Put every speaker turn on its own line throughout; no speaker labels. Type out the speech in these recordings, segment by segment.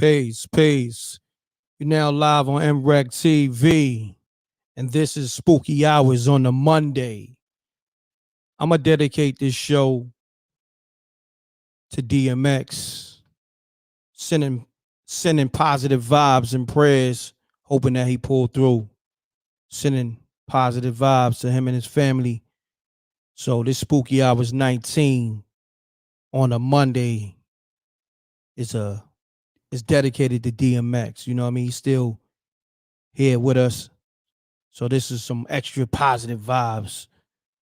Peace, peace. You're now live on m.reck.tv, and this is Spooky Hours on the Monday. I'm going to dedicate this show to DMX, sending positive vibes and prayers, hoping that he pulled through, sending positive vibes to him and his family. So this Spooky Hours 19 on a Monday is dedicated to DMX. You know what I mean? He's still here with us. So this is some extra positive vibes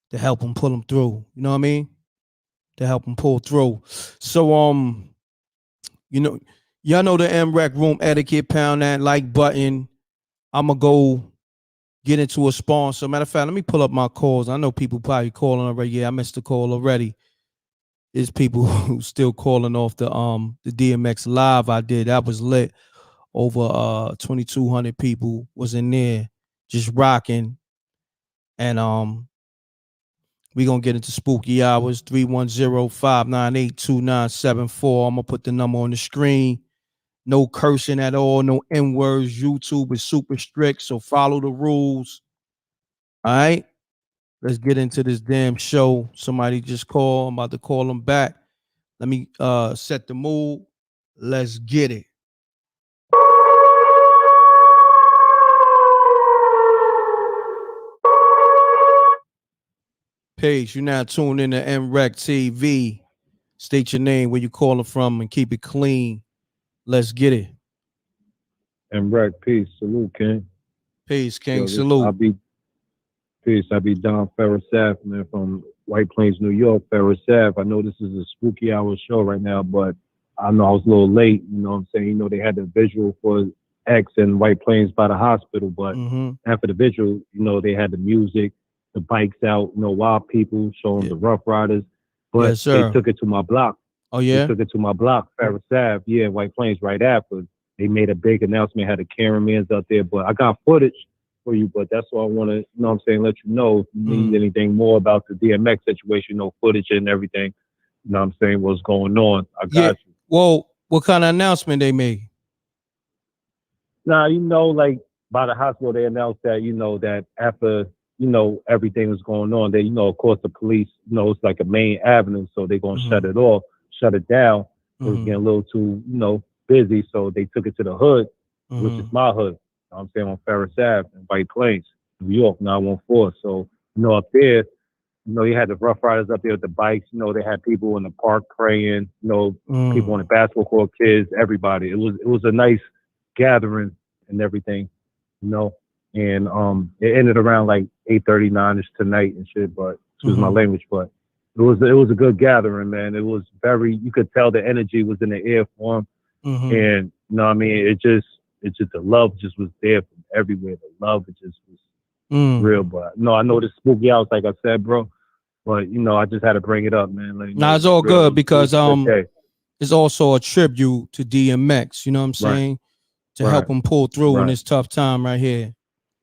to help him pull him through. You know what I mean? To help him pull through. So you know, y'all know the m.reck room etiquette. Pound that like button. I'ma go get into a sponsor. Matter of fact, let me pull up my calls. I know people probably calling already. Yeah, I missed the call already. There's people who still calling off the DMX live I did. That was lit. Over 2,200 people was in there just rocking. And we gonna get into spooky hours. 310-598-2974. I'm gonna put the number on the screen. No cursing at all, no N-words. YouTube is super strict, so follow the rules. All right. Let's get into this damn show. Somebody just called. I'm about to call them back. Let me set the mood. Let's get it. Page, you're now tuned in to m.reck TV. State your name, where you calling from, and keep it clean. Let's get it.
m.reck, peace. Salute, King.
Peace, King. Salute.
Peace. I be Don Ferris Ave, man, from White Plains, New York, Ferris Ave. I know this is a spooky hour show right now, but I know I was a little late. You know what I'm saying? You know, they had the visual for X in White Plains by the hospital, but after the visual, you know, they had the music, the bikes out, you know, wild people showing the Rough Riders. But
yes, sir.
They took it to my block.
Oh, yeah?
They took it to my block, Ferris Ave, yeah, White Plains, right after. They made a big announcement, had the cameramans out there, but I got footage for you, but that's all I want to, you know what I'm saying, let you know if you need anything more about the DMX situation, you know, footage and everything, you know what I'm saying, what's going on. I got you.
Well, what kind of announcement they made?
Nah, you know, like by the hospital, they announced that, you know, that after, you know, everything was going on, they, you know, of course, the police, you know, it's like a main avenue, so they're going to shut it off, shut it down. It was getting a little too, you know, busy, so they took it to the hood, which is my hood. You know I'm saying, on Ferris Ave in White Plains, New York, 914. So, you know, up there, you know, you had the Rough Riders up there with the bikes. You know, they had people in the park praying. You know, people on the basketball court, kids, everybody. It was a nice gathering and everything. You know, and it ended around like 8:39ish tonight and shit. But excuse my language, but it was a good gathering, man. It was very. You could tell the energy was in the air for him, and you know what I mean. It's just the love just was there from everywhere. The love, it just was real. But no, I know this spooky hours, like I said, bro. But you know, I just had to bring it up, man. Like,
nah, it's all good because it's also a tribute to DMX. You know what I'm saying? To help him pull through in this tough time right here.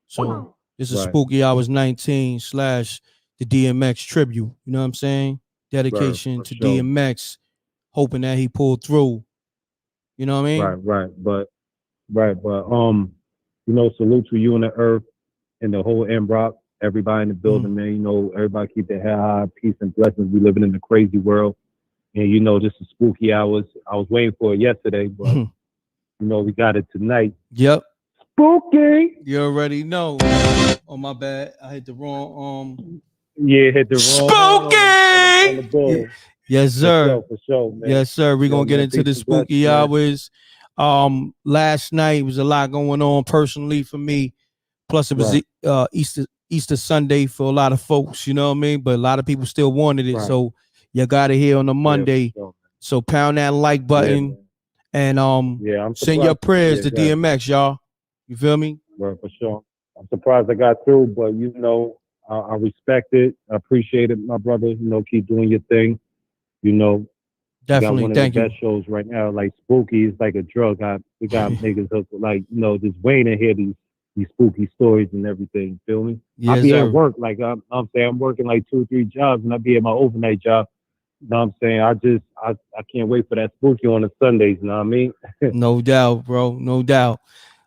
So this is Spooky Hours 19 / the DMX tribute. You know what I'm saying? Dedication to DMX, hoping that he pulled through. You know what I mean?
Right, but you know, salute to you and the earth and the whole m.reck, everybody in the building, man. You know, everybody keep their head high, peace and blessings. We living in a crazy world, and you know, this is spooky hours. I was waiting for it yesterday, but you know, we got it tonight.
Yep.
Spooky.
You already know. Oh, my bad. I hit the wrong.
Yeah, hit the wrong.
Spooky.
On the ball.
Yes, sir.
For sure, man.
Yes, sir. We're gonna get into the spooky hours. Last night was a lot going on personally for me. Plus, it was Easter Sunday for a lot of folks. You know what I mean? But a lot of people still wanted it, so you got it here on a Monday.
Sure.
So pound that like button and send your prayers to DMX, y'all. You feel me?
Right, for sure. I'm surprised I got through, but you know, I respect it. I appreciate it, my brother. You know, keep doing your thing. You know,
definitely.
You got one of the best shows right now. Like spooky is like a drug. We got niggas hooked, like, you know, just waiting to hear these spooky stories and everything. Feel me?
Yes,
I be at work, like I'm saying, I'm working like 2 or 3 jobs, and I be at my overnight job. know what I'm saying? I can't wait for that spooky on the Sundays, you know what I mean?
No doubt, bro. No doubt.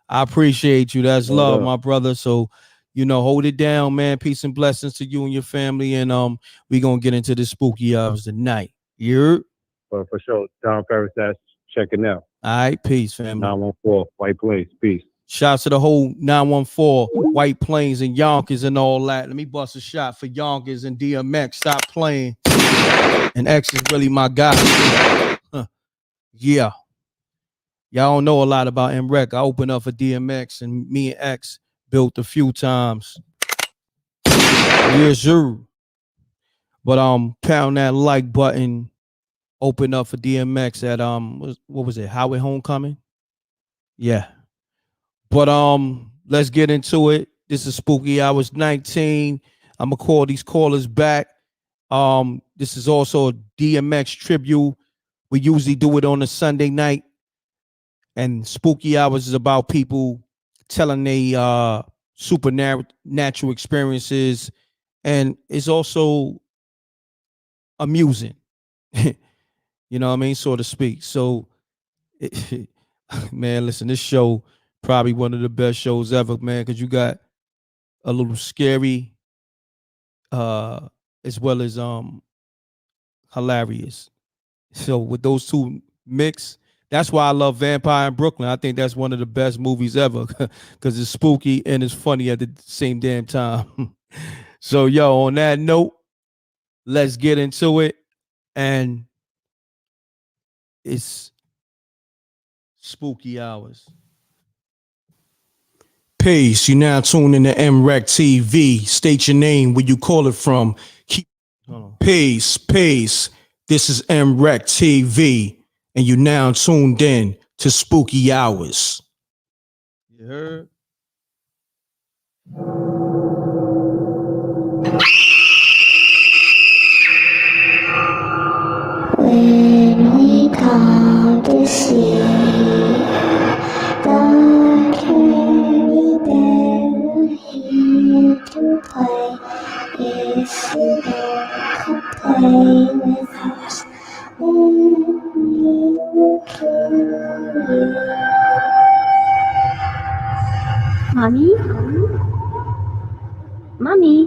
I appreciate you. That's
No
love,
doubt.
my brother. So, hold it down, man. Peace and blessings to you and your family. And we gonna get into the spooky hours tonight. You
For sure. Don Ferris, that's checking out.
all right, peace, family.
914, White Place. Peace.
Shouts to the whole 914, White Plains and Yonkers and all that. Let me bust a shot for Yonkers and DMX. Stop playing. And X is really my guy. Huh. Yeah. Y'all don't know a lot about m.reck. I opened up for DMX and me and X built a few times. Yes, sir. But pound that like button. Open up for DMX at what was it? Howard Homecoming? Yeah. But let's get into it. This is Spooky Hours 19. I'm gonna call these callers back. This is also a DMX tribute. We usually do it on a Sunday night. And Spooky Hours is about people telling their supernatural experiences, and it's also amusing, you know what I mean, so to speak. So, man, listen, this show probably one of the best shows ever, man, because you got a little scary, as well as hilarious. So with those two mix, that's why I love Vampire in Brooklyn. I think that's one of the best movies ever because it's spooky and it's funny at the same damn time. So, yo, on that note, let's get into it. And it's Spooky Hours. Peace. You now tune in to m.reck.tv. State your name, where you call it from. Keep peace. This is m.reck.tv, and you now tuned in to Spooky Hours. You heard?
When we come to see the carry bear here to play, if you come play with us, then we will kill you. Mommy? Mommy?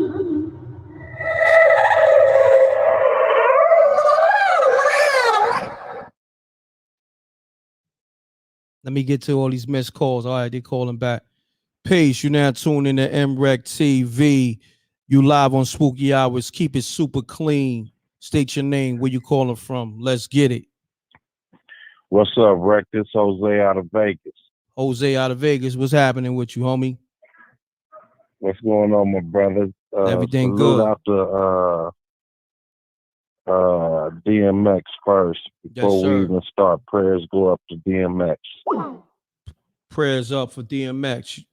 Let me get to all these missed calls. All right, they calling back. Peace. You now tune in to m.reck.tv. You live on Spooky Hours. Keep it super clean. State your name, where you calling from. Let's get it.
What's up, Wreck? This Jose out of Vegas.
Jose out of Vegas. What's happening with you, homie?
What's going on, my brother?
Everything
salute
good.
Out to DMX first. Before we even start, prayers go up to DMX.
Prayers up for DMX.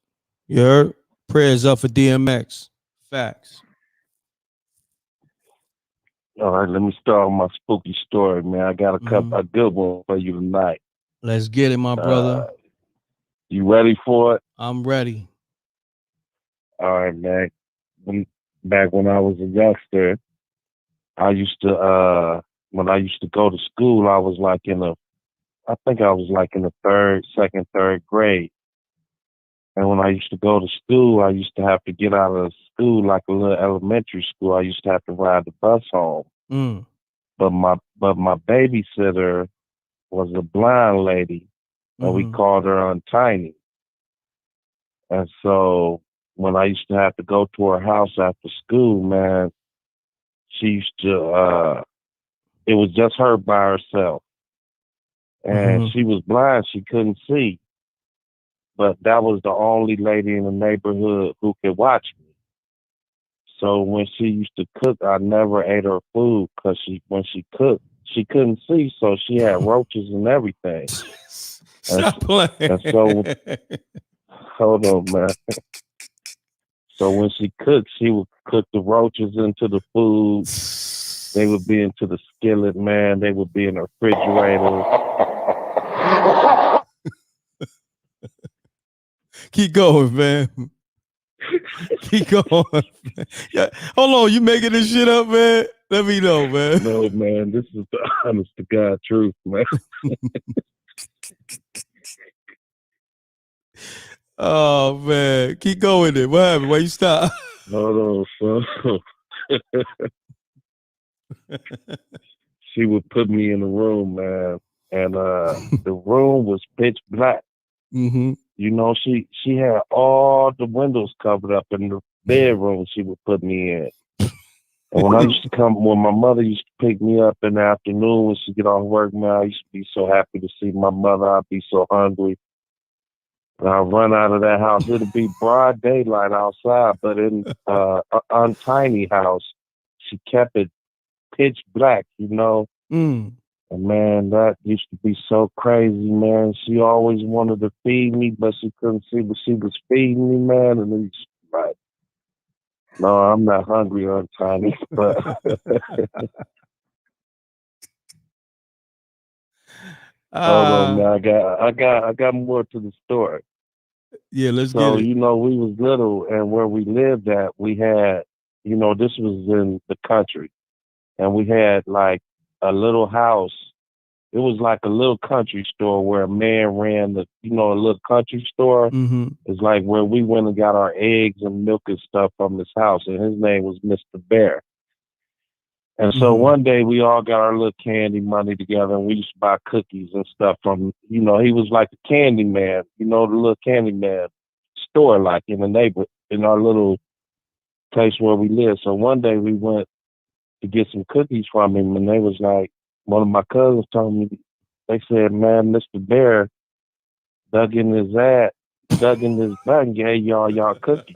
You heard? Prayers up for DMX. Facts.
All right, let me start with my spooky story, man. I got a good one for you tonight.
Let's get it, my brother.
You ready for it?
I'm ready.
All right, man. Back when I was a youngster, I used to when I used to go to school, I was like in the second, third grade. And when I used to go to school, I used to have to get out of school like a little elementary school. I used to have to ride the bus home. But my babysitter was a blind lady, and we called her Aunt Tiny. And so when I used to have to go to her house after school, man, she used to it was just her by herself. And she was blind, she couldn't see. But that was the only lady in the neighborhood who could watch me. So when she used to cook, I never ate her food because when she cooked, she couldn't see, so she had roaches and everything.
Stop playing.
And so, hold on, man. So when she cooked, she would cook the roaches into the food. They would be into the skillet, man. They would be in the refrigerator.
Keep going, man. Keep going. Man. Yeah. Hold on, you making this shit up, man? Let me know, man.
No, man, this is the honest to God truth, man.
Oh man, keep going there. What happened? Why you stop?
Hold on, son. She would put me in the room, man, and the room was pitch black.
Mm-hmm.
You know, she had all the windows covered up in the bedroom she would put me in. And when when my mother used to pick me up in the afternoon when she get off work, man, I used to be so happy to see my mother. I'd be so hungry. And I'd run out of that house. It'd be broad daylight outside, but in a tiny house, she kept it pitch black, you know.
Mm.
And man, that used to be so crazy, man. She always wanted to feed me, but she couldn't see what she was feeding me, man. And then like, no, I'm not hungry on tiny, but hold on, man. I got more to the story.
Yeah, let's get it.
So, you know, we was little, and where we lived at, we had, you know, this was in the country, and we had like a little house. It was like a little country store where a man ran a little country store.
Mm-hmm.
It's like where we went and got our eggs and milk and stuff from his house, and his name was Mr. Bear. And so one day we all got our little candy money together, and we used to buy cookies and stuff from, you know, he was like a candy man, you know, the little candy man store, like in the neighborhood, in our little place where we live. So one day we went to get some cookies from him, and they was like, one of my cousins told me, they said, man, Mr. Bear dug in his butt and gave y'all cookies.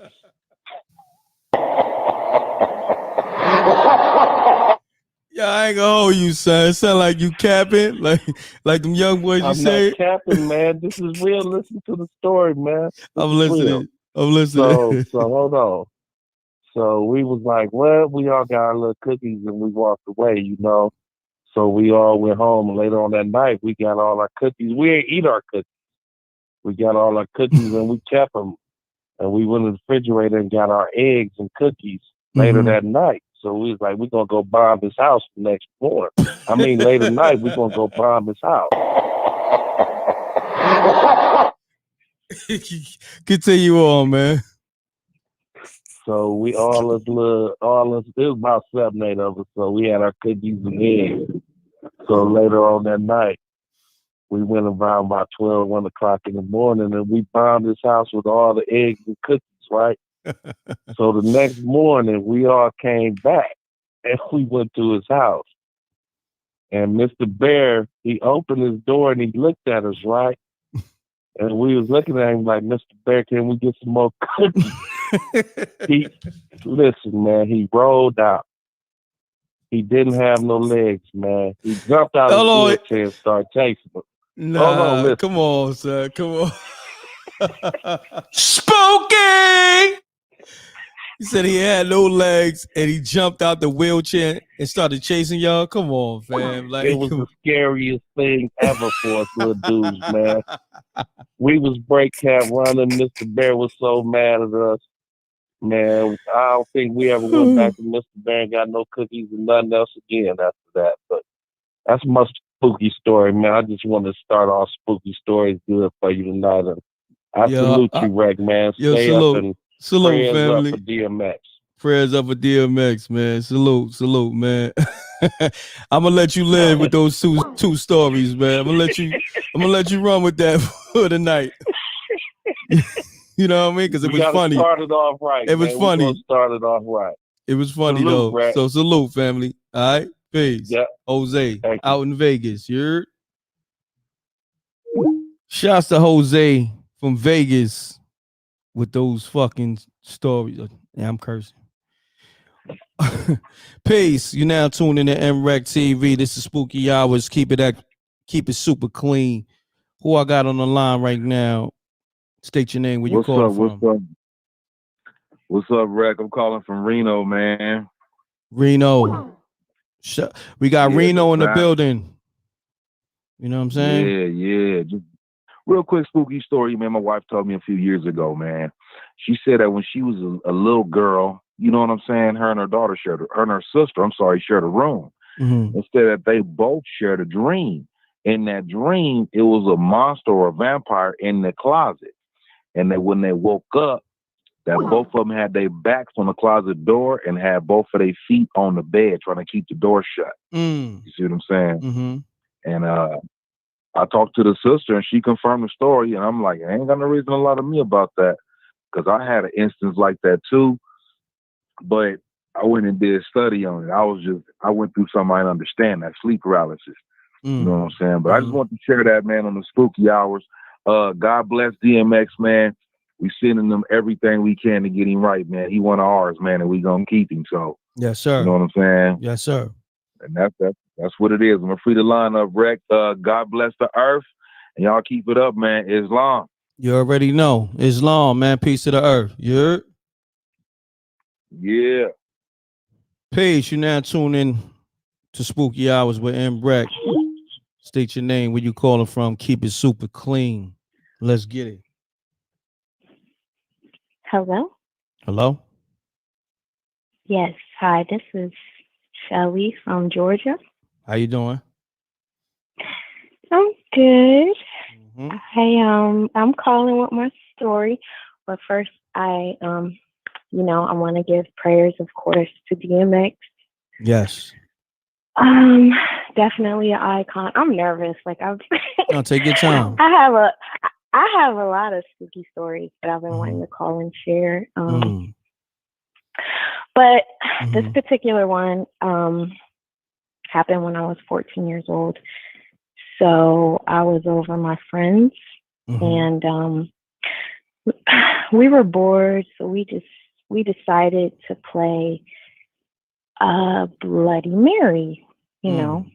Yeah, I ain't gonna hold you, son. It sound like you capping, like them young boys you say.
I'm not capping, man. This is real. Listen to the story, man.
I'm listening. I'm listening.
So hold on. So we was like, well, we all got our little cookies and we walked away, you know. So we all went home, and later on that night, we got all our cookies. We didn't eat our cookies. We got all our cookies and we kept them. And we went in the refrigerator and got our eggs and cookies later that night. So we was like, we're going to go bomb his house the next morning. I mean, later night, we're going to go bomb his house.
Continue on, man.
So we it was about 7, 8 of us. So we had our cookies and eggs. So later on that night, we went around about 12, 1 o'clock in the morning, and we bombed his house with all the eggs and cookies, right? So the next morning, we all came back, and we went to his house. And Mr. Bear, he opened his door, and he looked at us, right? And we was looking at him like, Mr. Bear, can we get some more cookies? Listen, man, he rolled out. He didn't have no legs, man. He jumped out of the wheelchair and started chasing him.
Nah, come on, sir. Come on. Spooky! He said he had no legs and he jumped out the wheelchair and started chasing y'all. Come on, fam. Like,
it was the scariest thing ever for us little dudes, man. We was break camp running. Mr. Bear was so mad at us. Man, I don't think we ever went back to Mr. Bear and got no cookies and nothing else again after that. But that's my spooky story, man. I just want to start off spooky stories good for you tonight. And I salute you, Reg, man. Stay up and
salute,
prayers
family.
up for DMX.
Prayers up for DMX, man. Salute, man. I'm gonna let you live with those two stories, man. I'm gonna let you run with that for the night. You know what I mean? Because it was funny.
Started off right.
It was funny.
Started off right.
It was funny though. Brad. So salute, family. All right, peace.
Yeah.
Jose out in Vegas. You heard? Shouts to Jose from Vegas with those fucking stories. Yeah, I'm cursing. Peace. You now tuned in to m.reck TV. This is Spooky Hours. Keep it super clean. Who I got on the line right now? State your name. Where you calling from?
What's up, Reck? I'm calling from Reno, man.
Reno. We got Reno in the building. You know what I'm saying?
Yeah. Just real quick spooky story, man. My wife told me a few years ago, man. She said that when she was a little girl, you know what I'm saying, her and her daughter shared, her and her sister, I'm sorry, shared a room. Instead that they both shared a dream. In that dream, it was a monster or a vampire in the closet. And that when they woke up, that both of them had their backs on the closet door and had both of their feet on the bed trying to keep the door shut. You see what I'm saying? And I talked to the sister and she confirmed the story. And I'm like, I ain't got no reason to lie to me about that. Because I had an instance like that too. But I went and did a study on it. I went through something I didn't understand, that sleep paralysis. You know what I'm saying? But I just want to share that, man, on the spooky hours. God bless DMX, man. We sending him everything we can to get him right, man. He one of ours, man, and we gonna keep him. So
yes, sir.
You know what I'm saying?
Yes, sir.
And that's what it is. I'm gonna free the line up, wreck. God bless the earth, and y'all keep it up, man. Islam.
You already know. Islam, man. Peace to the earth. You heard?
Yeah.
Peace. You now tune in to Spooky Hours with m.reck. State your name, where you calling from. Keep it super clean. Let's get it.
Hello?
Hello?
Yes. Hi, this is Shelly from Georgia.
How you doing?
I'm good. I'm calling with my story, but first I want to give prayers, of course, to DMX.
Yes.
Definitely an icon. I'm nervous.
No, take your time.
I have a lot of spooky stories that I've been wanting to call and share. But this particular one happened when I was 14 years old. So I was over my friends and we were bored. So we decided to play Bloody Mary. You know,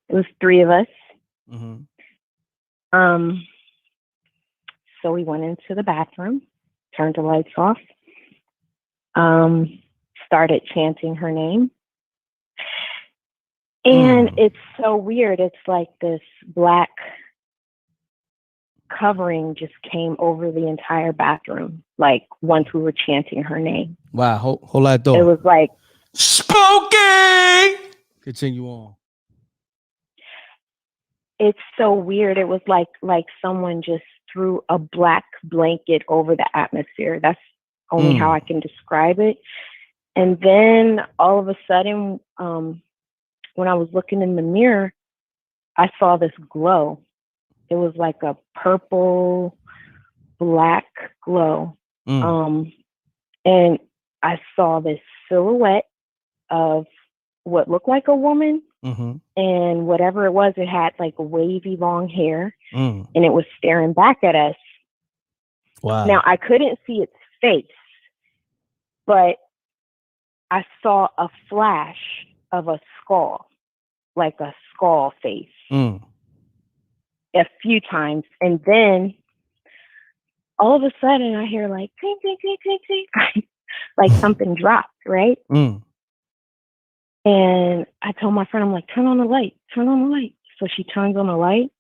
it was 3 of us. So we went into the bathroom, turned the lights off, started chanting her name. And it's so weird. It's like this black covering just came over the entire bathroom, like once we were chanting her name.
Wow, hold that door.
It was like
spooky. Continue on.
It's so weird. It was like someone just threw a black blanket over the atmosphere. That's only how I can describe it. And then all of a sudden, when I was looking in the mirror, I saw this glow. It was like a purple, black glow. And I saw this silhouette of what looked like a woman. And whatever it was, it had like wavy long hair. And it was staring back at us.
Wow.
Now, I couldn't see its face, but I saw a flash of a skull, like a skull face, a few times. And then all of a sudden I hear like, clink, clink, clink, clink, clink. Like something dropped, right? And I told my friend, I'm like, turn on the light. So she turns on the light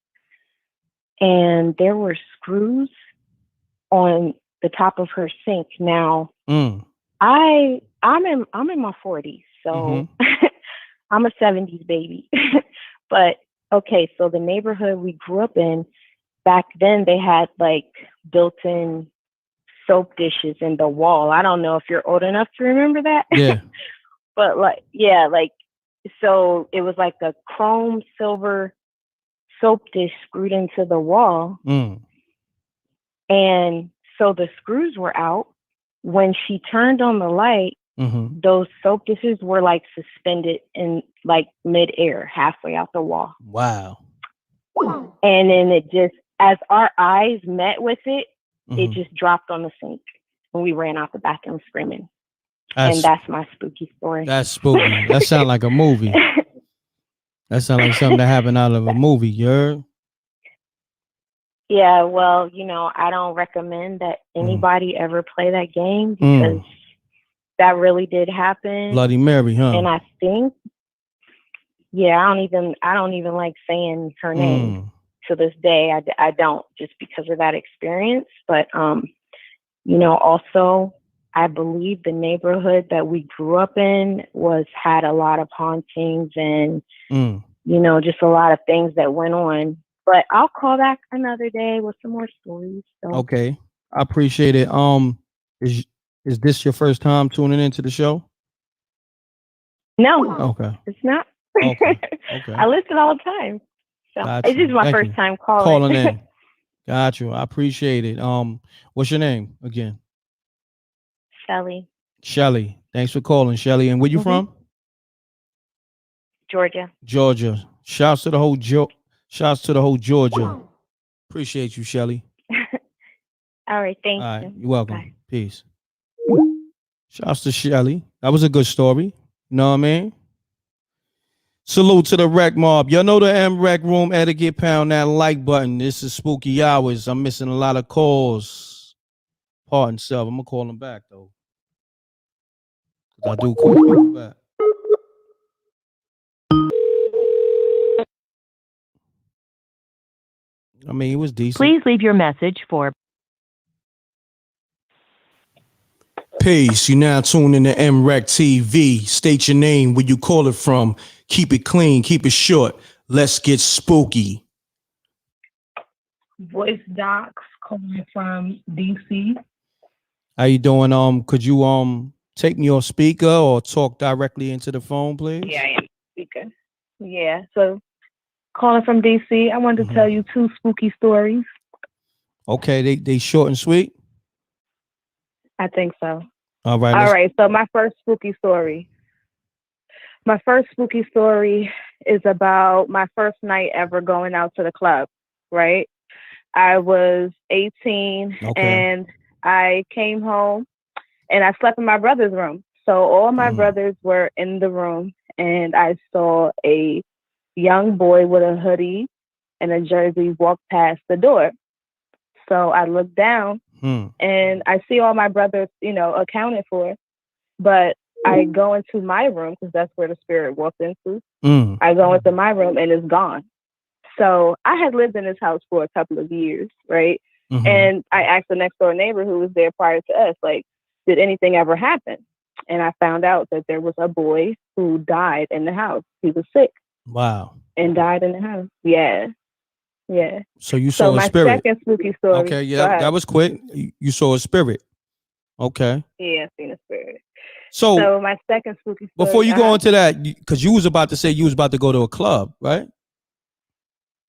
and there were screws on the top of her sink. Now, I'm in my 40s, so I'm a 70s baby. But okay, so the neighborhood we grew up in, back then they had like built-in soap dishes in the wall. I don't know if you're old enough to remember that.
Yeah.
But so it was like a chrome silver soap dish screwed into the wall. And so the screws were out. When she turned on the light, those soap dishes were like suspended in like midair, halfway out the wall.
Wow.
And then it just, as our eyes met with it, it just dropped on the sink. And we ran out the bathroom screaming. And that's my spooky story.
That's spooky. That sounds like a movie. That sounds like something that happened out of a movie. You heard?
Yeah, well, I don't recommend that anybody ever play that game because that really did happen.
Bloody Mary, huh?
And I think, I don't even like saying her name to this day. I don't, just because of that experience. But, also, I believe the neighborhood that we grew up in had a lot of hauntings and, you know, just a lot of things that went on. But I'll call back another day with some more stories. So.
Okay. I appreciate it. Is this your first time tuning into the show?
No.
Okay.
It's not.
Okay.
I listen all the time. So
Gotcha.
it's just my first time calling
in. Got you. I appreciate it. What's your name again?
Shelly.
Shelly. Thanks for calling, Shelly. And where you from?
Georgia.
Georgia. Shouts to the whole Georgia. Appreciate you, Shelly.
All right, thank you.
All right, you're welcome.
Bye.
Peace. Shouts to Shelly. That was a good story. You know what I mean? Salute to the rec mob. Y'all know the m.reck room etiquette. Pound that like button. This is spooky hours. I'm missing a lot of calls. Pardon self. I'm gonna call them back though. I do call people back. I mean, it was decent.
Please leave your message for
Peace. You now tune in to mrecktv. State your name, where you call it from. Keep it clean, keep it short. Let's get spooky.
Voice Docs calling from DC.
How you doing? Could you take me off speaker or talk directly into the phone, please?
Yeah, I am speaker. Yeah, so calling from DC. I wanted to tell you 2 spooky stories.
Okay, they short and sweet.
I think so.
All right.
All right. So my first spooky story. My first spooky story is about my first night ever going out to the club. Right. I was 18 and I came home and I slept in my brother's room. So all my brothers were in the room and I saw a young boy with a hoodie and a jersey walk past the door. So I looked down and I see all my brothers, you know, accounted for, but I go into my room because that's where the spirit walked into. I go into my room and it's gone. So I had lived in this house for a couple of years, right? And I asked the next door neighbor who was there prior to us, like, did anything ever happen? And I found out that there was a boy who died in the house. He was sick.
Wow.
And died in the house. Yeah. Yeah.
So you saw a spirit.
My second spooky story.
Okay, yeah, that was quick. You saw a spirit. Okay.
Yeah, I seen a spirit.
So
my second spooky story.
Before you go into that, because you was about to say you was about to go to a club, right?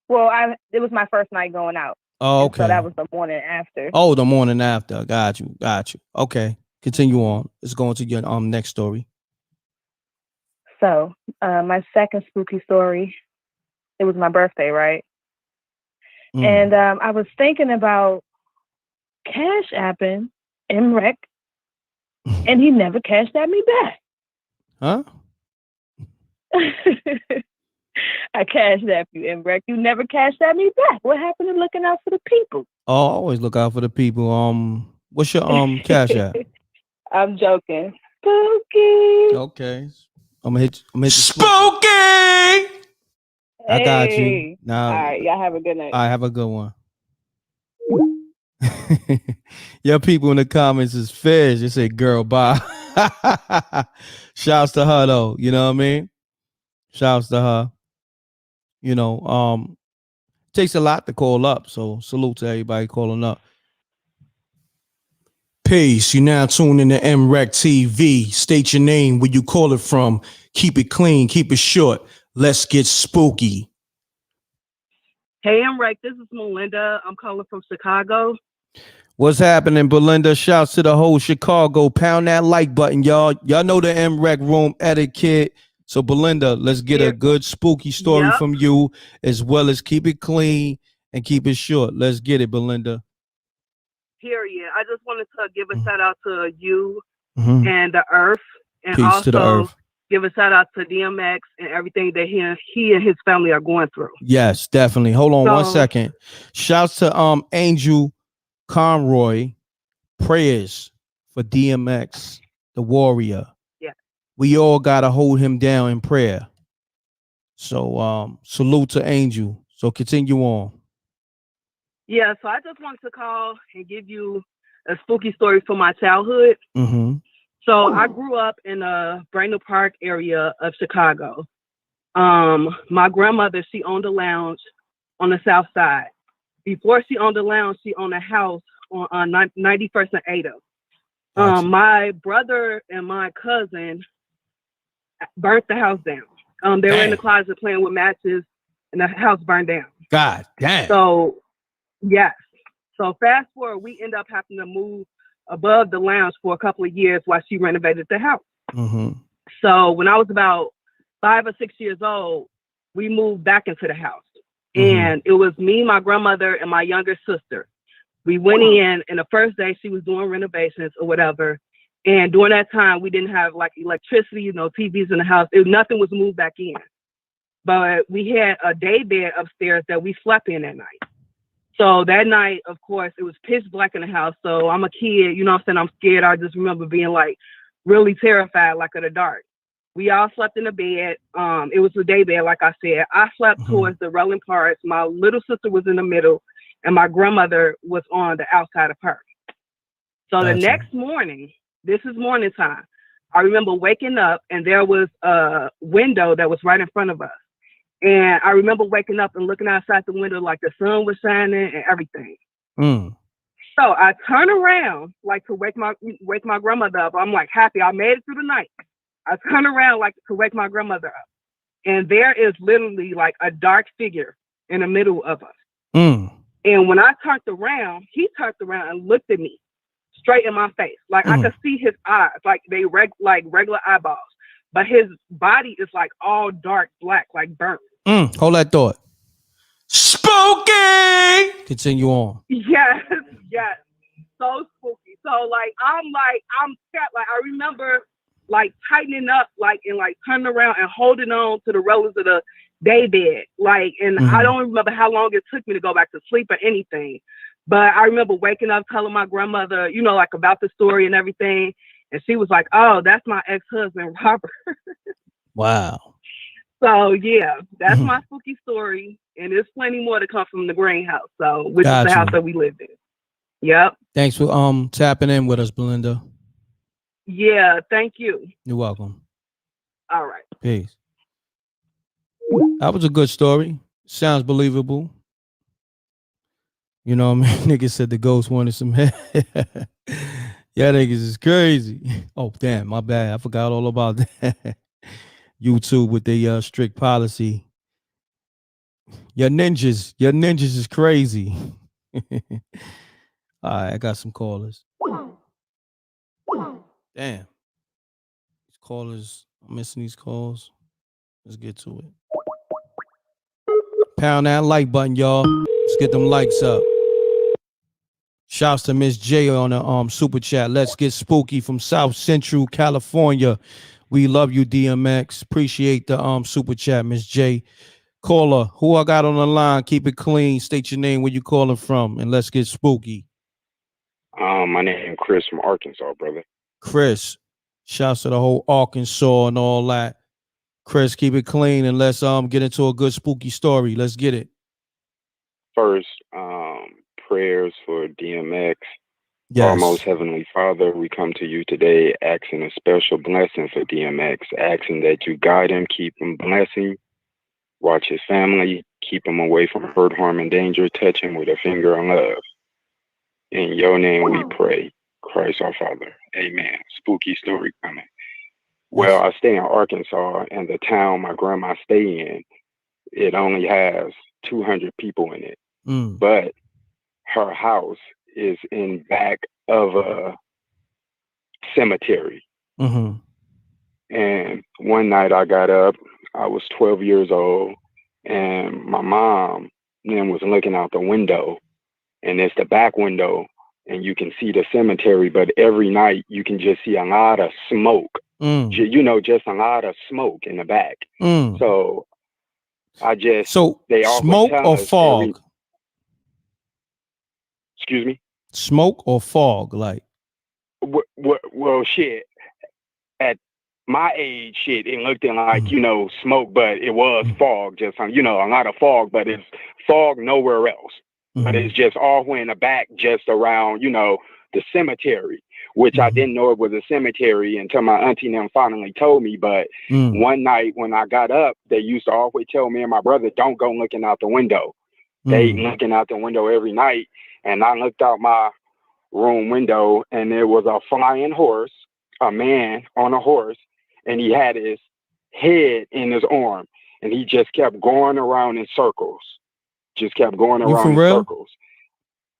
Well, it was my first night going out.
Oh, okay.
So that was the morning after.
Oh, the morning after. Got you. Okay. Continue on. Let's go into your next story.
So my second spooky story, it was my birthday, right? And I was thinking about cash apping m.reck, and he never cashed at me back.
Huh?
I cashed at you, m.reck. You never cashed at me back. What happened to looking out for the people?
Oh, always look out for the people. What's your cash app?
I'm joking. Spooky.
Okay. I'm gonna hit the spooky. I got you. Now,
all right, y'all have a good night.
I have a good one. Your people in the comments is feds. You say, girl, bye. Shouts to her though. You know what I mean? Shouts to her. You know, takes a lot to call up. So salute to everybody calling up. Peace. You now tune in to m.reck TV. State your name, where you call it from. Keep it clean, keep it short. Let's get spooky.
Hey, m.reck. This is Melinda. I'm calling from Chicago.
What's happening, Belinda? Shouts to the whole Chicago. Pound that like button, y'all. Y'all know the m.reck room etiquette. So, Belinda, let's get a good spooky story from you, as well as keep it clean and keep it short. Let's get it, Belinda.
Period. I just wanted to give a shout out to you and the Earth, and
Peace
also
to the Earth.
Give a shout out to DMX and everything that he and his family are going through.
Yes, definitely. Hold on 1 second. Shouts to Angel Conroy. Prayers for DMX, the warrior.
Yeah.
We all gotta hold him down in prayer. So salute to Angel. So continue on.
Yeah, so I just wanted to call and give you a spooky story from my childhood.
Mm-hmm.
So I grew up in a Reno Park area of Chicago. My grandmother, she owned a lounge on the south side. Before she owned the lounge, she owned a house on 91st and Ada.
Gotcha.
My brother and my cousin burnt the house down. They were in the closet playing with matches, and the house burned down.
God damn.
So, yes. So fast forward, we end up having to move above the lounge for a couple of years while she renovated the house.
Mm-hmm.
So when I was about 5 or 6 years old, we moved back into the house.
Mm-hmm.
And it was me, my grandmother, and my younger sister. We went in, and the first day she was doing renovations or whatever. And during that time, we didn't have like electricity, no TVs in the house. Nothing was moved back in. But we had a day bed upstairs that we slept in at night. So that night, of course, it was pitch black in the house. So I'm a kid, you know what I'm saying? I'm scared. I just remember being like really terrified, like in the dark. We all slept in the bed. It was a day bed, like I said. I slept towards the railing parts. My little sister was in the middle, and my grandmother was on the outside of her. So the next morning, this is morning time, I remember waking up, and there was a window that was right in front of us. And I remember waking up and looking outside the window like the sun was shining and everything.
Mm.
So I turn around like to wake my grandmother up. I'm like happy I made it through the night. I turn around like to wake my grandmother up. And there is literally like a dark figure in the middle of us.
Mm.
And when I turned around, he turned around and looked at me straight in my face. Like I could see his eyes, like they like regular eyeballs. But his body is like all dark black, like burnt.
Hold that thought. Spooky! Continue on.
Yes. So spooky. So I'm scared. Like I remember like tightening up, like and like turning around and holding on to the railings of the day bed. Like, and I don't remember how long it took me to go back to sleep or anything. But I remember waking up telling my grandmother, you know, like about the story and everything. And she was like, "Oh, that's my ex-husband, Robert."
Wow.
So yeah, that's my spooky story. And there's plenty more to come from the greenhouse. So which is the house that we lived in. Yep.
Thanks for tapping in with us, Melinda.
Yeah, thank you.
You're welcome.
All right.
Peace. That was a good story. Sounds believable. You know what I mean? Niggas said the ghost wanted some head. Yeah, niggas is crazy. Oh, damn, my bad. I forgot all about that. YouTube with their strict policy. Your ninjas is crazy. All right, I got some callers. Damn. These callers, I'm missing these calls. Let's get to it. Pound that like button, y'all. Let's get them likes up. Shouts to Miss J on the super chat. Let's get spooky from South Central California. We love you, DMX. Appreciate the super chat, Miss J. Caller, who I got on the line? Keep it clean. State your name, where you calling from, and let's get spooky.
My name is Chris from Arkansas, brother.
Chris, shouts to the whole Arkansas and all that. Chris, keep it clean and let's get into a good spooky story. Let's get it.
First, prayers for DMX.
Yes.
Our most heavenly Father, we come to you today asking a special blessing for DMX, asking that you guide him, keep him, bless him, watch his family, keep him away from hurt, harm, and danger, touch him with a finger of love. In your name we pray, Christ our Father. Amen. Spooky story coming. Well, I stay in Arkansas, and the town my grandma stay in, it only has 200 people in it. But her house is in back of a cemetery. And one night I got up, I was 12 years old, and my mom then was looking out the window, and it's the back window, and you can see the cemetery, but every night you can just see a lot of smoke. You know, just a lot of smoke in the back. So I just they
smoke or fog?
Excuse me?
Smoke or fog, like?
Well, shit. At my age, shit, it looked like, you know, smoke, but it was fog, just, you know, a lot of fog, but it's fog nowhere else. But it's just all in the back, just around, you know, the cemetery, which I didn't know it was a cemetery until my auntie and them finally told me. But one night when I got up, they used to always tell me and my brother, don't go looking out the window. They looking out the window every night. And I looked out my room window and there was a flying horse, a man on a horse, and he had his head in his arm. And he just kept going around in circles. Just kept going around in circles.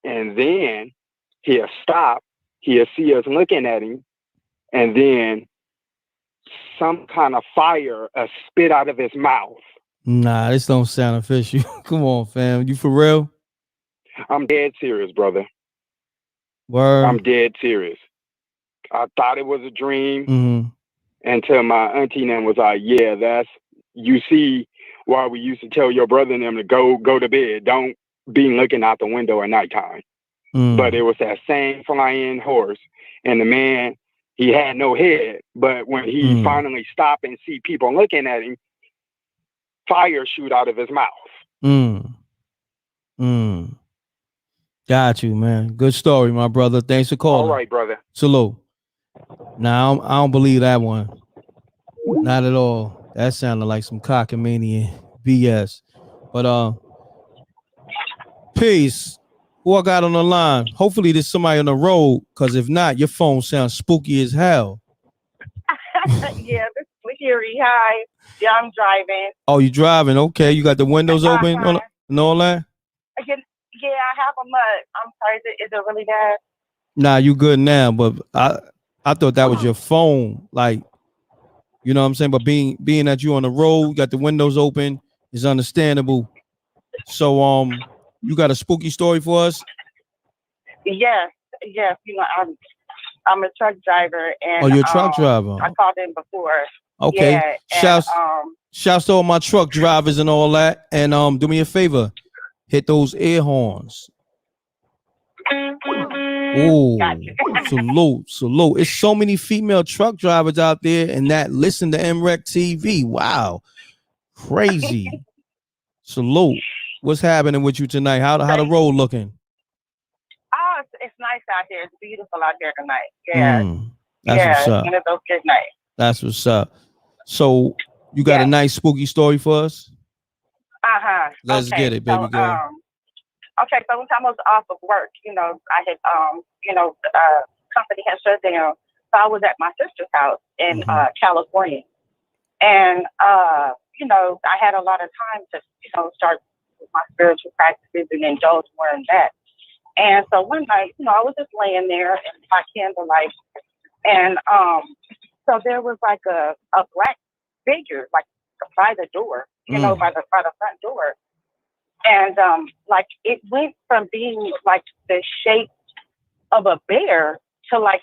And then he'll stop. He'll see us looking at him. And then some kind of fire spit out of his mouth.
Nah, this don't sound official. Come on, fam. You for real?
I'm dead serious, brother.
Word.
I'm dead serious. I thought it was a dream until my auntie and them was like, yeah, that's, you see why we used to tell your brother and them to go to bed. Don't be looking out the window at nighttime. But it was that same flying horse. And the man, he had no head. But when he finally stopped and see people looking at him, fire shoot out of his mouth.
Got you, man. Good story, my brother. Thanks for calling.
All right, brother.
Salute. Now, I don't believe that one. Not at all. That sounded like some cockamania BS. But peace. Who I got on the line? Hopefully there's somebody on the road, because if not, your phone sounds spooky as hell.
Yeah, this is Lahiri. Hi. Yeah, I'm driving.
Oh, you driving? Okay. You got the windows open and all that?
Yeah, I have a mud. I'm sorry. Is it really bad?
Nah, you good now, but I thought that was your phone. Like, you know what I'm saying? But being that you on the road, you got the windows open, is understandable. So you got a spooky story for us?
Yes. You know, I'm a truck driver, and
oh, you're a truck driver.
I called in before.
Okay.
Yeah,
shouts to all my truck drivers and all that. And do me a favor, hit those air horns. Oh, salute. It's so many female truck drivers out there and that listen to mrecktv. Wow. Crazy. Salute. What's happening with you tonight? How the road looking?
Oh, it's nice out here. It's beautiful out here tonight. Yeah.
That's what's up.
One of those good nights.
That's what's up. So you got a nice spooky story for us? Let's get it, baby girl.
Okay, so one time I was off of work, you know, I had, company had shut down. So I was at my sister's house in California. And, you know, I had a lot of time to, you know, start with my spiritual practices and indulge more in that. And so one night, you know, I was just laying there in my candlelight. And so there was like a black figure, like by the door, you know, by the front door. And like it went from being like the shape of a bear to like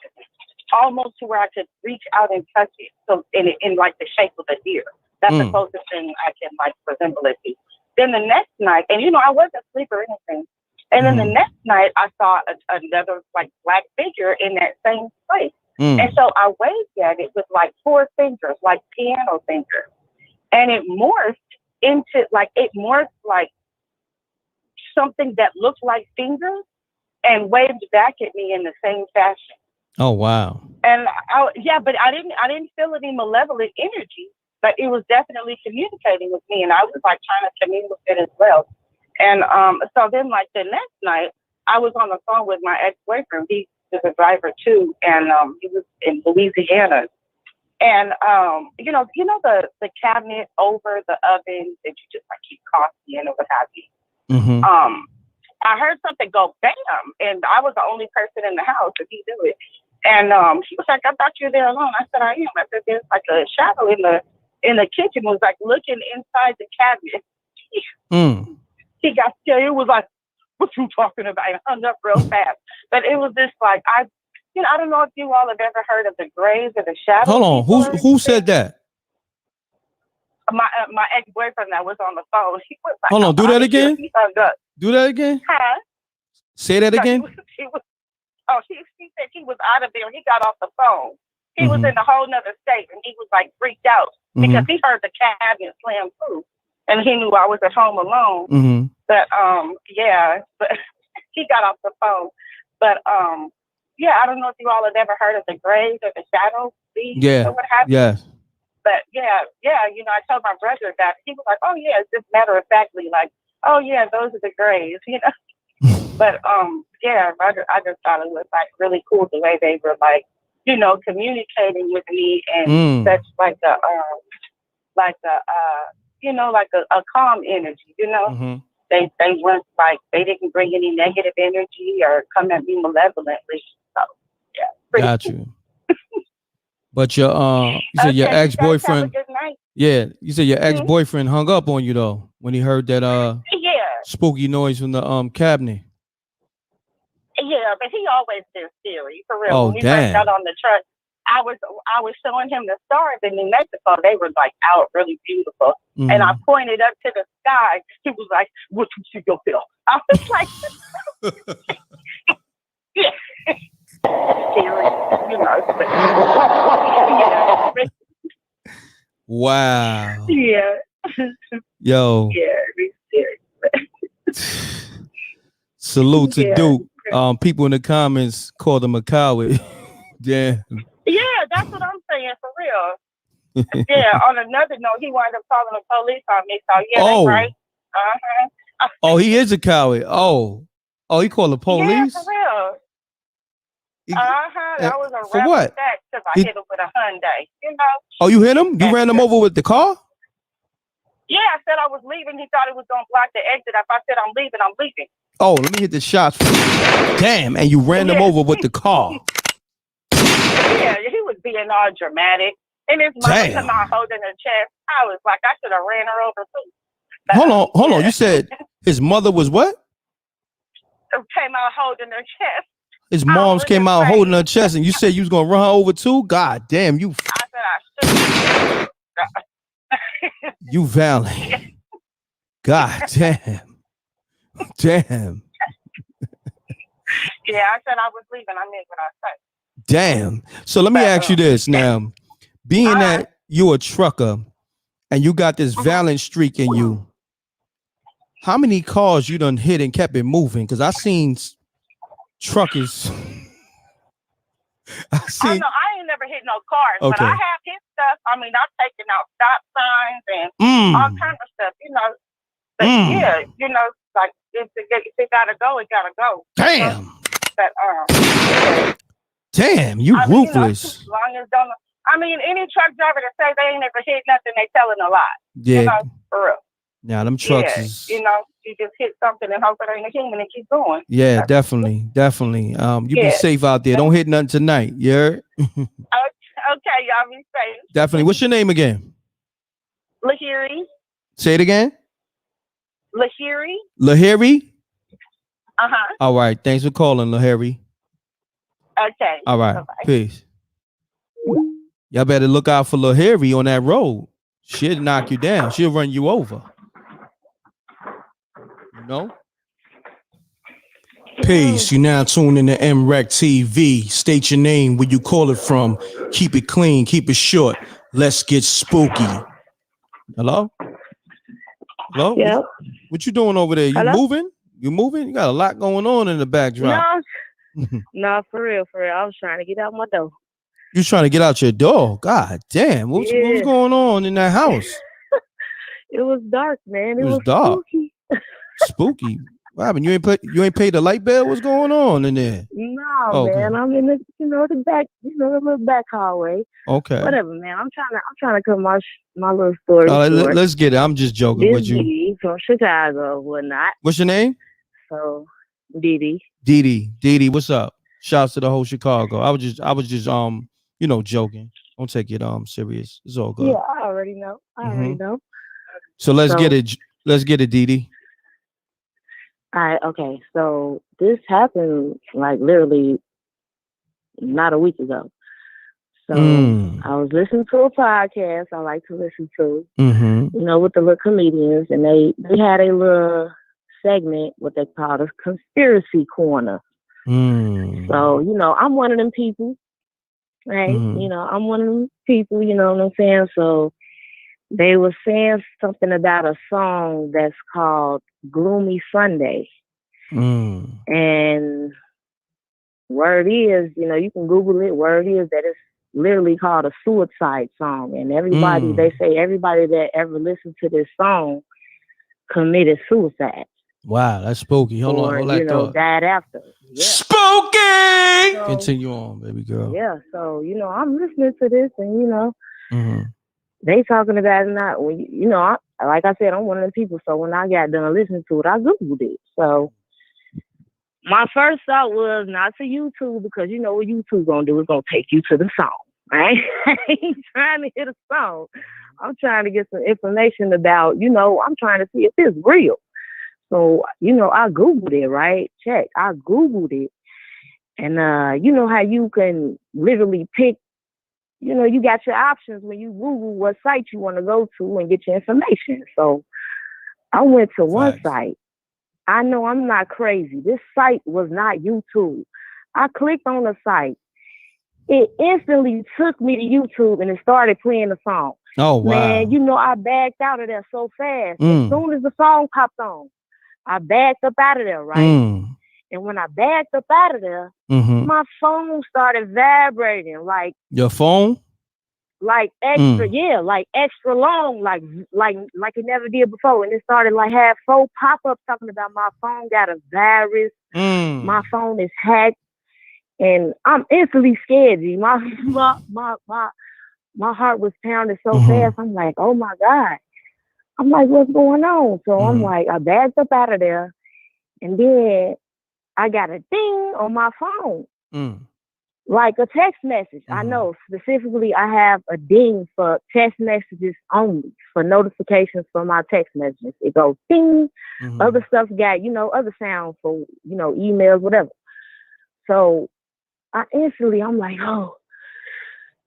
almost to where I could reach out and touch it. So in like the shape of a deer. That's the closest thing I can like resemble it to. Then the next night, and you know, I wasn't asleep or anything. And then the next night I saw another like black figure in that same place. And so I waved at it with like 4 fingers, like piano fingers. And it morphed like something that looked like fingers and waved back at me in the same fashion.
Oh wow!
And but I didn't feel any malevolent energy, but it was definitely communicating with me, and I was like trying to communicate with it as well. And so then like the next night, I was on the phone with my ex-boyfriend. He was a driver too, and he was in Louisiana. And you know the cabinet over the oven that you just like keep coffee in or what have you. I heard something go bam, and I was the only person in the house, and he knew it. And he was like, "I thought you were there alone." I said, "I am." I said, "There's like a shadow in the kitchen." Was like looking inside the cabinet. He got scared. It was like, "What you talking about?" And hung up real fast. But it was just like I don't know if you all have ever heard of the grays or the shadows.
Hold on, who said that?
My ex-boyfriend that was on the phone. He was like,
hold on, do that again.
He hung up.
Do that again.
Huh?
Say that again.
He said he was out of there. He got off the phone. He was in a whole nother state, and he was like freaked out because he heard the cabinet slam through, and he knew I was at home alone. But but he got off the phone. But I don't know if you all have ever heard of the graves or the shadow beads or what have you.
Yes.
But I told my brother that. He was like, oh yeah, it's just matter of factly like, oh yeah, those are the graves, But I just thought it was like really cool the way they were like, communicating with me and such like a calm energy,
Mm-hmm.
They weren't like, they didn't bring any negative energy or come at me malevolently. So
Got
cool.
you. But your you said your ex-boyfriend.
You guys have a good night.
Yeah, you said your ex-boyfriend hung up on you though when he heard that spooky noise from the cabinet.
Yeah, but he always been scary for real.
Oh,
when we first got on the truck, I was showing him the stars in New Mexico. They were like out really beautiful.
Mm-hmm.
And I pointed up to the sky. He was like, "What you see yourself?" I was like, "Yeah." Scary,
Wow.
Yeah.
Yo.
Yeah, it's scary.
Salute to Duke. People in the comments called him a coward. Yeah.
Yeah, that's what I'm saying for real. On another note, he wound up calling the police on me. So that's right.
Oh, he is a coward. Oh, he called the police?
Yeah, for real. That was a
for what?
Because I hit him with a Hyundai,
Oh, you hit him? You ran him over with the car?
Yeah, I said I was leaving. He thought he was going to block the exit. If I said I'm leaving, I'm leaving.
Oh, let me hit the shots. Damn, and you ran him over with the car.
Yeah, he was being all dramatic. And his mother came out holding her chest. I was like, I should have ran her over too. But,
hold on. You said his mother was what?
Came out holding her chest.
His mom's came out holding her chest, and you said you was gonna run her over too? God damn, you.
I said I should.
You valiant. God damn. Damn.
Yeah, I said I was leaving. I meant what I said.
Damn. So let me ask you this now. Being that you're a trucker and you got this valiant streak in you, how many cars you done hit and kept it moving? Because I seen truckers.
I know I ain't never hit no cars, but I have hit stuff. I mean, I've taken out stop signs and all kinds of stuff, But like if it gotta go, it gotta go.
Damn.
But
damn, you ruthless.
As long as any truck driver that say they ain't never hit nothing, they telling a lie.
Yeah.
For real.
Now them trucks is,
you just hit something and hope it ain't a human and keep going.
Yeah, definitely. You be safe out there. Don't hit nothing tonight. You heard?
Okay, y'all be safe.
Definitely. What's your name again?
Lahiri.
Say it again.
Lahiri.
Lahiri?
Uh-huh.
All right. Thanks for calling, Lahiri.
Okay.
All right.
Bye-bye.
Peace. Y'all better look out for Lahiri on that road. She'll knock you down. She'll run you over. Peace. You now tuned in to m.reck.tv. State your name, where you call it from. Keep it clean. Keep it short. Let's get spooky. Hello?
Yep.
What you doing over there? You
Hello?
moving? You moving? You got a lot going on in the backdrop.
No, for real. I was trying to get out my door.
You trying to get out your door? God damn. What was going on in that house?
It was dark, man. It was
dark.
Spooky.
Spooky. What happened? You ain't paid the light bill? What's going on in there?
No, man. I'm in the the back, the little back hallway.
Okay.
Whatever, man. I'm trying to cut my little story short.
Let's get it. I'm just joking with you.
Dee from Chicago, whatnot.
What's your name?
So, Dee.
Dee, what's up? Shouts to the whole Chicago. I was just joking. Don't take it serious. It's all good.
Yeah, I already know.
So let's get it. Let's get it, Dee.
All right, okay. So this happened like literally not a week ago. So I was listening to a podcast I like to listen to, with the little comedians, and they had a little segment, what they call a conspiracy corner. So, I'm one of them people, right? I'm one of them people, you know what I'm saying? So they were saying something about a song that's called Gloomy Sunday. And
Word is, you can Google it. Word is that it's literally called a suicide song. And everybody, they say everybody that ever listened to this song committed suicide.
Wow, that's spooky. Hold on, that thought.
Died after. Yeah.
Spooky! So, continue on, baby girl.
Yeah, so, I'm listening to this and, they talking about it not, like I said, I'm one of the people. So when I got done listening to it, I Googled it. So my first thought was not to YouTube because what YouTube gonna do is gonna take you to the song. Right? I ain't trying to hit a song. I'm trying to get some information about, I'm trying to see if it's real. So, I Googled it, right? I Googled it. And you know how you can literally pick, you got your options when you Google what site you want to go to and get your information. So I went to one site. I know I'm not crazy. This site was not YouTube. I clicked on the site. It instantly took me to YouTube and it started playing the song.
Oh, wow.
Man, I backed out of there so fast. As soon as the song popped on, I backed up out of there, right? And when I backed up out of there, my phone started vibrating. Like
your phone?
Like extra, like extra long, like it never did before. And it started like have 4 pop-ups talking about my phone got a virus. My phone is hacked. And I'm instantly scared, G. My heart was pounding so fast. I'm like, oh my God. I'm like, what's going on? So I'm like, I backed up out of there. And then I got a ding on my phone. Like a text message. I know specifically I have a ding for text messages only, for notifications for my text messages. It goes ding. Other stuff got, other sounds for, emails, whatever. So I'm like, oh,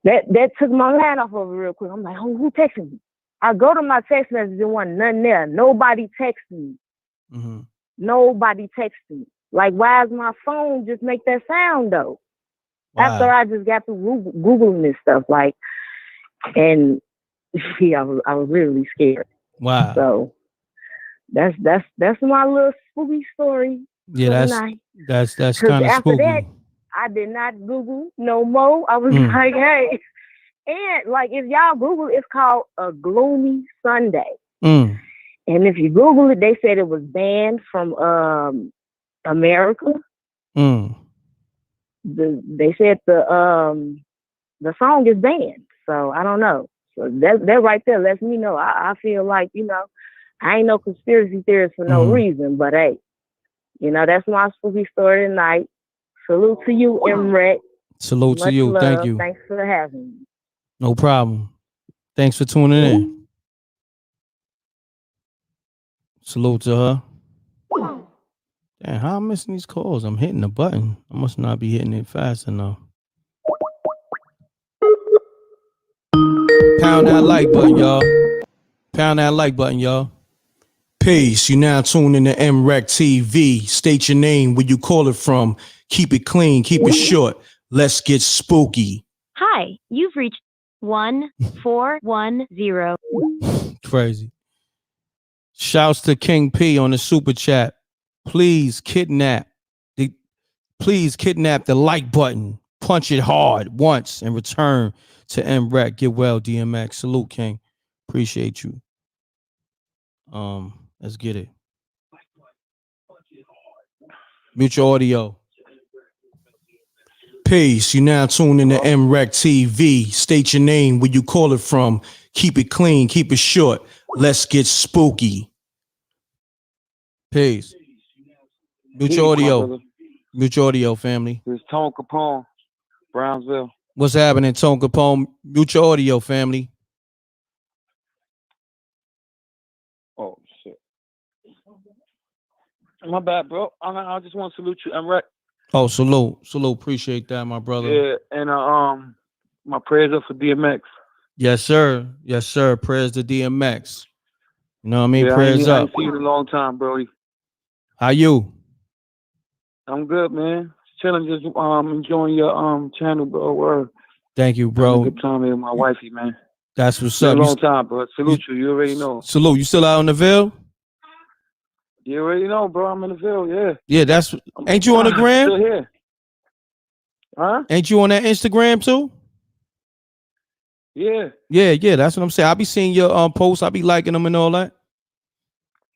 that took my line off of it real quick. I'm like, oh, who texted me? I go to my text messages and wasn't nothing there. Nobody texted me. Nobody texted me. Like, why is my phone just make that sound though? Wow. After I just got through Googling this stuff, like, and I was literally scared.
Wow.
So that's my little spooky story.
Yeah, that's kind of spooky. After that,
I did not Google no more. I was like, hey, and like if y'all Google, it's called a Gloomy Sunday. And if you Google it, they said it was banned from America. They said the song is banned. So I don't know. So that right there lets me know. I feel like, I ain't no conspiracy theorist for no reason, but hey, that's my spooky story tonight. Salute to you, m.reck.
Salute to you.
Love.
Thank you.
Thanks for having me.
No problem. Thanks for tuning in. Salute to her. Damn, how I'm missing these calls? I'm hitting the button. I must not be hitting it fast enough. Pound that like button, y'all. Pound that like button, y'all. Peace. You now tune in to mrecktv. State your name, where you call it from. Keep it clean, keep it short. Let's get spooky.
Hi, you've reached 1410.
Crazy. Shouts to King P on the super chat. Please kidnap the like button. Punch it hard once and return to m.reck. Get well, DMX. Salute, King. Appreciate you. Let's get it. Mute your audio. Peace. You now tune in to mrecktv. State your name, where you call it from. Keep it clean, keep it short. Let's get spooky. Peace. Mute your audio. Mute your audio, family.
This is Tone Capone, Brownsville.
What's happening, Tone Capone? Mute your audio, family.
Oh, shit. My bad, bro. I just want to salute you, m.reck.
Oh, salute. Appreciate that, my brother.
Yeah, and my prayers up for DMX.
Yes, sir. Prayers to DMX. You know what I mean?
Yeah,
prayers
up. I
up.
ain't seen you in a long time, bro.
How you?
I'm good, man. Chilling, just enjoying your channel, bro. Word.
Thank you, bro.
Good time with my wifey, man.
That's what's
been
up.
A long time, bro. Salute you. You already know.
Salute. You still out in the Ville?
You already know, bro. I'm in the Ville. Yeah.
Yeah, ain't you on the gram?
Still here. Huh?
Ain't you on that Instagram too?
Yeah.
Yeah. That's what I'm saying. I be seeing your posts. I be liking them and all that.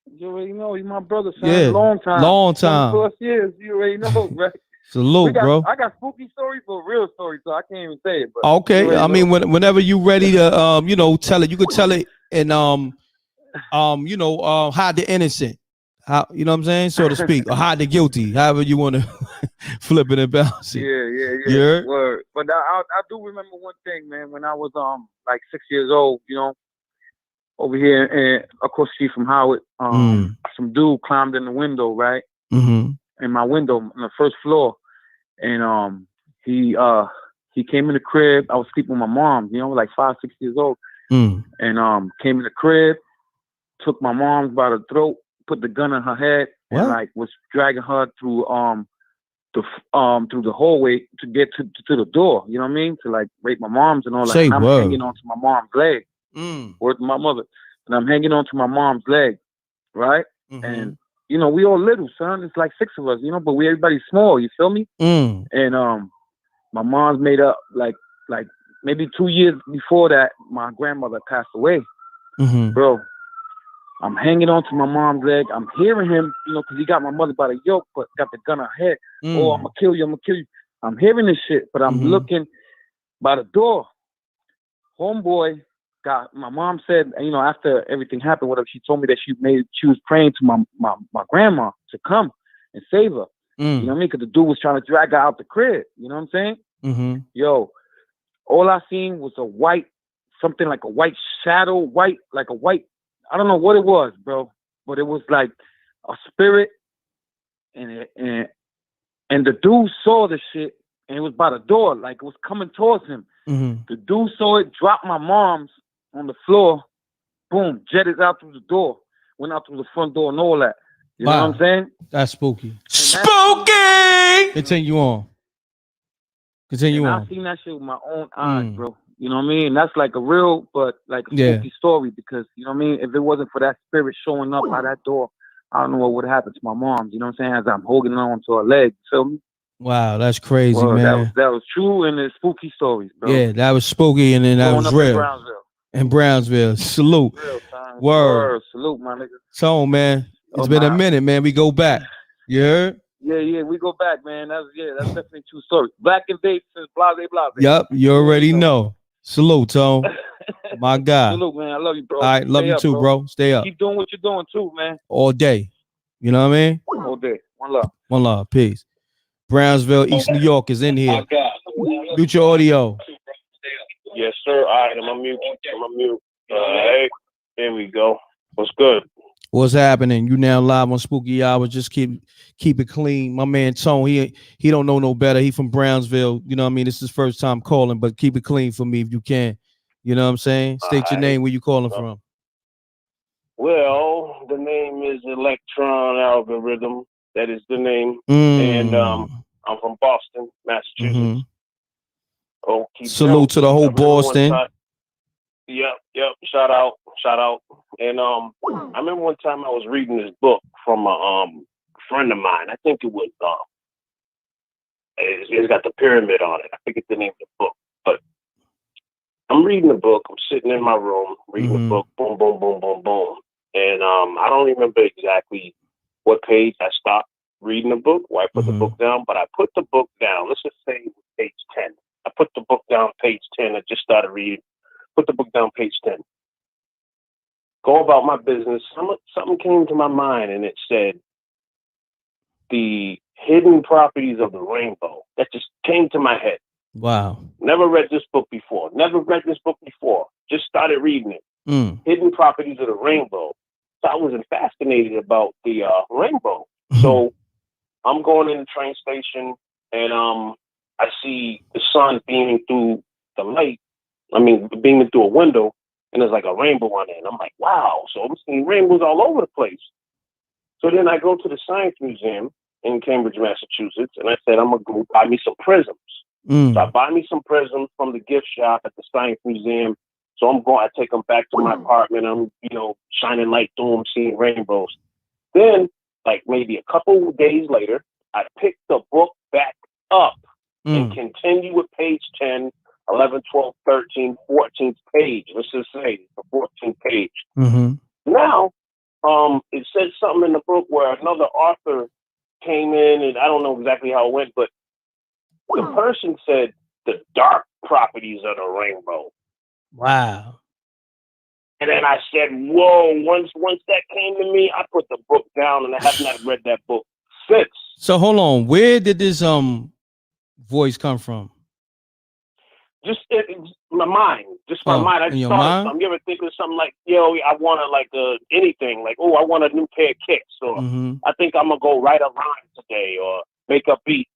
You already know he's my brother, son.
Yeah.
Long time. 20+ years. You already know, right?
Salute, bro.
I got spooky stories for real stories, so I can't even say it. But
okay. I mean, whenever you ready to tell it, you could tell it and hide the innocent. How, you know what I'm saying, so to speak, or hide the guilty, however you want to flip it and bounce it.
Yeah. Word. But I do remember one thing, man. When I was like 6 years old, over here, and of course she's from Howard. Some dude climbed in the window, right?
Mm-hmm.
In my window on the first floor, and he came in the crib. I was sleeping with my mom, like 5, 6 years old, and came in the crib, took my mom by the throat, put the gun in her head, and like was dragging her through the hallway to get to the door. You know what I mean? To like rape my mom's and all that. And I'm hanging onto my mom's leg. Word to my mother. And I'm hanging onto my mom's leg, right? And we all little, son. It's like 6 of us, but everybody's small. You feel me? And my mom's made up like maybe 2 years before that, my grandmother passed away. Bro, I'm hanging on to my mom's leg. I'm hearing him, because he got my mother by the yoke, but got the gun on her head. Oh, I'm going to kill you. I'm going to kill you. I'm hearing this shit, but I'm looking by the door. Homeboy got, my mom said, after everything happened, whatever, she told me that she was praying to my grandma to come and save her. You know what I mean? Because the dude was trying to drag her out the crib. You know what I'm saying? Yo, all I seen was something like a white shadow, I don't know what it was, bro, but it was like a spirit, and the dude saw the shit, and it was by the door, like it was coming towards him. The dude saw it, dropped my mom's on the floor, boom, jetted out through the door, went out through the front door and all that. You know what I'm saying?
That's spooky. Spooky! Continue on.
I seen that shit with my own eyes, bro. You know what I mean? That's like a real, but like a spooky story, because, you know what I mean? If it wasn't for that spirit showing up by that door, I don't know what would happen to my mom. You know what I'm saying? As I'm holding on to her leg. You feel me?
Wow, that's crazy, man.
That was true, and it's spooky stories, bro.
Yeah, that was spooky, and then that was real. In Brownsville. Salute.
Real time.
Word.
Salute, my nigga.
So, man, it's been a minute, man. We go back. You heard?
Yeah, we go back, man. That's definitely true story. Black and Bates since blase.
Yep, you already know. Salute, Tone. My God.
Salute, man. I love you, bro.
All right, love you too, bro. Stay up.
Keep doing what you're doing too, man.
All day. You know what I mean?
All day. One love.
One love. Peace. Brownsville, East New York is in here. Mute your audio.
Yes, sir. All right, I'm on mute. Hey, there we go. What's good?
What's happening? You now live on Spooky Hour. Just keep it clean. My man Tone, he don't know no better. He from Brownsville. You know what I mean? This is his first time calling, but keep it clean for me if you can. You know what I'm saying? State your name, where you calling from.
Well, the name is Electron Algorithm. That is the name. And I'm from Boston, Massachusetts. Oh,
salute to the whole Boston.
Yep. Shout out. And I remember one time I was reading this book from a friend of mine. I think it was it's got the pyramid on it. I forget the name of the book, but I'm reading the book. I'm sitting in my room reading the book. Boom, boom, boom, boom, boom. And I don't remember exactly what page I stopped reading the book, or I put the book down, but I put the book down. Let's just say it was page 10. I put the book down, page 10. I just started reading. Put the book down, page 10. Go about my business. Something came to my mind, and it said, the hidden properties of the rainbow. That just came to my head.
Wow.
Never read this book before. Just started reading it. Hidden properties of the rainbow. So I was fascinated about the rainbow. So I'm going in the train station, and I see the sun beaming through the light. Beaming through a window, and there's like a rainbow on it. And I'm like, wow. So I'm seeing rainbows all over the place. So then I go to the Science Museum in Cambridge, Massachusetts, and I said, I'm going to go buy me some prisms. So I buy me some prisms from the gift shop at the Science Museum. So I take them back to my apartment. I'm, shining light through them, seeing rainbows. Then, like maybe a couple of days later, I picked the book back up
and continue with page 10, 11, 12, 13, 14th page. Let's just say the 14th page. Now, it said something in the book where another author came in, and I don't know exactly how it went, but the person said the dark properties of the rainbow.
Wow.
And then I said, whoa, once that came to me, I put the book down, and I have not read that book since.
So hold on, where did this voice come from?
Just my mind. Just my mind. I just thought of something. You ever think of something like, yo, I want to like anything, like, oh, I want a new pair of kicks, or I think I'm gonna go write a line today, or make a beat.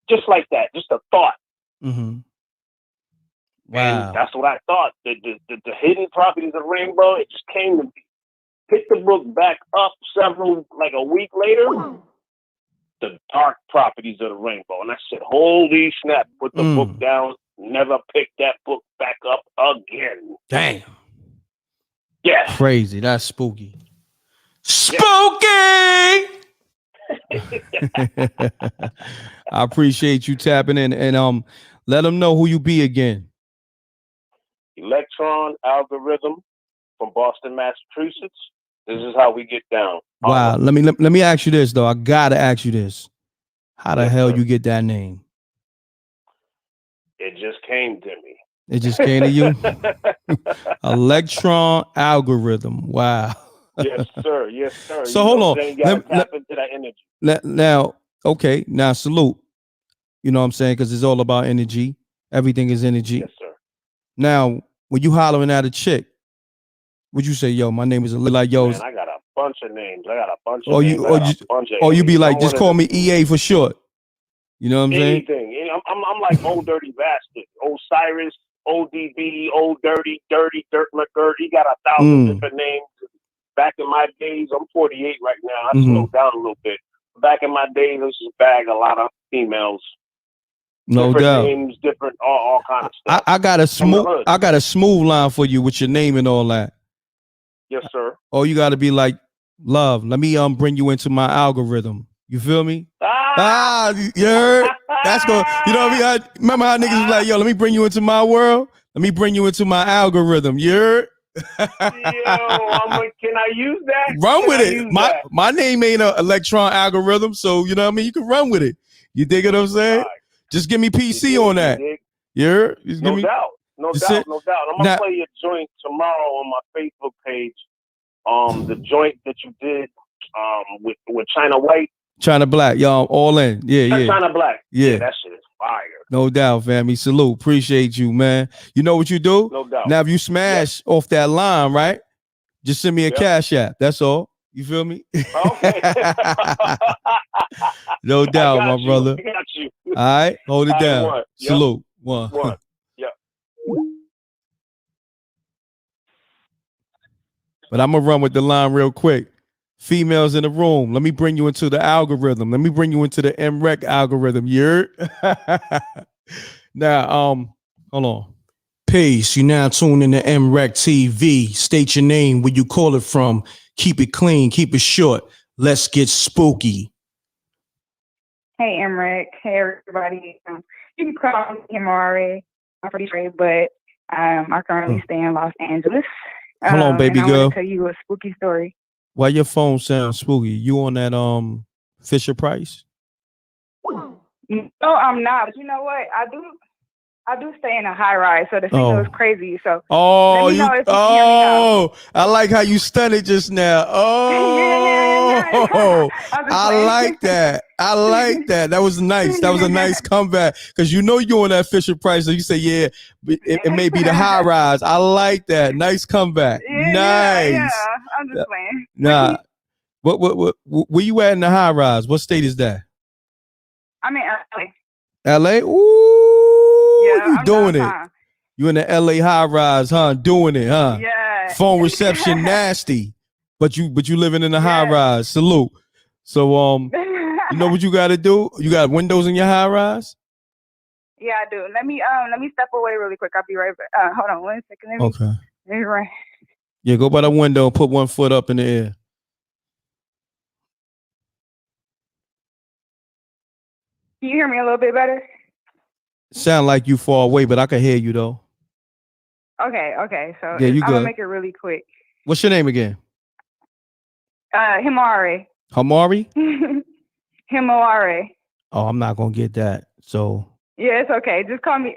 Just like that, just a thought.
Wow.
And that's what I thought. The hidden properties of rainbow, it just came to me. Picked the book back up like a week later. The dark properties of the rainbow. And I said, holy snap, put the book down, never pick that book back up again.
Damn.
Yeah.
Crazy. That's spooky. Spooky! I appreciate you tapping in, and let them know who you be again.
Electron Algorithm from Boston, Massachusetts. This is how we get down.
Wow. Let me ask you this though. I gotta ask you this. How the hell you get that name?
It just came to me.
It just came to you? Electron Algorithm. Wow.
Yes, sir. Yes, sir.
So hold on.
You gotta tap into that energy.
Now, okay. Now salute. You know what I'm saying? Because it's all about energy. Everything is energy.
Yes, sir.
Now, when you hollering at a chick, would you say, yo, my name is like, yo?
Man, I got a bunch of names. I got a bunch of names.
Or you be like, just call me EA for short. You know what I'm saying?
Anything. I'm like Old Dirty Bastard, Osiris, ODB, Old Dirty, Dirt McGirt. He got 1,000 different names. Back in my days, I'm 48 right now. I slowed down a little bit. Back in my days, I used to bag a lot of females.
No
different
doubt.
Names, different all kind of stuff.
I got a smooth line for you with your name and all that.
Yes, sir.
Oh, you got to be like, love, let me bring you into my algorithm. You feel me? You heard? That's going. You know what I mean? Remember how niggas was like, yo, let me bring you into my world. Let me bring you into my algorithm. You heard?
Yo, can I use that?
Run with it. My name ain't an Electron Algorithm, so you know what I mean? You can run with it. You dig what I'm saying? Right. Just give me PC on that. You heard?
No doubt. I'm gonna play your joint tomorrow on my Facebook page. The joint that you did with China White.
China Black, y'all all in. Yeah.
China Black.
Yeah,
that shit is fire.
No doubt, family. Salute. Appreciate you, man. You know what you do?
No doubt.
Now, if you smash off that line, right? Just send me a cash app. That's all. You feel me?
Okay.
No doubt, my brother.
I got you.
All right, hold it down. Salute. One.
Yeah.
But I'm gonna run with the line real quick. Females in the room, let me bring you into the algorithm. Let me bring you into the m.reck algorithm. You heard? Now, hold on. Peace. You now tune in to mrecktv. State your name, where you call it from. Keep it clean. Keep it short. Let's get spooky.
Hey, m.reck. Hey, everybody. You can call me m.reck. I'm pretty sure, but I currently stay in Los Angeles.
Hold on, baby
and
girl.
I want to tell you a spooky story.
Why your phone sounds spooky? You on that Fisher Price?
No, I'm not. But you know what? I do stay in a high rise, so the signal is crazy. So let me know if you can hear me now.
I like how you stunned just now. Oh, I like that. I like that. That was nice. That was a nice comeback, because you know you on that Fisher Price, so you say, yeah, it may be the high rise. I like that. Nice comeback. Nice.
Yeah, I'm just playing.
Nah. What where you at in the high rise? What state is that?
I'm in LA.
LA? Ooh,
Yeah,
you
I'm
doing
downtown.
it. You in the LA high rise, huh? Doing it, huh?
Yeah.
Phone reception nasty. But you living in the high rise. Salute. So you know what you gotta do? You got windows in your high rise?
Yeah, I do. Let me step away really quick. I'll be right back. Hold on 1 second.
Okay.
Let me run.
Yeah, go by the window and put 1 foot up in the air.
Can you hear me a little bit better?
sound like you far away, but I can hear you though.
Okay. So
yeah, you
I'm
good.
gonna make it really quick.
What's your name again?
Himari.
Hamari?
Himari.
Oh, I'm not gonna get that. So
yeah, it's okay. Just call me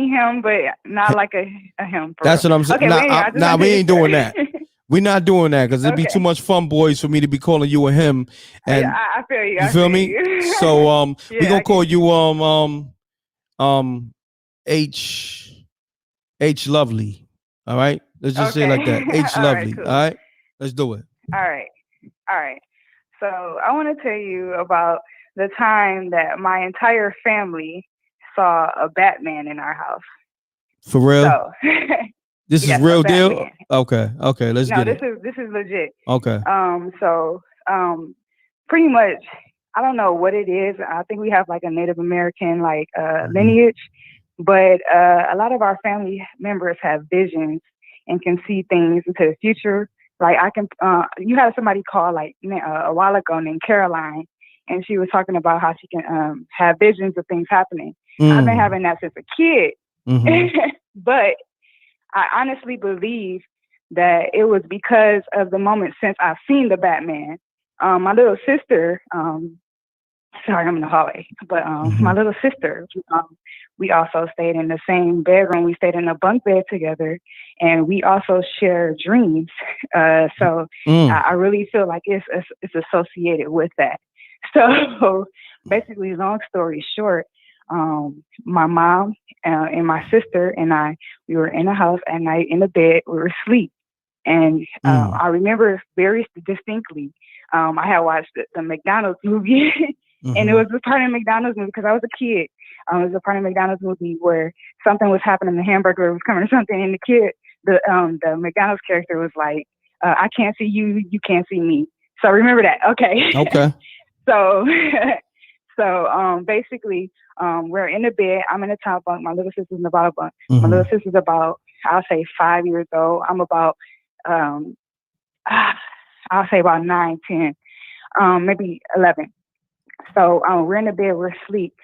him, but not like a him.
That's what I'm saying.
Okay,
we ain't doing that. We're not doing that because it'd be
Okay.
too much fun, boys, for me to be calling you a him. And
I feel you.
You feel me? So we gonna call you H Lovely. All right. Let's just say it like that. H
All
Lovely.
right, cool.
All right. Let's do it.
All right. So I want to tell you about the time that my entire family saw a Batman in our house.
For real?
So,
this
yes,
is real
a
deal?
Batman.
Okay. Let's get it.
This is legit.
Okay.
So pretty much, I don't know what it is. I think we have like a Native American lineage, but a lot of our family members have visions and can see things into the future. Like I can, you had somebody call like a while ago named Caroline, and she was talking about how she can have visions of things happening. I've been having that since a kid, but I honestly believe that it was because of the moment since I've seen the Batman. My little sister, sorry, I'm in the hallway, but my little sister, we also stayed in the same bedroom. We stayed in a bunk bed together, and we also share dreams. So I really feel like it's associated with that. So basically, long story short, my mom and my sister and I, we were in the house at night in the bed. We were asleep, and I remember very distinctly. I had watched the McDonald's movie, and it was a part of the McDonald's movie because I was a kid. It was a part of the McDonald's movie where something was happening, the hamburger was coming or something, and the McDonald's character was like, "I can't see you, you can't see me." So remember that, okay?
Okay.
So basically, we're in the bed. I'm in the top bunk. My little sister's in the bottom bunk. My little sister's about, I'll say 5 years old. I'm about, I'll say about 9, 10, maybe 11. So we're in the bed, we're asleep.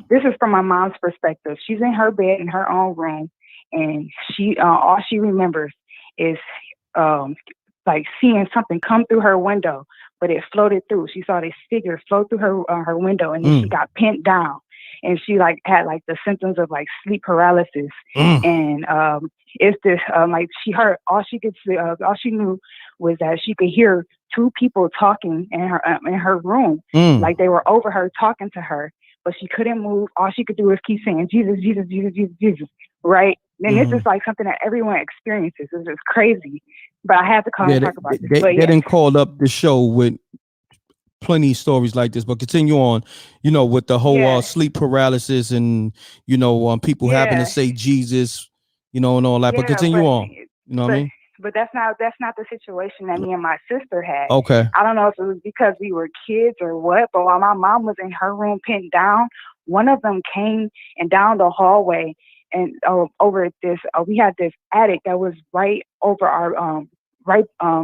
This is from my mom's perspective. She's in her bed in her own room, and she all she remembers is like seeing something come through her window, but it floated through. She saw this figure float through her window, and then she got pinned down, and she like had like the symptoms of like sleep paralysis, and it's this like she heard all she could see, all she knew was that she could hear two people talking in her room, like they were over her talking to her, but she couldn't move. All she could do was keep saying Jesus, Jesus, Jesus, Jesus, Jesus, right? And this is like something that everyone experiences. It's just crazy. But I had to call and talk about this.
They didn't call up the show with plenty of stories like this, but continue on, with the whole sleep paralysis and, people having to say Jesus, and all that, but continue on. You know what I mean?
But that's not the situation that me and my sister had.
Okay.
I don't know if it was because we were kids or what, but while my mom was in her room pinned down, one of them came and down the hallway and over this, we had this attic that was right over our,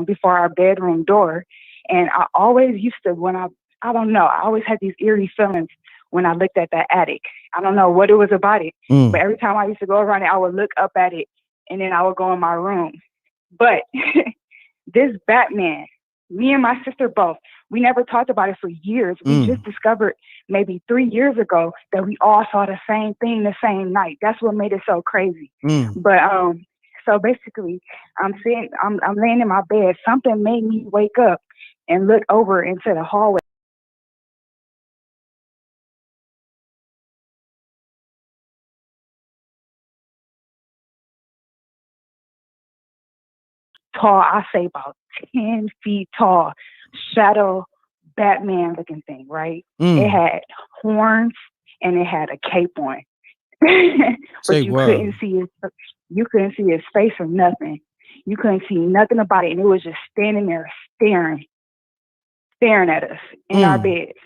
before our bedroom door. And I always used to, I don't know, I always had these eerie feelings when I looked at that attic. I don't know what it was about it, but every time I used to go around it, I would look up at it and then I would go in my room. But this Batman, me and my sister both, we never talked about it for years. We just discovered maybe 3 years ago that we all saw the same thing the same night. That's what made it so crazy. But so basically, I'm laying in my bed. Something made me wake up and look over into the hallway. Tall, I say about 10 feet tall, shadow Batman looking thing, right? It had horns and it had a cape on. But couldn't see his face or nothing. You couldn't see nothing about it, and it was just standing there staring at us in our beds.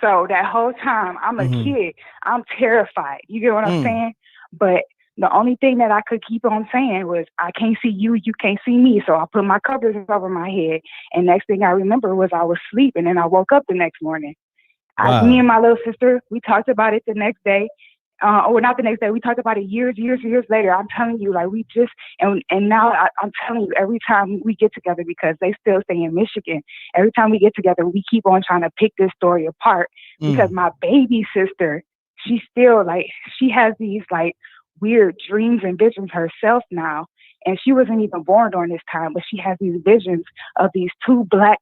So that whole time, I'm a kid. I'm terrified. You get what I'm saying? But the only thing that I could keep on saying was, I can't see you, you can't see me. So I put my covers over my head. And next thing I remember was I was asleep. And then I woke up the next morning. Me and my little sister, we talked about it the next day.
or not the next day. We talked about it years later. I'm telling you, like, we just, and now I'm telling you, every time we get together, because they still stay in Michigan, every time we get together, we keep on trying to pick this story apart, because my baby sister, she still, like, she has these, like, weird dreams and visions herself now. And she wasn't even born during this time, but she has these visions of these two black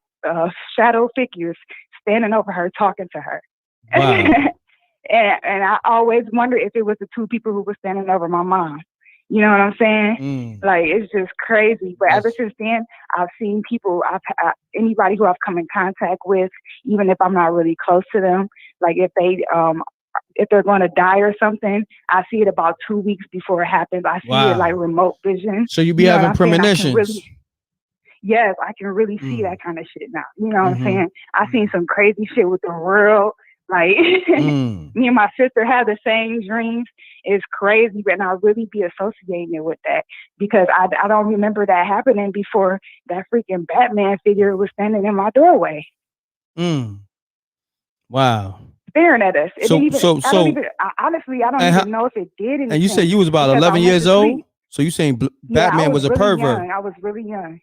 shadow figures standing over her, talking to her.
Wow.
and I always wonder if it was the two people who were standing over my mom. You know what I'm saying? Like, it's just crazy. But ever since then, I've seen people, anybody who I've come in contact with, even if I'm not really close to them, like if they're going to die or something, I see it about 2 weeks before it happens. I see it like remote vision.
So you be having premonitions.
Yes, I can really see that kind of shit now. You know what I'm saying? I seen some crazy shit with the world. Like, me and my sister have the same dreams. It's crazy, but I really be associating it with that, because I don't remember that happening before that freaking Batman figure was standing in my doorway.
Wow.
Staring at us. Honestly, I don't even know if it did anything.
And you said you was about 11 years old? So you saying Batman was a
really
pervert?
Young. I was really young.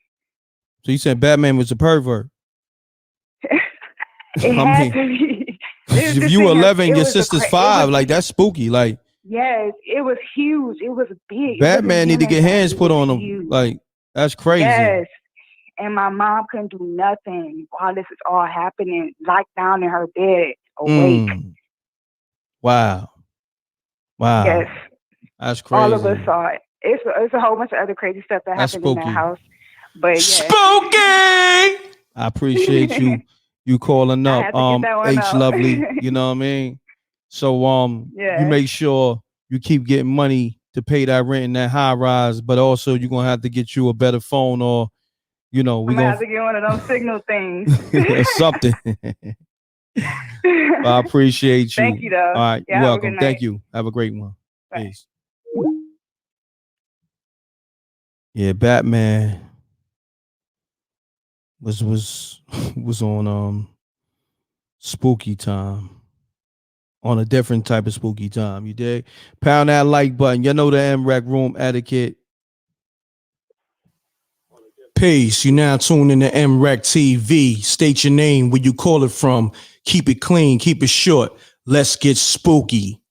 So you said Batman was a pervert?
It had to be.
If you were 11, your sister's 5, like, that's spooky. Like,
yes, it was huge. It was big.
Batman need to get hands put on him. Like, that's crazy.
Yes. And my mom couldn't do nothing while this is all happening, locked down in her bed, awake.
Wow.
Yes.
That's crazy.
All of us saw it. It's a whole bunch of other crazy stuff that happened in that house. But yeah.
Spooky! I appreciate you calling up, H Lovely. You know what I mean? So you make sure you keep getting money to pay that rent in that high rise, but also you're gonna have to get you a better phone, or we're gonna
have to get one of those signal things.
something. I appreciate you.
Thank you, though.
All right,
you're
welcome. Thank you. Have a great one.
Bye.
Peace. Yeah, Batman was on spooky time, on a different type of spooky time. You dig? Pound that like button. You know the m.reck room etiquette. Peace. You now tune in to m.reck TV. State your name, where you call it from. Keep it clean. Keep it short. Let's get spooky.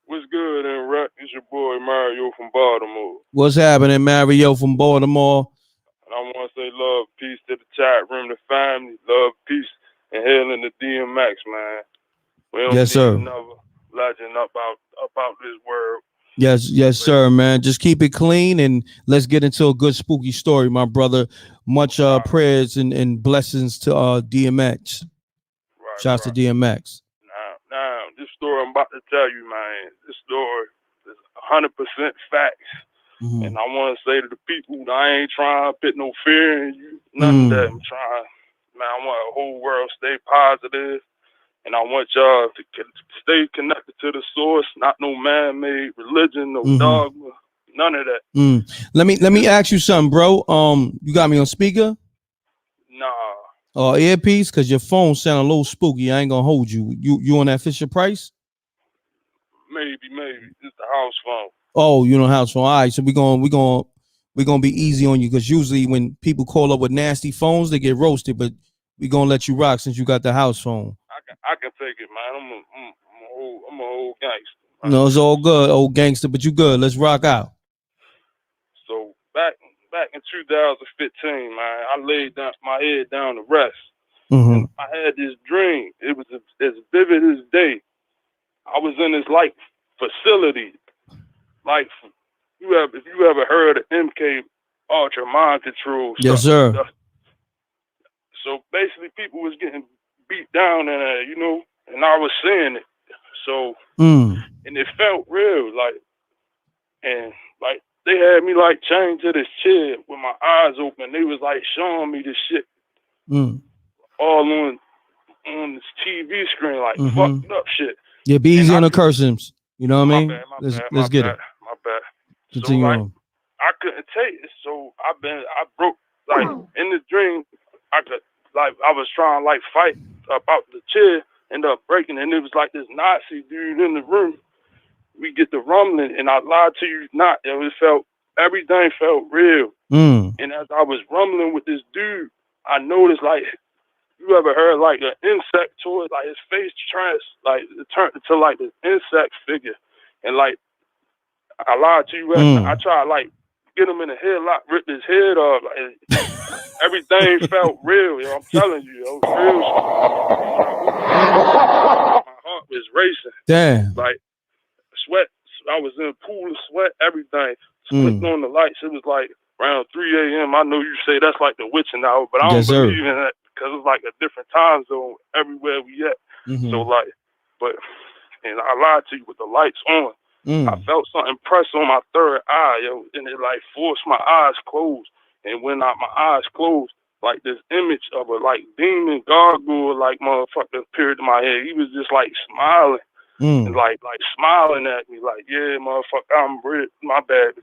What's good, m.reck? It's your boy Mario from Baltimore.
What's happening, Mario from Baltimore?
And I want to say love, peace to the chat room, the family, love, peace, and hailing the DMX, man. We don't
Yes, sir.
Another legend about this world.
Yes, sir, man. Just keep it clean, and let's get into a good spooky story, my brother. Much prayers and blessings to DMX. Shouts to DMX.
Now, this story I'm about to tell you, man, this story is 100% facts. And I want to say to the people, I ain't trying to put no fear in you, none of that. I'm trying, man, I want the whole world to stay positive, and I want y'all to stay connected to the source, not no man-made religion, no dogma, none of that.
Let me ask you something, bro. You got me on speaker?
Nah.
Earpiece? Because your phone sound a little spooky. I ain't gonna hold you. You on that Fisher Price?
Maybe. It's the house phone.
Oh, you know house phone. All right, so we're gonna be easy on you, because usually when people call up with nasty phones, they get roasted. But we're gonna let you rock since you got the house phone.
I can take it, man. I'm a old gangster.
No, it's all good, old gangster. But you good. Let's rock out.
So back in 2015, man, I laid my head down to rest. And I had this dream. It was as vivid as day. I was in this like facility. Like, if you ever heard of MK Ultra Mind Control stuff.
Yes, sir.
Stuff. So basically, people was getting beat down in there, and I was seeing it. So, and it felt real, and they had me like chained to this chair with my eyes open. They was like showing me this shit all on this TV screen, like fucked up shit.
Yeah, be easy on the cursings. You know what I mean? Let's get it.
My bad.
Continue on.
I couldn't take it, so I broke, like, in the dream. I was trying to fight about the chair, ended up breaking, and it was like this Nazi dude in the room, we get the rumbling, and I lied to you not. Everything felt real. And as I was rumbling with this dude, I noticed, like, you ever heard like an insect toy, like his face turned into like this insect figure, and like I lied to you. I tried like get him in the headlock, rip his head off. Like, everything felt real. Yo, I'm telling you, yo, real. My heart was racing.
Damn.
Like sweat. I was in a pool of sweat. Everything. Flipped on the lights. It was like around 3 a.m. I know you say that's like the witching hour, but I don't believe in that because it's like a different time zone everywhere we at. So like, and I lied to you with the lights on. I felt something press on my third eye, yo, and it like forced my eyes closed. And when my eyes closed, like this image of a like demon gargoyle, like motherfucker appeared in my head. He was just like smiling. And like smiling at me, like, yeah, motherfucker, I'm real. My bad.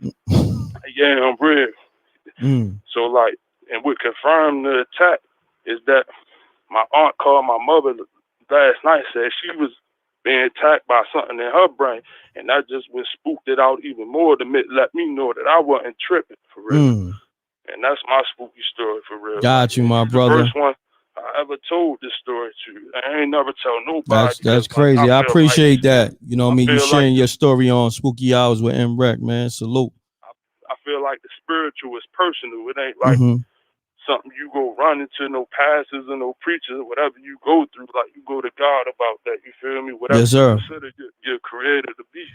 Yeah, I'm real. So like, and what confirmed the attack is that my aunt called my mother last night, said she was being attacked by something in her brain, and that just was spooked it out even more to let me know that I wasn't tripping for real. And that's my spooky story for real.
Got you, my brother.
The first one I ever told this story to. I ain't never tell nobody.
That's crazy. I appreciate that. You know what I mean? You sharing
like
your story on Spooky Hours with m.reck, man. Salute.
I feel like the spiritual is personal. It ain't like something you go run into no pastors or no preachers or whatever you go through. Like you go to God about that. You feel me? Whatever you consider your creator to be.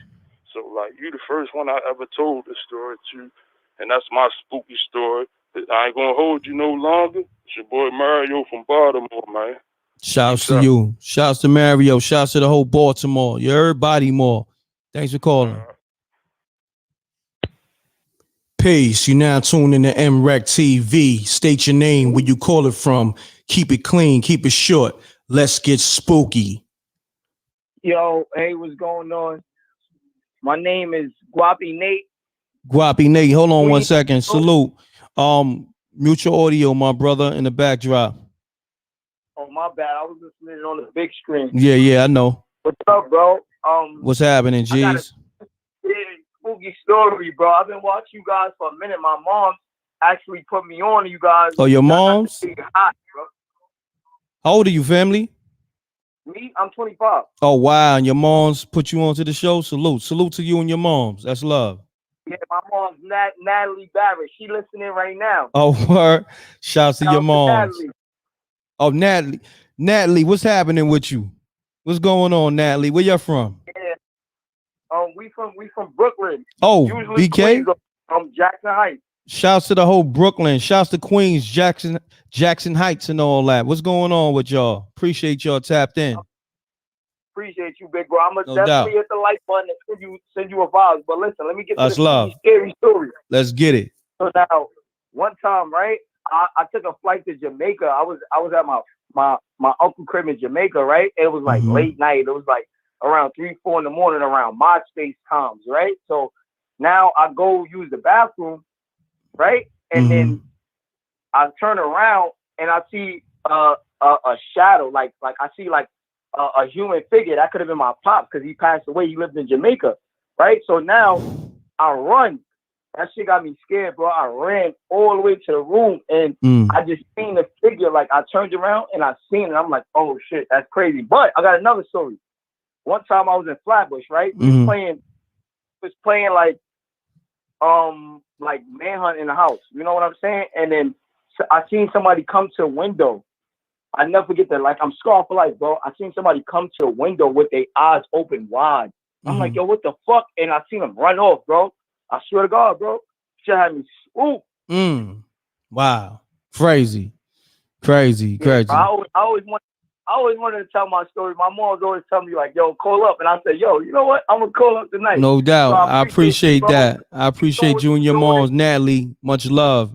So like you the first one I ever told this story to, and that's my spooky story. I ain't gonna hold you no longer. It's your boy Mario from Baltimore, man.
Shouts to you. Shouts to Mario. Shouts to the whole Baltimore. You heard Baltimore. Thanks for calling. Peace. You now tuned in to m.reck.tv. State your name, where you call it from. Keep it clean. Keep it short. Let's get spooky.
Yo, hey, what's going on? My name is Guapi Nate.
Guapi Nate. Hold on 1 second. Salute. Mute your audio, my brother, in the backdrop.
Oh, my bad. I was listening on the big screen.
Yeah, I know.
What's up, bro?
What's happening, G's?
I got a spooky story, bro. I've been watching you guys for a minute. My mom actually put me on to you guys.
Oh, your mom's?
Hot, bro.
How old are you, family?
Me? I'm 25.
Oh, wow. And your mom's put you onto the show? Salute. Salute to you and your moms. That's love.
Yeah, my mom's Natalie Barrett. She listening right now.
Oh, word. Shouts to your moms. Oh, Natalie. Natalie, what's happening with you? What's going on, Natalie? Where you from?
Yeah. We from Brooklyn.
Oh,
usually
BK?
From Jackson Heights.
Shouts to the whole Brooklyn. Shouts to Queens, Jackson Heights and all that. What's going on with y'all? Appreciate y'all tapped in.
Appreciate you, big bro. I'm gonna definitely hit the like button and send you a vibe. But listen, let me get to the scary story.
Let's get it.
So now, one time, right? I took a flight to Jamaica. I was at my uncle crib in Jamaica, right? It was like late night. It was like around 3, 4 in the morning, around MySpace times, right? So now I go use the bathroom, right? And then I turn around and I see a shadow, like I see like a human figure. That could have been my pop because he passed away. He lived in Jamaica, right? So now I run. That shit got me scared, bro. I ran all the way to the room and I just seen the figure. Like I turned around and I seen it. I'm like, oh shit, that's crazy. But I got another story. One time I was in Flatbush, right? We was playing like manhunt in the house. You know what I'm saying? And then I seen somebody come to a window. I never forget that. Like I'm scarred for life, bro. I seen somebody come to a window with their eyes open wide. I'm like, yo, what the fuck? And I seen them run off, bro. I swear to God, bro. Shit had me spooked.
Wow. Crazy.
Yeah, I always wanted to tell my story. My mom's always telling me like, yo, call up. And I said, yo, you know what? I'm going to call up tonight.
No doubt.
So
I appreciate that. I appreciate you and your moms, Natalie. Much love.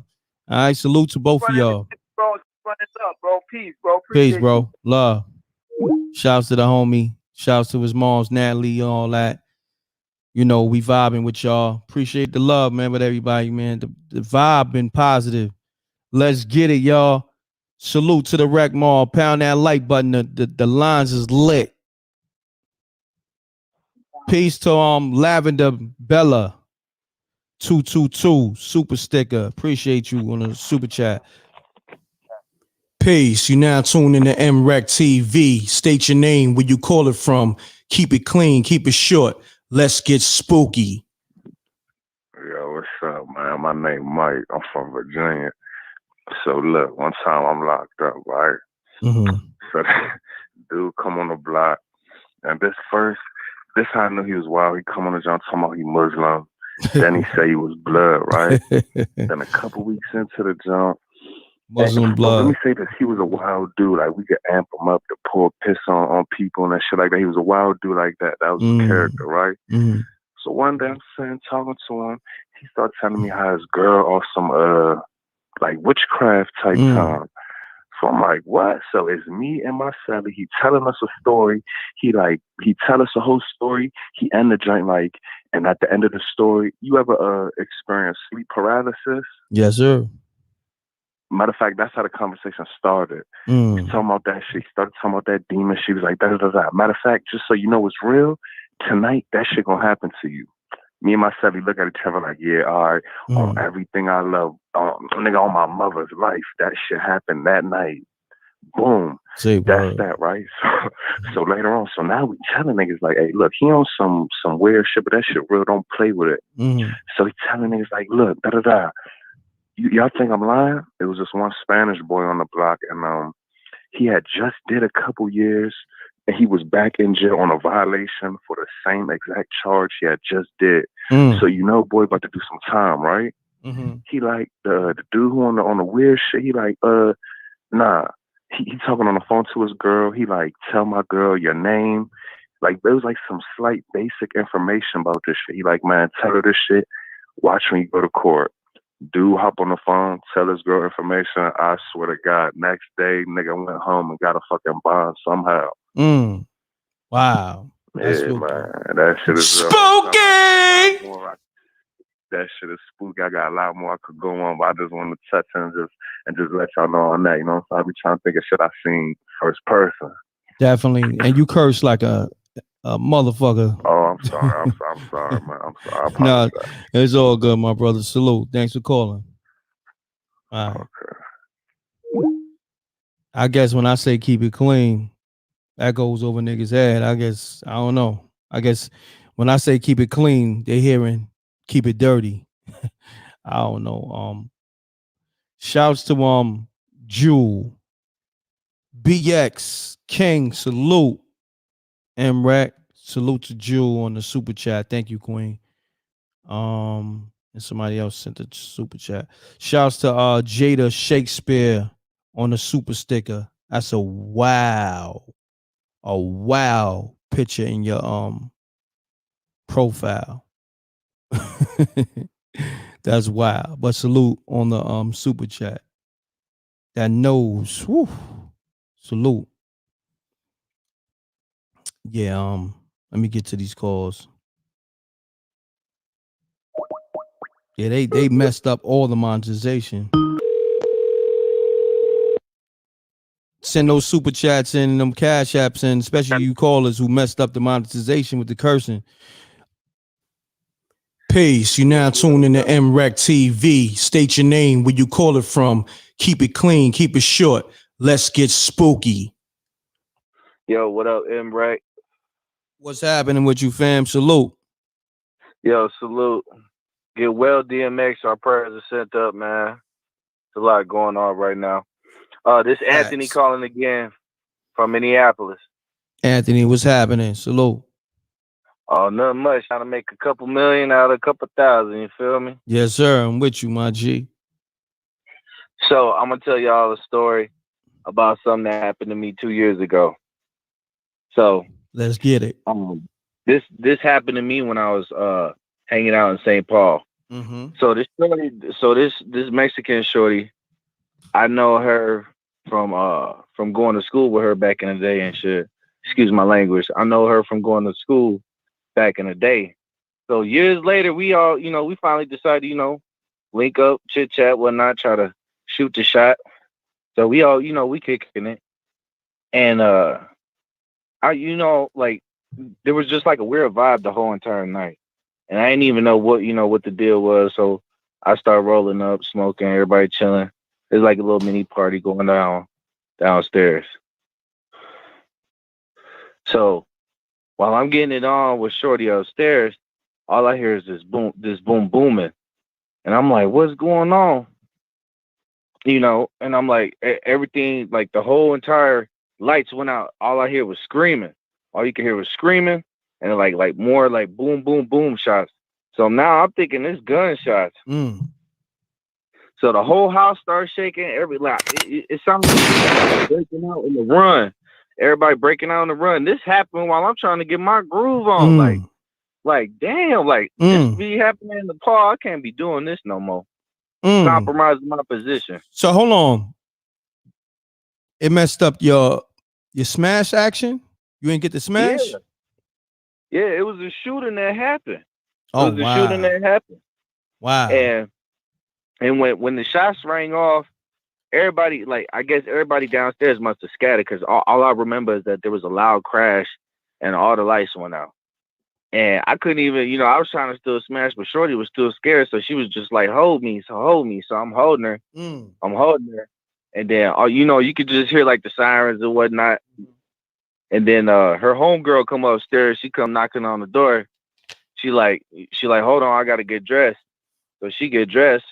All right. Salute to both of y'all.
Bro, run this up, bro. Peace, bro.
Peace, bro. Love. Shouts to the homie. Shouts to his moms, Natalie, all that. You know, we vibing with y'all. Appreciate the love, man, with everybody, man. The vibe been positive. Let's get it, y'all. Salute to the Rec Mall. Pound that like button. The lines is lit. Peace to Lavender Bella 222 super sticker. Appreciate you on the super chat. Peace. You now tuned in to m.reck.tv. State your name, where you call it from. Keep it clean, keep it short. Let's get spooky.
Yo, what's up, man? My name Mike. I'm from Virginia. So look, one time I'm locked up, right?
Mm-hmm.
So dude come on the block, and this how I knew he was wild. He come on the jump talking about he Muslim. Then he say he was blood, right? Then a couple weeks into the jump,
Muslim blood.
Let me say this: he was a wild dude. Like we could amp him up to pour piss on people and that shit like that. He was a wild dude like that. That was his character, right?
Mm-hmm.
So one day I'm sitting talking to him. He started telling me how his girl off some like witchcraft type time. So I'm like, what? So it's me and my Shelly. He telling us a story. He tell us a whole story. He end the joint like, and at the end of the story, you ever experience sleep paralysis?
Yes, sir.
Matter of fact, that's how the conversation started.
Mm.
Talking about that shit. He started talking about that demon. She was like, da da da da. Matter of fact, just so you know it's real, tonight that shit gonna happen to you. Me and my Shelly look at each other like, yeah, all right, on everything I love, nigga, on my mother's life, that shit happened that night. Boom. That's that, right? So later on, so now we telling niggas like, hey, look, he on some weird shit, but that shit real, don't play with it.
Mm-hmm.
So he telling niggas like, look, da da da. Y'all think I'm lying? It was just one Spanish boy on the block, and he had just did a couple years, and he was back in jail on a violation for the same exact charge he had just did. So you know, boy, about to do some time, right?
Mm-hmm.
He like the dude who on the weird shit. He like, nah. He talking on the phone to his girl. He like, tell my girl your name. Like there was like some slight basic information about this shit. He like, man, tell her this shit. Watch when you go to court. Dude hop on the phone, tell his girl information. I swear to God, next day, nigga went home and got a fucking bond somehow.
Wow. That's
yeah,
spooky.
man. That shit is
spooky.
That shit is spooky. I got a lot more I could go on, but I just wanted to touch and just let y'all know on that. You know, so I be trying to think of shit I seen first person.
Definitely, and you curse like a motherfucker.
Oh, I'm sorry. I'm sorry, man. I'm sorry. I
Nah,
apologize.
it's all good, my brother. Salute. Thanks for calling. All right.
Okay.
I guess when I say keep it clean, that goes over niggas' head. I guess I don't know. I guess when I say keep it clean, they hearing keep it dirty. I don't know. Shouts to Jewel, BX, King, salute. m.reck, salute to Jewel on the super chat. Thank you, Queen. And somebody else sent a super chat. Shouts to Jada Shakespeare on the super sticker. That's a wow picture in your profile. That's wild. But salute on the super chat. That nose. Whew. Salute. Yeah, let me get to these calls. Yeah, they messed up all the monetization. Send those super chats in, them cash apps in, especially you callers who messed up the monetization with the cursing. Peace. You now tuned in to m.reck.tv. State your name, where you call it from. Keep it clean, keep it short. Let's get spooky.
Yo, what up, m.reck?
What's happening with you, fam? Salute.
Yo, salute. Get well, DMX. Our prayers are sent up, man. There's a lot going on right now. This Anthony calling again from Minneapolis.
Anthony, what's happening? Salute.
Oh, nothing much. Trying to make a couple million out of a couple thousand. You feel me?
Yes, sir. I'm with you, my G.
So I'm gonna tell y'all a story about something that happened to me 2 years ago. So
let's get it.
This happened to me when I was hanging out in St. Paul.
Mm-hmm.
So this Mexican shorty, I know her from going to school with her back in the day and shit. Excuse my language. I know her from going to school back in the day. So years later, we all, we finally decided, link up, chit chat, whatnot, try to shoot the shot. So we all, we kicking it. And I, like
there was just like a weird vibe the whole entire night. And I didn't even know what the deal was. So I started rolling up, smoking, everybody chilling. There's like a little mini party going downstairs. So while I'm getting it on with Shorty upstairs, all I hear is this boom booming. And I'm like, what's going on? And I'm like, everything, like the whole entire lights went out. All I hear was screaming. All you can hear was screaming and like more like boom, boom, boom shots. So now I'm thinking it's gunshots. So the whole house starts shaking. It sounds like breaking out in the run. Everybody breaking out in the run. This happened while I'm trying to get my groove on. Like damn, this be happening in the park. I can't be doing this no more. Compromising my position.
So hold on. It messed up your smash action? You didn't get the smash?
Yeah, it was a shooting that happened.
Oh,
it was a shooting that happened.
Wow.
And when the shots rang off, everybody, I guess everybody downstairs must have scattered because all I remember is that there was a loud crash and all the lights went out. And I couldn't even, I was trying to still smash, but Shorty was still scared. So she was just like, hold me. So I'm holding her. I'm holding her. And then, you could just hear like the sirens and whatnot. And then her homegirl come upstairs. She come knocking on the door. She like, hold on, I got to get dressed. So she get dressed,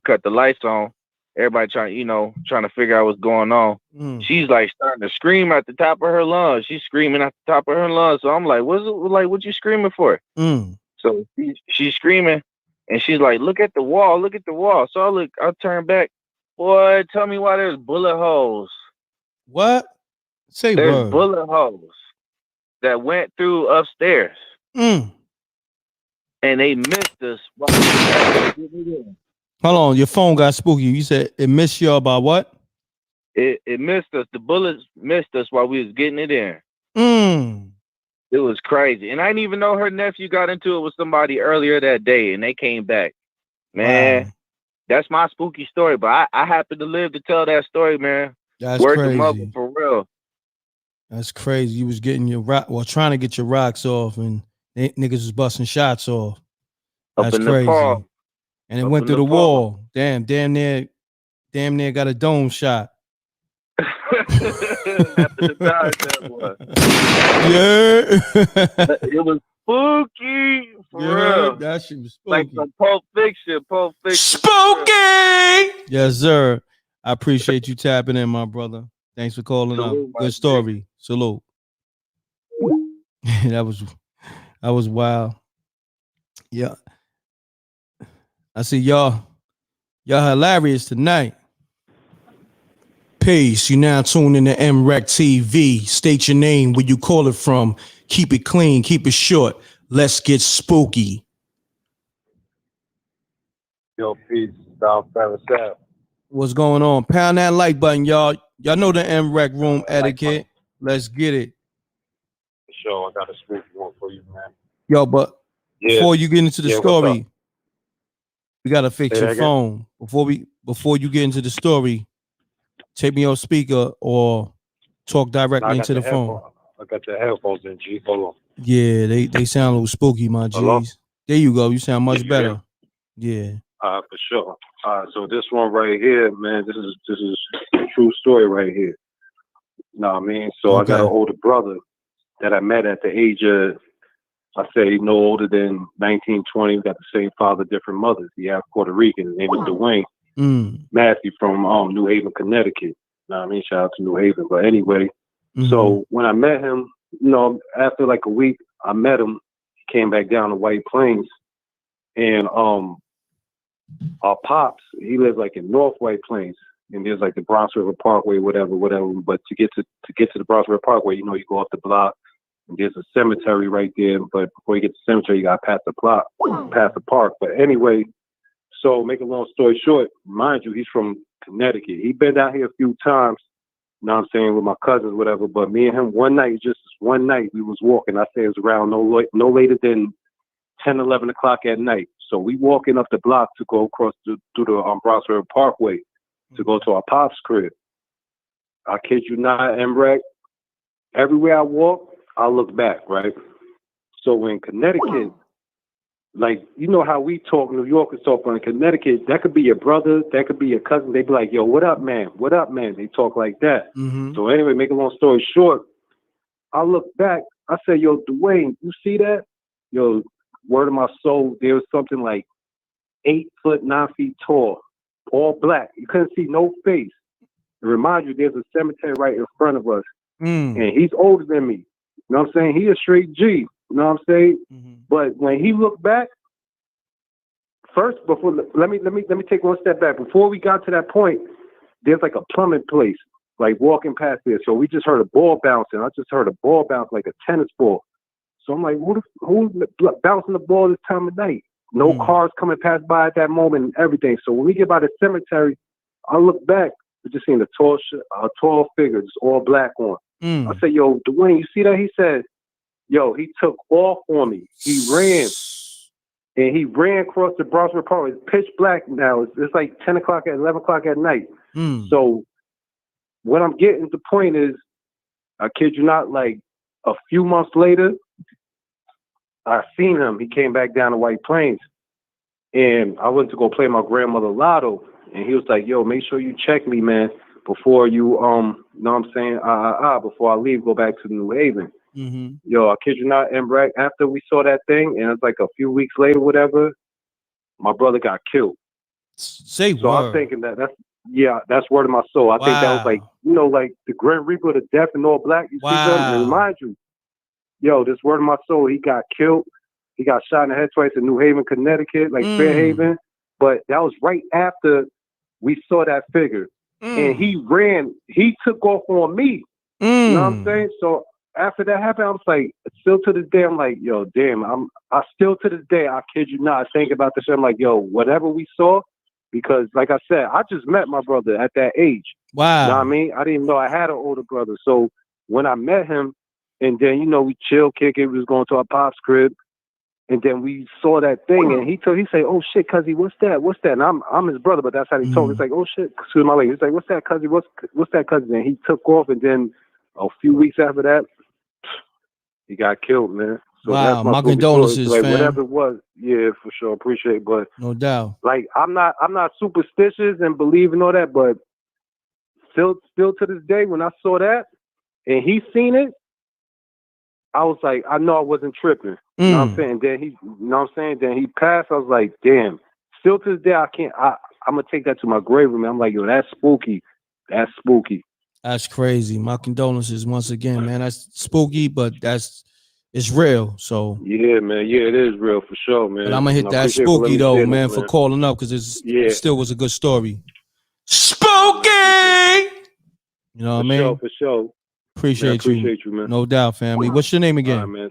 cut the lights on. Everybody trying to figure out what's going on. She's like starting to scream at the top of her lungs. She's screaming at the top of her lungs. So I'm like, what you screaming for? So she's screaming and she's like, look at the wall, look at the wall. So I turn back. Boy, tell me why there's bullet holes.
What? Say
there's
word.
Bullet holes that went through upstairs. And they missed us.
Hold on, your phone got spooky. You said it missed you about what?
It missed us. The bullets missed us while we was getting it in. It was crazy. And I didn't even know her nephew got into it with somebody earlier that day and they came back. Man, that's my spooky story. But I happen to live to tell that story, man.
That's
Word
crazy.
to mother for real.
That's crazy. You was getting your trying to get your rocks off and niggas was busting shots off. That's
Up in
crazy.
the park.
And it went through the wall. Damn near got a dome shot.
After the dive, that was.
Yeah.
It was spooky for real.
That shit was spooky.
Like some Pulp Fiction.
Spooky! Yes, sir. I appreciate you tapping in, my brother. Thanks for calling
Salute,
up. Good story. Thing. Salute. That was wild. Yeah. I see y'all hilarious tonight. Peace. You now tuned in to m.reck.tv. State your name, where you call it from. Keep it clean, keep it short. Let's get spooky.
Yo, peace. South Parasat.
What's going on? Pound that like button, y'all. Y'all know the m.reck room etiquette. Let's get it.
Sure, I got a spooky one for you, man.
Yo, but before you get into the story, we gotta fix your phone. Before you get into the story, take me on speaker or talk directly into the phone.
I got the headphones in, G. Hold on.
Yeah, they sound a little spooky, my G's.
Hello?
There you go. You sound much better. Yeah.
For sure. So this one right here, man, this is a true story right here. You know what I mean? So I got an older brother that I met at the age of, I say no older than 19, 20. We got the same father, different mothers. He had Puerto Rican. His name was Dwayne Matthew from New Haven, Connecticut. You know what I mean? Shout out to New Haven. But anyway, so when I met him, after like a week, I met him. He came back down to White Plains. And our pops, he lived like in North White Plains. And there's like the Bronx River Parkway, whatever. But to get to the Bronx River Parkway, you go up the block. And there's a cemetery right there, but before you get to the cemetery, you got to pass the park. But anyway, so make a long story short, mind you, he's from Connecticut. He been out here a few times, you know what I'm saying, with my cousins, whatever. But me and him, one night, we was walking. I say it was around no later than 10, 11 o'clock at night. So we walking up the block to go across through the Bronx River Parkway to go to our pop's crib. I kid you not, m.reck. Everywhere I walk,
I look back, right? So in Connecticut, like, you know how we talk, New Yorkers talk, but in Connecticut, that could be your brother, that could be your cousin. They be like, yo, what up, man? What up, man? They talk like that. So anyway, make a long story short, I look back, I said, yo, Dwayne, you see that? Yo, word of my soul, there was something like 8 foot, 9 feet tall, all black. You couldn't see no face. To remind you, there's a cemetery right in front of us. And he's older than me. You know what I'm saying? He a straight G. You know what I'm saying? But when he looked back, first, before let me take one step back. Before we got to that point, there's like a plumbing place, like walking past there. So we just heard a ball bouncing. I just heard a ball bounce like a tennis ball. So I'm like, who's bouncing the ball this time of night? No cars coming past by at that moment and everything. So when we get by the cemetery, I look back, we just seen a tall figure, just all black on. I said, yo, Dwayne, you see that? He said, yo, he took off on me. He ran. And he ran across the Bronx Park. It's pitch black now. It's like 10 o'clock at 11 o'clock at night. So what I'm getting to the point is, I kid you not, like a few months later, I seen him. He came back down to White Plains. And I went to go play my grandmother lotto. And he was like, yo, make sure you check me, man, before you, you know what I'm saying? Before I leave, go back to New Haven. Yo, I kid you not, m.reck, after we saw that thing, and it's like a few weeks later, whatever, my brother got killed.
So
I'm thinking that's word of my soul. I think that was like, you know, like the Grim Reaper, the death and all black. You see them? And remind you, yo, this word of my soul, he got killed. He got shot in the head twice in New Haven, Connecticut, like Fairhaven. But that was right after we saw that figure. And he ran, he took off on me. You know what I'm saying? So after that happened, I was like, still to this day, I'm like, yo, damn, I still to this day, I kid you not, I think about this shit. I'm like, yo, whatever we saw, because like I said, I just met my brother at that age.
Wow.
You know what I mean? I didn't even know I had an older brother. So when I met him, and then, you know, we chill, kick it, we was going to our pop's crib, and then we saw that thing, and he say, oh shit, cuzzy, what's that? What's that? And I'm his brother, but that's how he told me. It's like, oh shit, excuse my language. He's like, what's that, cuzzy? What's that, cuzzy? And he took off, and then a few weeks after that, he got killed, man. So
wow,
that's my
condolences,
like,
fam.
whatever it was, yeah, for sure, appreciate it. But
no doubt,
like I'm not superstitious and believe in all that, but still to this day, when I saw that and he seen it, I was like, I know I wasn't tripping. You know what I'm saying? Then you know what I'm saying? Then he passed. I was like, damn. Still to this day, I'm gonna take that to my grave, man. I'm like, yo, that's spooky. That's spooky.
That's crazy. My condolences once again, man. That's spooky, but it's real. So
yeah, man. Yeah, it is real for sure, man.
But I'm gonna hit that spooky though, man, for calling up because it still was a good story. Spooky. You know what I mean?
For sure.
Appreciate you,
man.
No doubt, family. What's your name again?
All right, man.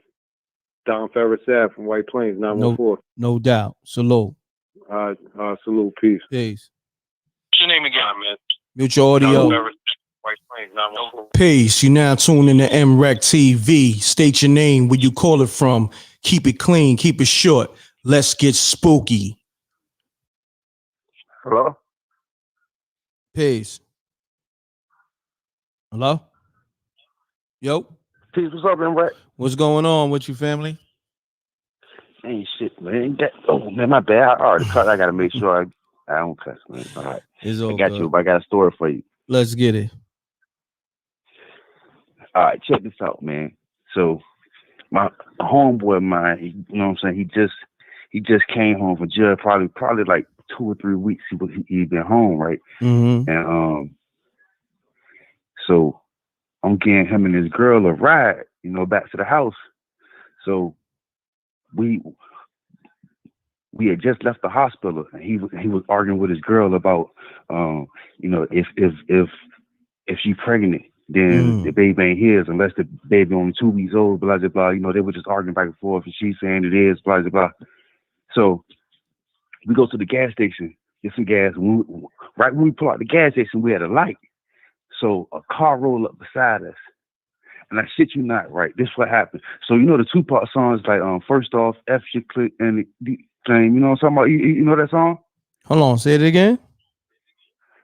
Don Ferris Ave from White Plains, 914.
No doubt. Salute.
Salute. Peace.
Peace.
What's your name again, man?
Mute your audio.
White Plains, 914.
Peace. You now tune in to m.reck.tv. State your name, where you call it from. Keep it clean. Keep it short. Let's get spooky.
Hello?
Peace. Hello? Yo.
Peace. What's up, m.reck?
What's going on with you, family?
Ain't shit, man. Oh, man, my bad. I already cut. I got to make sure I don't cuss, man. All right. I got you. I got a story for you.
Let's get it.
All right, check this out, man. So my homeboy of mine, you know what I'm saying, he just came home from jail, probably like 2 or 3 weeks he been home, right? And so I'm getting him and his girl a ride, you know, back to the house. So we had just left the hospital, and he was arguing with his girl about you know, if she's pregnant, then the baby ain't his unless the baby only 2 weeks old, blah, blah, blah. You know, they were just arguing back and forth, and she's saying it is, blah, blah, blah. So we go to the gas station, get some gas. Right when we pull out the gas station, we had a light. So a car rolled up beside us. And I shit you not, right? This what happened. So, you know, the Tupac songs like, first off, F your click and the thing, you know what I'm talking about? You know that song?
Hold on, say it again.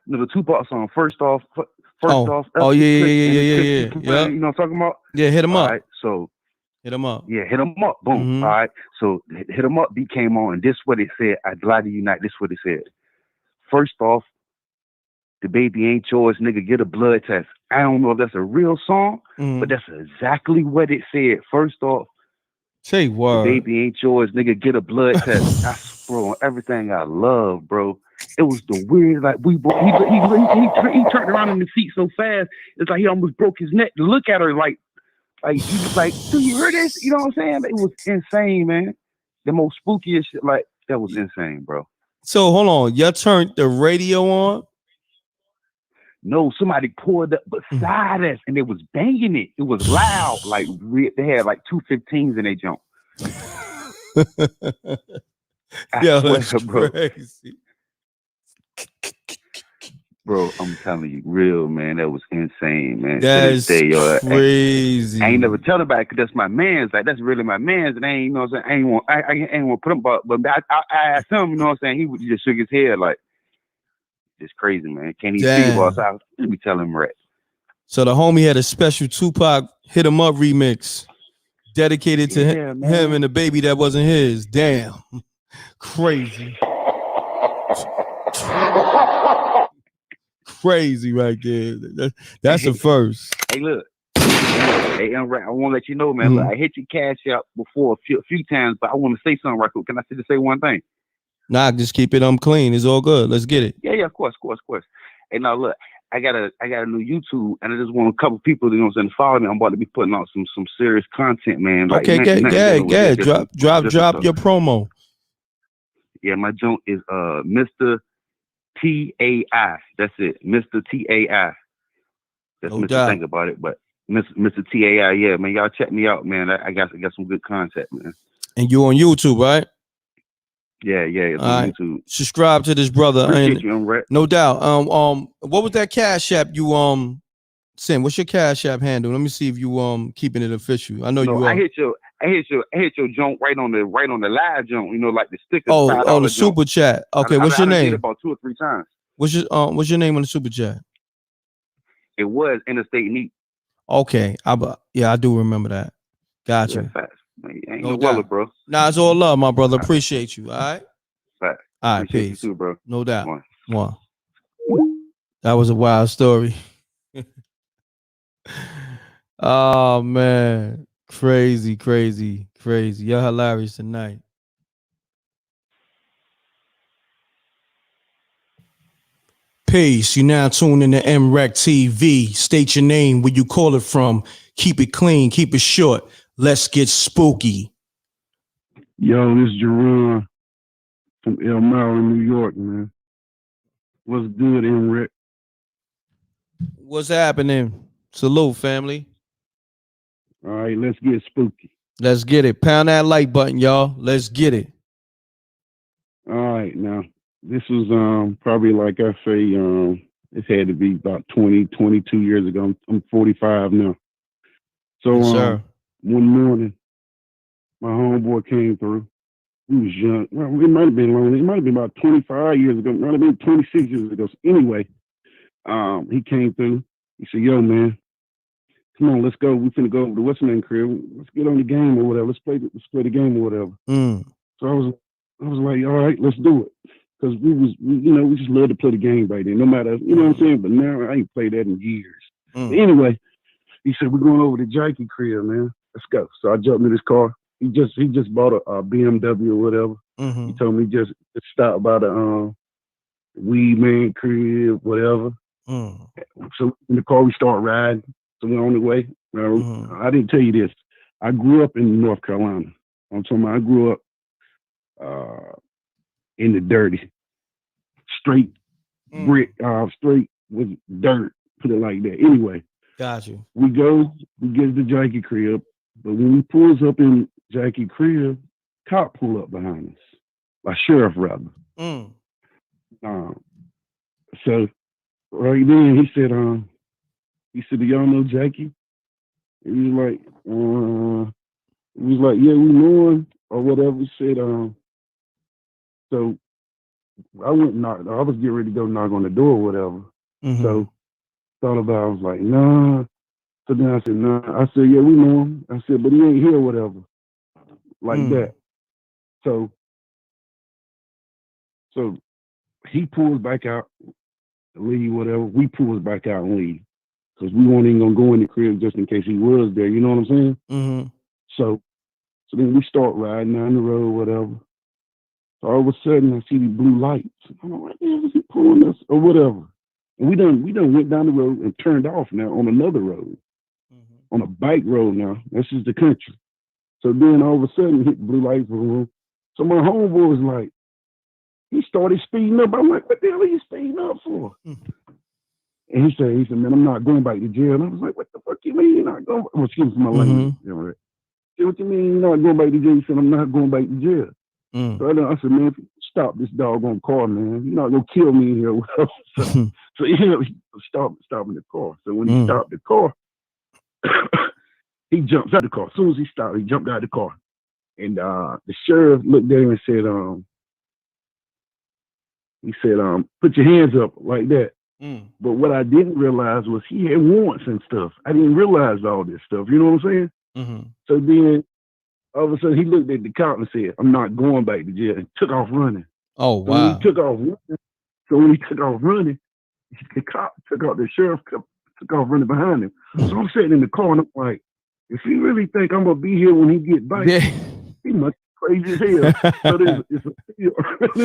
You know, the Tupac song, first off, First off,
yeah.
You know what I'm talking about?
Yeah, hit him up.
All right, so
hit him up.
Yeah, hit him up. Boom. All right. So hit him up. Beat came on, and this what it said. I'd lie to you not. This what it said. First off, the baby ain't yours, nigga. Get a blood test. I don't know if that's a real song, but that's exactly what it said. First off,
say word.
The baby ain't yours, nigga. Get a blood test. I bro, everything I love, bro. It was the weird, like he turned around in the seat so fast. It's like he almost broke his neck to look at her like he was like, do you hear this? You know what I'm saying? It was insane, man. The most spookiest shit, like that was insane, bro.
So hold on, y'all turned the radio on?
No, somebody pulled up beside us and they was banging it. It was loud. Like they had like 215s in their jump.
Yo, that's crazy.
Bro, I'm telling you, real, man, that was insane, man.
That's crazy.
I ain't never tell about it because that's my man's. Like, that's really my man's. And I ain't, you know what I'm saying? I ain't want to put him, but I asked him, you know what I'm saying? He just shook his head like, it's crazy, man. Can't even see boss. Let me tell him, right.
So the homie had a special Tupac Hit 'Em Up remix dedicated to him and the baby that wasn't his. Damn. Crazy. Crazy right there. That's a first.
Hey, look. Hey, m.reck, I want to let you know, man. Look, I hit your cash out before a few times, but I want to say something right quick. Can I just say one thing?
Nah, just keep it clean. It's all good. Let's get it.
Yeah, of course. Hey, now look, I got a new YouTube, and I just want a couple people, you know what I'm saying, to follow me. I'm about to be putting out some serious content, man. Like,
okay, drop your promo.
Yeah, my joint is Mr. T.A.I. That's it, Mr. T.A.I. That's
no
Mr.
doubt.
Think about it, but Mr. T.A.I. Yeah, man, y'all check me out, man. I got some good content, man.
And you on YouTube, right?
Yeah, it's on YouTube.
Subscribe to this brother.
Appreciate you, m.reck.
No doubt. What was that Cash App you sent? What's your Cash App handle? Let me see if you keeping it official. I know you are.
I hit your joint right on the live joint. You know, like the sticker.
Oh, the super chat. Okay, what's your name?
Did it about 2 or 3 times.
What's your name on the super chat?
It was Interstate Neat.
Okay, I do remember that. Gotcha.
Yeah, facts. Man, ain't no weller, bro.
Nah, it's all love, my brother. Appreciate you. All right.
Facts.
All right,
Appreciate
peace.
You too, bro.
No doubt. One. That was a wild story. Oh man, crazy. You're hilarious tonight. Peace. You now tuned in to m.reck TV. State your name, where you call it from. Keep it clean, keep it short. Let's get spooky.
Yo, this is Jerron from Elmira, New York, man. What's good, m.reck?
What's happening? Salute, family.
All right, let's get spooky.
Let's get it. Pound that like button, y'all. Let's get it.
All right, now. This was probably like I say, it had to be about 22 years ago. I'm 45 now. So
yes, sir.
One morning, my homeboy came through. He was young. Well, it might have been long. It might have been about 25 years ago. It might have been 26 years ago. So anyway, he came through. He said, "Yo, man, come on, let's go. We finna go over to what's the name crib. Let's get on the game or whatever. Let's play the game or whatever." So I was like, "All right, let's do it." Because we just love to play the game right then, no matter, you know what I'm saying? But now I ain't played that in years. But anyway, he said, "We're going over to Jackie crib, man. Let's go." So I jumped in his car. He just bought a BMW or whatever. He told me just stop by the Weed Man crib, whatever. So in the car we start riding. So we're on the way. I didn't tell you this. I grew up in North Carolina. I'm talking about I grew up in the dirty, straight brick, straight with dirt, put it like that. Anyway,
got you.
We get to the Jackie crib, but when we pulls up in Jackie crib, cop pull up behind us, like sheriff rather. So right then he said, "Do y'all know Jackie?" And he was like, "Yeah, we know him," or whatever. He said, so I went knock. I was getting ready to go knock on the door or whatever. So thought about it. I was like, nah. So then I said, nah. I said, yeah, we know him. I said, but he ain't here, whatever. Like that. So he pulls back out, leave, whatever. We pulls back out and leave. Because we weren't even going to go in the crib just in case he was there. You know what I'm saying?
Mm-hmm.
So then we start riding down the road, whatever. So all of a sudden, I see the blue lights. I'm like, man, is he pulling us or whatever? And we done went down the road and turned off now on another road, on a bike road now. This is the country. So then all of a sudden, hit the blue lights. So my homeboy was like, he started speeding up. I'm like, what the hell are you speeding up for? And he said, man, I'm not going back to jail. And I was like, what the fuck you mean you're not going back? Well, excuse me for my language. You know, right? What you mean you're not going back to jail? He said, I'm not going back to jail. So I said, man, if you stop this doggone car, man, you're not going to kill me in here. So he stopping the car. So when he stopped the car, he jumps out the car. As soon as he stopped, he jumped out of the car. And the sheriff looked at him and said, put your hands up like that. But what I didn't realize was he had warrants and stuff. I didn't realize all this stuff. You know what I'm saying? So then all of a sudden he looked at the cop and said, I'm not going back to jail, and took off running.
Oh, wow.
So when he took off running, the cop took off, the sheriff took off running behind him. So I'm sitting in the car and I'm like, if he really think I'm going to be here when he get back, he must be crazy as hell.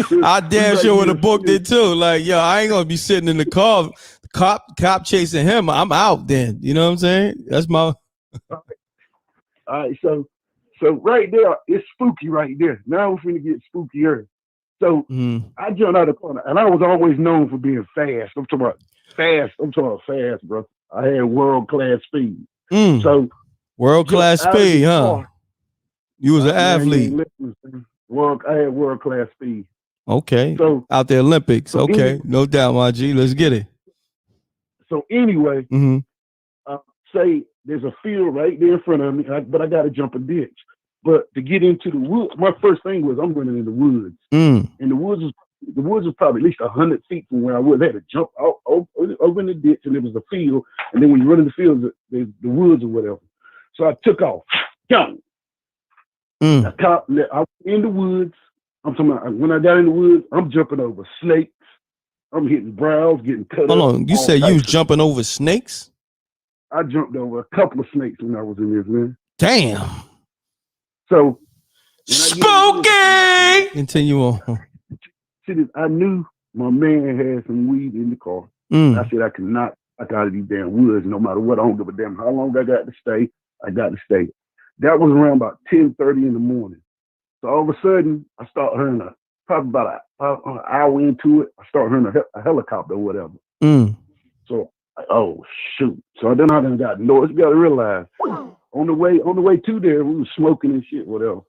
So
I damn sure would have booked it too. Like, yo, I ain't going to be sitting in the car, cop chasing him. I'm out then. You know what I'm saying? That's my...
All right, so right there, it's spooky right there. Now we're finna get spookier. So I jumped out of the corner, and I was always known for being fast. I'm talking about fast, bro. I had world-class speed. So
world-class speed, huh? You was an athlete.
I had world-class speed.
Okay.
So
out the Olympics. Okay. No doubt, my G. Let's get it.
So anyway, say there's a field right there in front of me, but I got to jump a ditch. But to get into the woods, my first thing was I'm running in the woods. And the woods was probably at least 100 feet from where I was. I had to jump out over in the ditch, and there was a field. And then when you run in the field, there's the woods or whatever. So I took off. Go. I was in the woods. I'm talking about when I got in the woods, I'm jumping over snakes. I'm hitting browse, getting cut up.
Hold on. You said you was jumping over snakes?
I jumped over a couple of snakes when I was in this, man.
Damn.
So
spooky. Continue on.
I knew my man had some weed in the car. I said I cannot back out of these damn woods no matter what. I don't give a damn how long I got to stay. I got to stay. That was around about 10:30 in the morning. So all of a sudden, I start hearing probably about an hour into it, I start hearing a helicopter or whatever. So, oh shoot! So then I done got noise. You got to realize on the way to there, we was smoking and shit, whatever.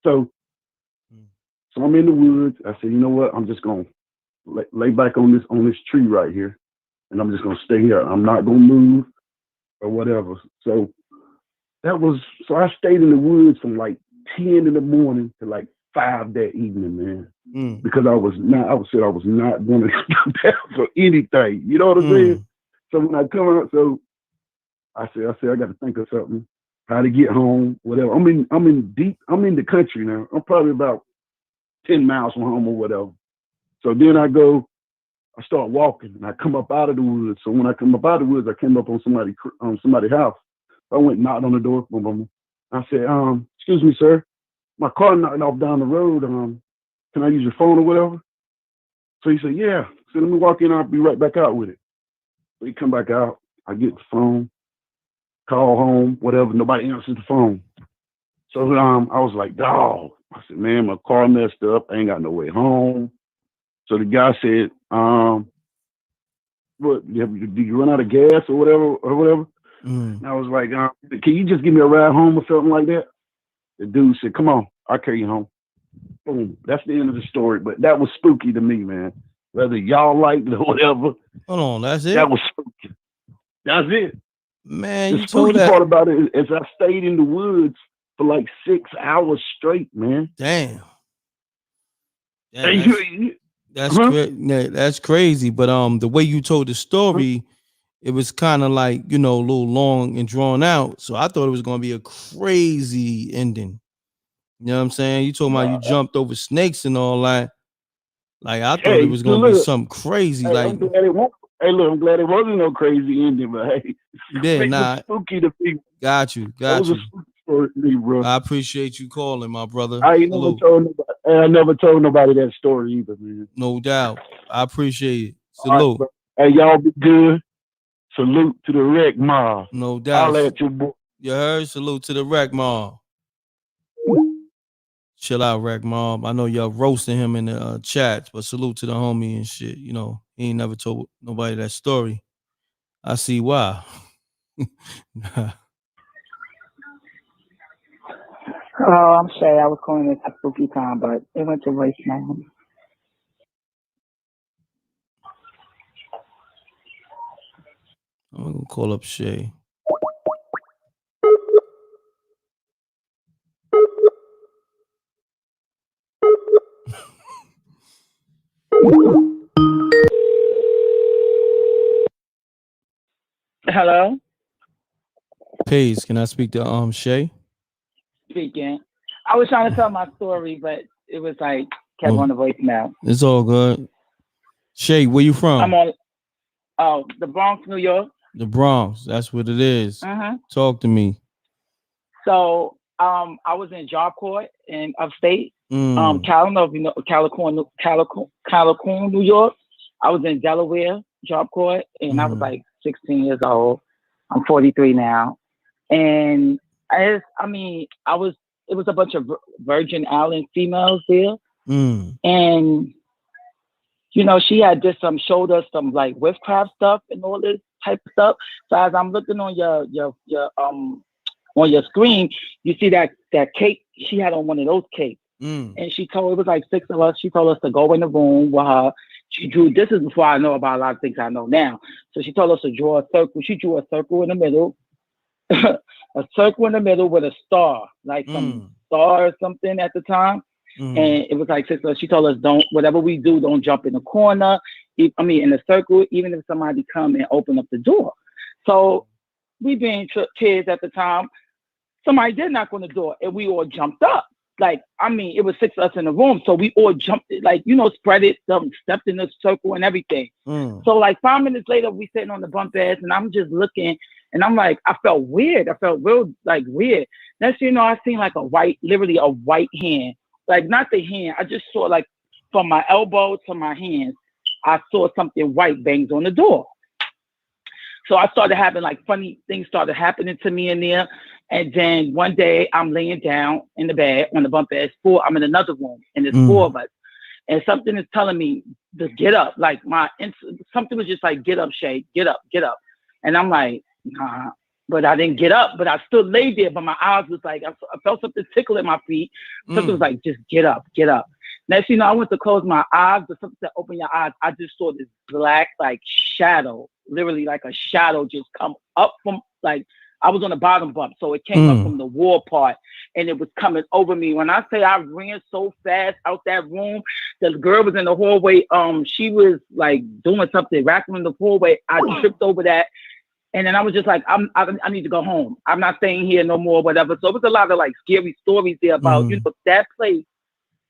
So I'm in the woods. I said, you know what? I'm just gonna lay back on this tree right here, and I'm just gonna stay here. I'm not gonna move or whatever. So I stayed in the woods from like 10 in the morning to like 5 that evening, man. Because I was not going to come down for anything. You know what I'm saying? So when I come out, so I said I got to think of something, how to get home, whatever. I'm in the country now. I'm probably about 10 miles from home or whatever. So then I start walking and I come up out of the woods. So when I come up out of the woods, I came up on somebody's house. I went and knocked on the door. Boom, boom. I said, excuse me, sir. My car knocked off down the road. Can I use your phone or whatever? So he said, yeah. So let me walk in. I'll be right back out with it. So he come back out. I get the phone, call home, whatever. Nobody answers the phone. So I was like, dawg. I said, man, my car messed up. I ain't got no way home. So the guy said, what, did you run out of gas or whatever? And I was like, can you just give me a ride home or something like that? The dude said, come on, I'll carry you home. Boom. That's the end of the story. But that was spooky to me, man. Whether y'all liked it or whatever.
Hold on, that's it?
That was spooky. That's it.
Man,
the spooky part about it is I stayed in the woods for like 6 hours straight, man.
Damn. That's crazy. But the way you told the story, it was kind of like, you know, a little long and drawn out. So I thought it was gonna be a crazy ending. You know what I'm saying? You talking about you jumped over snakes and all that. Like I thought it was gonna be something crazy.
Hey,
Like
I'm glad it won't. Hey, look, I'm glad it wasn't no crazy ending, but hey,
yeah,
it
nah.
was spooky to me.
Got you.
That was a spooky story to me, bro.
I appreciate you calling, my brother.
I ain't never told nobody. I never told nobody that story either, man.
No doubt. I appreciate it.
All right,
Salute.
bro. Hey, y'all be good. Salute to the wreck mob.
No doubt.
Holla at your boy.
You heard? Salute to the wreck mob. Chill out, wreck mob. I know y'all roasting him in the chats, but salute to the homie and shit. You know, he ain't never told nobody that story. I see why.
Oh, I'm Shay. I was calling it a spooky time, but it went to voicemail.
I'm gonna call up Shay.
Hello?
Peace. Can I speak to Shay?
Speaking. I was trying to tell my story, but it was like kept on the voicemail.
It's all good. Shay, where you from?
I'm on the Bronx, New York.
The Bronx. That's what it is. Talk to me.
So I was in job court in upstate. I don't know if you know Callicoon, New York. I was in Delaware job court, and I was like 16 years old. I'm 43 now, and it was a bunch of Virgin Island females there, and you know she had just showed us some like witchcraft stuff and all this type of stuff. So as I'm looking on your screen, you see that cake. She had on one of those cakes. And she told, it was like 6 of us. She told us to go in the room with her. She drew, this is before I know about a lot of things I know now. So she told us to draw a circle. She drew a circle in the middle, a circle in the middle with a star, like some star or something at the time. And it was like 6 of us. She told us, whatever we do, don't jump in the corner. In the circle, even if somebody come and open up the door. So we being kids at the time, somebody did knock on the door and we all jumped up. Like, it was 6 of us in the room. So we all jumped, like, spread it, stepped in the circle and everything. So like 5 minutes later, we sitting on the bunk beds and I'm just looking and I'm like, I felt weird. I felt real, like, weird. Next thing you know, I seen like literally a white hand. Like, not the hand. I just saw like from my elbow to my hands, I saw something white bangs on the door. So I started having like funny things started happening to me in there. And then one day I'm laying down in the bed on the bunk bed. I'm in another room and there's 4 of us. And something is telling me to get up. Like something was just like, get up, Shay, get up, get up. And I'm like, nah, but I didn't get up, but I still lay there. But my eyes was like, I felt something tickle at my feet. Something was like, just get up, get up. Next, I went to close my eyes, but something said, open your eyes. I just saw this black, like, shadow, literally like a shadow just come up from, like, I was on the bottom bump. So it came up from the wall part and it was coming over me. When I say I ran so fast out that room, the girl was in the hallway. She was like doing something, racking in the hallway. I tripped over that. And then I was just like, I need to go home. I'm not staying here no more, whatever. So it was a lot of like scary stories there about, that place.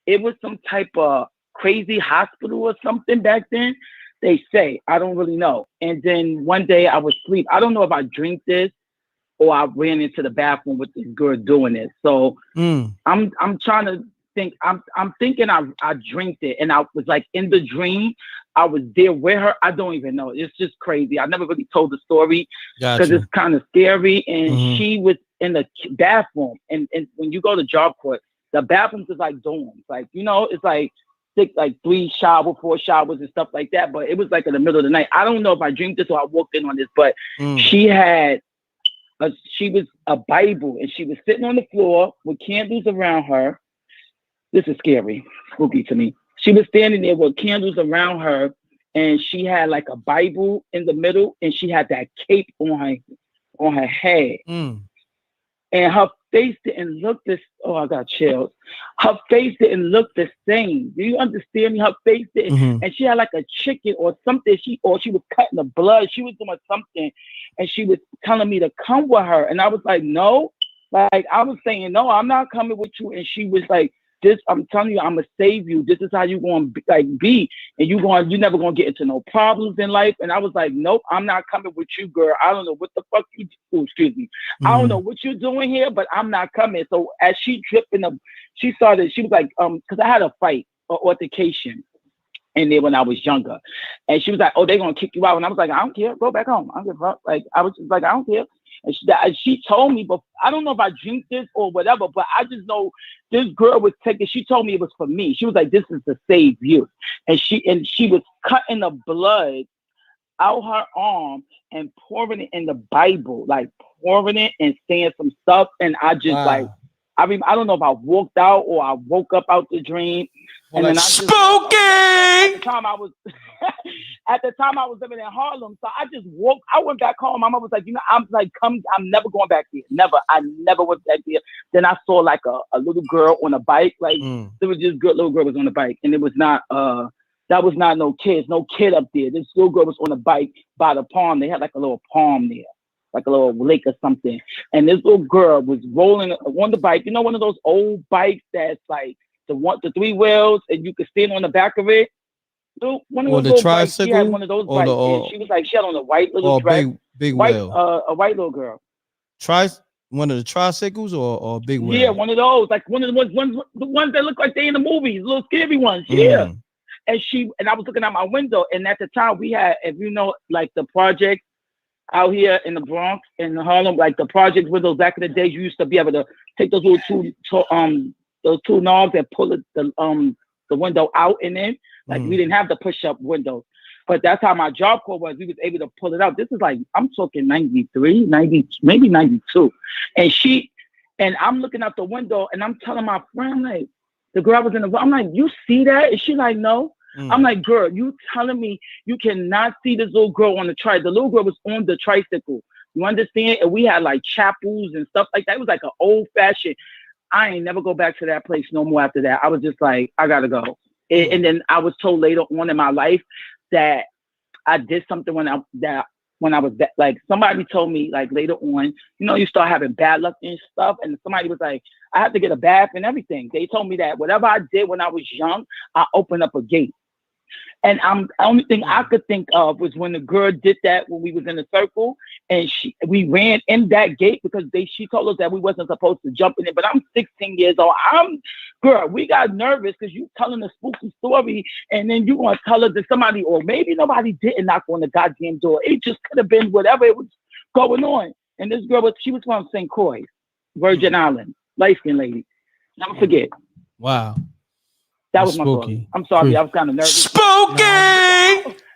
It was some type of crazy hospital or something back then. They say, I don't really know. And then one day I was asleep. I don't know if I drank this or I ran into the bathroom with this girl doing this. So I'm trying to think. I'm thinking I drank it and I was like in the dream. I was there with her. I don't even know. It's just crazy. I never really told the story because it's kind of scary. And she was in the bathroom. And when you go to job court, the bathrooms is like dorms. Like, it's like 3 showers, 4 showers and stuff like that. But it was like in the middle of the night. I don't know if I dreamed this or I walked in on this, but she was a Bible and she was sitting on the floor with candles around her. This is scary, spooky to me. She was standing there with candles around her and she had like a Bible in the middle and she had that cape on her head. And her
face didn't look this. Oh, I got chills. Her face didn't look the same. Do you understand me? Her face didn't, and she had like a chicken or something. She was cutting the blood. She was doing something, and she was telling me to come with her, and I was like, no. Like I was saying, no, I'm not coming with you, and she was like, this, I'm telling you, I'm gonna save you. This is how you gonna be, and you never gonna get into no problems in life. And I was like, nope, I'm not coming with you, girl. I don't know what the fuck you do. Excuse me. I don't know what you're doing here, but I'm not coming. So as she tripped she was like, because I had a fight or altercation in there when I was younger, and she was like, oh, they're gonna kick you out, and I was like, I don't care, go back home. I don't give a fuck. Like I was just like, I don't care. And she told me, but I don't know if I drink this or whatever, but I just know this girl was taking, she told me it was for me. She was like, this is to save you. And she was cutting the blood out her arm and pouring it in the Bible, like pouring it and saying some stuff. And I just like, I mean, I don't know if I walked out or I woke up out the dream. And then I just, at the time I was living in Harlem, so I just I went back home. My mom was like, I'm like, I'm never going back there. Never. I never went back there. Then I saw like a little girl on a bike. Like there was this little girl was on a bike, and it was not that was not no kid up there. This little girl was on a bike by the palm. They had like a little palm there, like a little lake or something. And this little girl was rolling on the bike. You know, one of those old bikes that's like the 3 wheels, and you could stand on the back of it. So one of those bikes, she had one of those bikes. And she was like, she had on a white little dress.
Big
white,
wheel.
A white little girl.
One of the tricycles or big wheel?
Yeah, one of those, like one of the ones that look like they in the movies, little scary ones. Yeah. And I was looking out my window, and at the time we had, if you know, like the project out here in the Bronx, in Harlem, like the project windows back in the day, you used to be able to take those little those 2 knobs and pull the window out and in. Like we didn't have the push-up windows. But that's how my Job Corps was. We was able to pull it out. This is like, I'm talking 93, 90, maybe 92. And I'm looking out the window and I'm telling my friend, like, the girl was in the, I'm like, you see that? And she's like, no. I'm like, girl, you telling me you cannot see this little girl on the tricycle? The little girl was on the tricycle. You understand? And we had like chapels and stuff like that. It was like an old fashioned. I ain't never go back to that place no more after that. I was just like, I gotta go. And then I was told later on in my life that I did something when I was like, somebody told me like later on, you know, you start having bad luck and stuff. And somebody was like, I have to get a bath and everything. They told me that whatever I did when I was young, I opened up a gate. And the only thing I could think of was when the girl did that when we was in the circle, and we ran in that gate because she told us that we wasn't supposed to jump in it. But I'm 16 years old. Girl, we got nervous because you telling a spooky story, and then you gonna tell us that somebody, or maybe nobody didn't knock on the goddamn door. It just could have been whatever it was going on. And this girl she was from St. Croix, Virgin Island, light-skinned lady. Never forget.
Wow.
That was my story. I'm sorry, I was kind of nervous.
Spooky!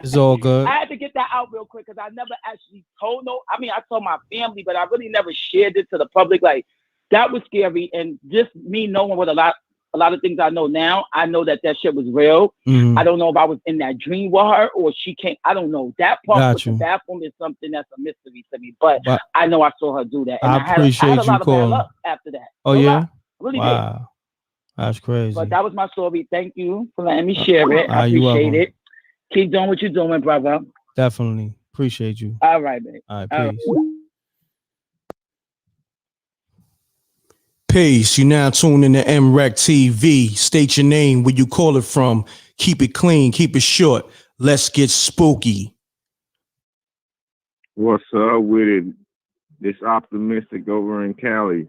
It's all good.
I had to get that out real quick because I never actually told I told my family, but I really never shared it to the public. Like, that was scary. And just me knowing what a lot of things I know now, I know that shit was real. I don't know if I was in that dream with her or she came. I don't know. That part with the bathroom is something that's a mystery to me. But I know I saw her do that. And I
appreciate
had a lot
you
of bad luck after that.
Oh, yeah?
Really
wow.
did.
That's crazy.
But that was my story. Thank you for letting me share it. I appreciate it. Keep doing what you're doing, brother.
Definitely. Appreciate you.
All right, babe.
All right, peace. Peace. You now tuned in to m.reck.tv. State your name, where you call it from. Keep it clean. Keep it short. Let's get spooky.
What's up with it? This optimistic over in Cali.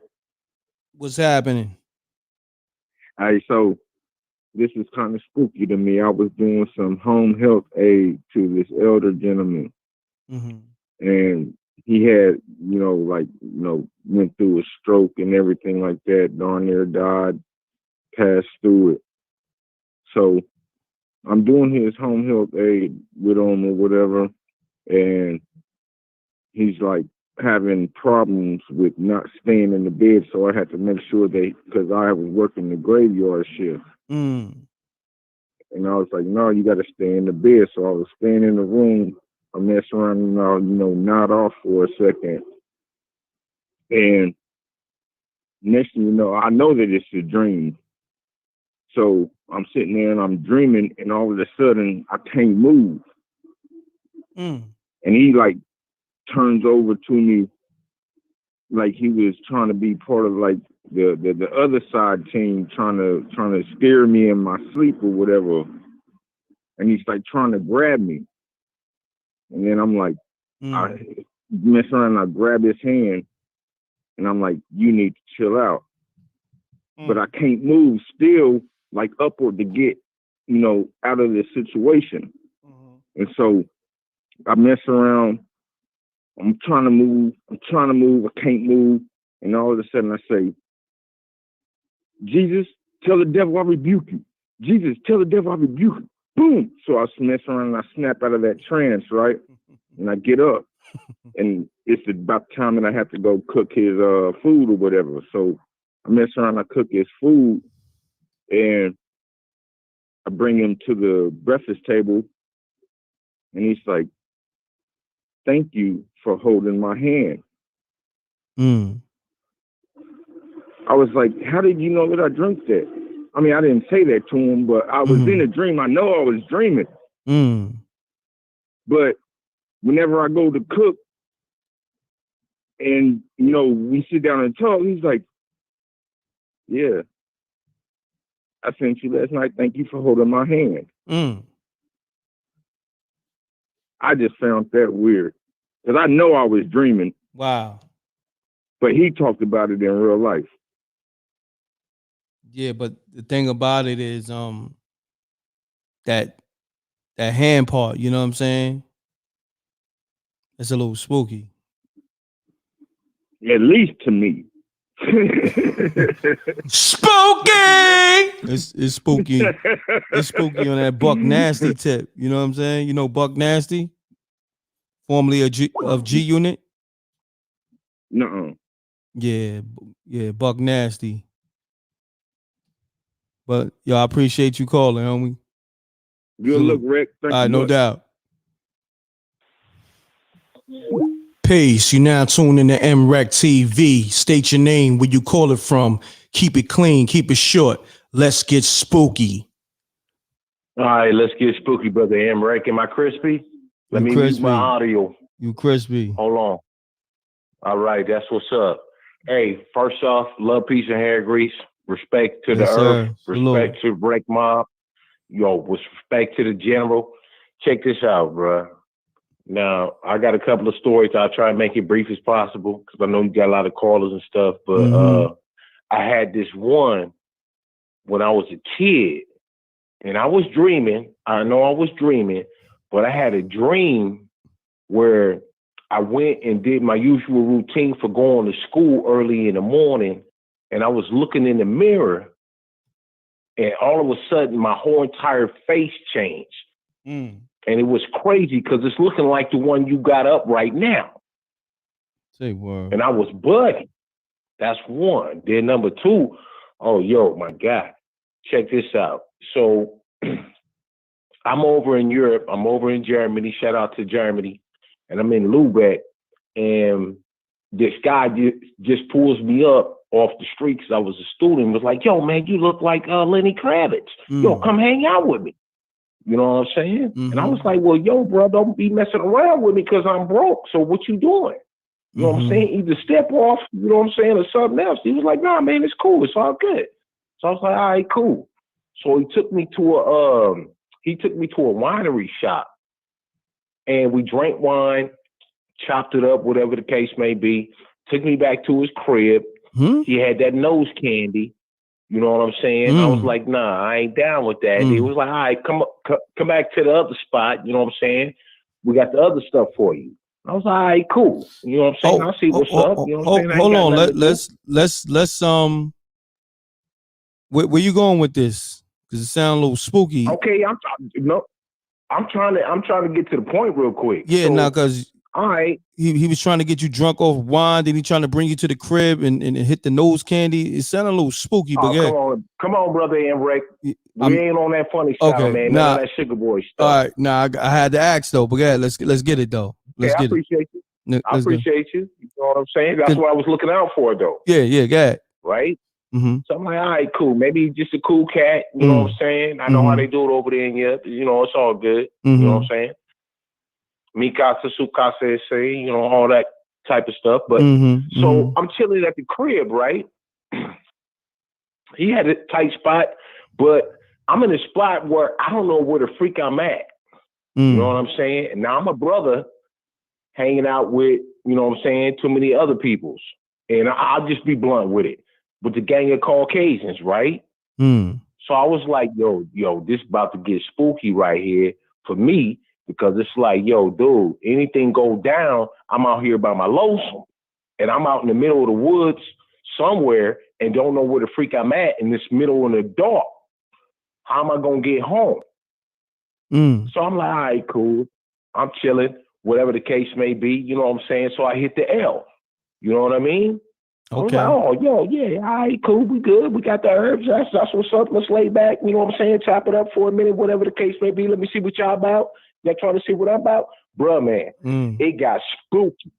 What's happening?
Hey, so this is kind of spooky to me. I was doing some home health aid to this elder gentleman. And he had, went through a stroke and everything like that. Darn near died, passed through it. So I'm doing his home health aid with him or whatever. And he's like having problems with not staying in the bed. So I had to make sure because I was working the graveyard shift. And I was like, no, you got to stay in the bed. So I was staying in the room. I messed around and nod off for a second. And
next thing you know, I know that it's a dream. So I'm sitting there and I'm dreaming, and all of a sudden I can't move. And he like turns over to me like he was trying to be part of like the other side team, trying to scare me in my sleep or whatever. And he's like trying to grab me. And then I'm like, I mess around and I grab his hand and I'm like, you need to chill out. But I can't move still, like upward to get, out of this situation. And so I mess around. I'm trying to move. I can't move. And all of a sudden I say, Jesus, tell the devil I rebuke you. Jesus, tell the devil I rebuke you. Boom. So I mess around and I snap out of that trance, right? And I get up. And it's about time that I have to go cook his food or whatever. So I mess around, I cook his food, and I bring him to the breakfast table. And he's like, thank you for holding my hand. I was like, how did you know that I drank that? I mean, I didn't say that to him, but I was in a dream. I know I was dreaming. But whenever I go to cook and, we sit down and talk, he's like, yeah, I sent you last night. Thank you for holding my hand. I just found that weird because I know I was dreaming.
Wow.
But he talked about it in real life.
Yeah, but the thing about it is that hand part, you know what I'm saying? It's a little spooky.
At least to me.
Spooky! It's spooky. It's spooky on that Buck Nasty tip. You know what I'm saying? You know Buck Nasty? Formerly of G Unit?
No.
Yeah, Buck Nasty. But yo, I appreciate you calling, homie.
Good luck, Rick.
All right, no doubt. Peace. You now tune in to m.reck.tv. State your name, where you call it from. Keep it clean, keep it short. Let's get spooky.
All right, let's get spooky, brother m.reck. Am I crispy? Let me mute my audio.
You crispy.
Hold on. All right, that's what's up. Hey, first off, love, peace, and hair grease. Respect to the earth. Respect to Break Mob. Yo, with respect to the general. Check this out, bro. Now, I got a couple of stories. I'll try and make it brief as possible because I know you got a lot of callers and stuff. But I had this one when I was a kid, and I was dreaming. I know I was dreaming, but I had a dream where I went and did my usual routine for going to school early in the morning, and I was looking in the mirror, and all of a sudden, my whole entire face changed. And it was crazy because it's looking like the one you got up right now.
Say word.
And I was bugging. That's one. Then number two, oh, yo, my God. Check this out. So I'm over in Europe. I'm over in Germany. Shout out to Germany. And I'm in Lubeck. And this guy just pulls me up off the street because I was a student. Was like, yo, man, you look like Lenny Kravitz. Yo, come hang out with me. You know what I'm saying? And I was like, well, yo, bro, don't be messing around with me because I'm broke. So what you doing? You know what I'm saying? Either step off, you know what I'm saying, or something else. He was like, nah, man, it's cool. It's all good. So I was like, all right, cool. So he took me to a winery shop, and we drank wine, chopped it up, whatever the case may be. Took me back to his crib. He had that nose candy. You know what I'm saying? I was like, nah, I ain't down with that. He was like, all right, come back to the other spot. You know what I'm saying? We got the other stuff for you. I was like, all right, cool. You know what I'm saying? I'll see what's up. You know what I'm saying?
Hold on. Where you going with this? Because it sounds a little spooky.
Okay, I'm trying to get to the point real quick.
Yeah,
so,
now because
all right,
he was trying to get you drunk off wine, then he trying to bring you to the crib and hit the nose candy. It sounded a little spooky, but yeah.
Come on, brother m.reck. We ain't on that funny style, man. None of that sugar boy stuff.
All right, I had to ask though, but yeah, let's get it though. Let's get
I appreciate
it.
you. I appreciate you. You know what I'm saying? That's what I was looking out for, though.
Yeah, go ahead.
right?
Mm-hmm.
So I'm like, all right, cool. Maybe he's just a cool cat. You know what I'm saying? I know how they do it over there in Europe. You know, it's all good. You know what I'm saying? Mikasa, Sukasa, say, you know, all that type of stuff. But so I'm chilling at the crib, right? He had a tight spot, but I'm in a spot where I don't know where the freak I'm at. You know what I'm saying? And now I'm a brother hanging out with, you know what I'm saying, too many other peoples. And I'll just be blunt with it. With the gang of Caucasians, right? So I was like, yo, this about to get spooky right here for me, because it's like, yo, dude, anything go down, I'm out here by my lonesome. And I'm out in the middle of the woods somewhere and don't know where the freak I'm at in this middle of the dark. How am I going to get home? So I'm like, all right, cool. I'm chilling, whatever the case may be. You know what I'm saying? So I hit the L. You know what I mean?
Okay.
I was like, oh, yeah, all right, cool. We good. We got the herbs. That's what's up. Let's lay back. You know what I'm saying? Chop it up for a minute, whatever the case may be. Let me see what y'all about. Y'all trying to see what I'm about? Bruh, man, it got spooky.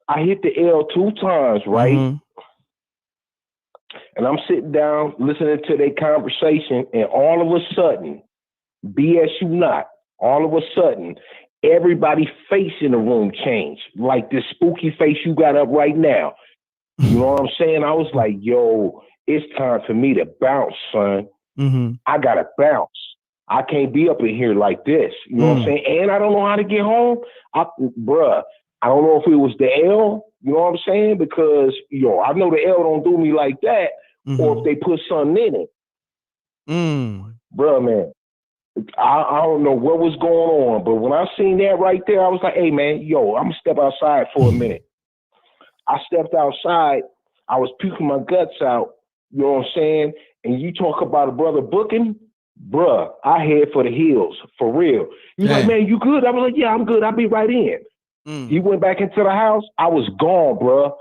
I hit the L 2 times, right? And I'm sitting down listening to their conversation, and all of a sudden, BS you not, all of a sudden, everybody's face in the room changed. Like this spooky face you got up right now. You know what I'm saying? I was like, yo, it's time for me to bounce, son. I gotta bounce. I can't be up in here like this. You know what I'm saying? And I don't know how to get home. Bruh, I don't know if it was the L, you know what I'm saying? Because, I know the L don't do me like that, or if they put something in it. Bruh, man, I don't know what was going on, but when I seen that right there, I was like, hey, man, I'm going to step outside for a minute. I stepped outside. I was puking my guts out, you know what I'm saying? And you talk about a brother booking, bruh, I head for the hills, for real. He's like, man, you good? I was like, yeah, I'm good. I'll be right in. He went back into the house. I was gone, bruh.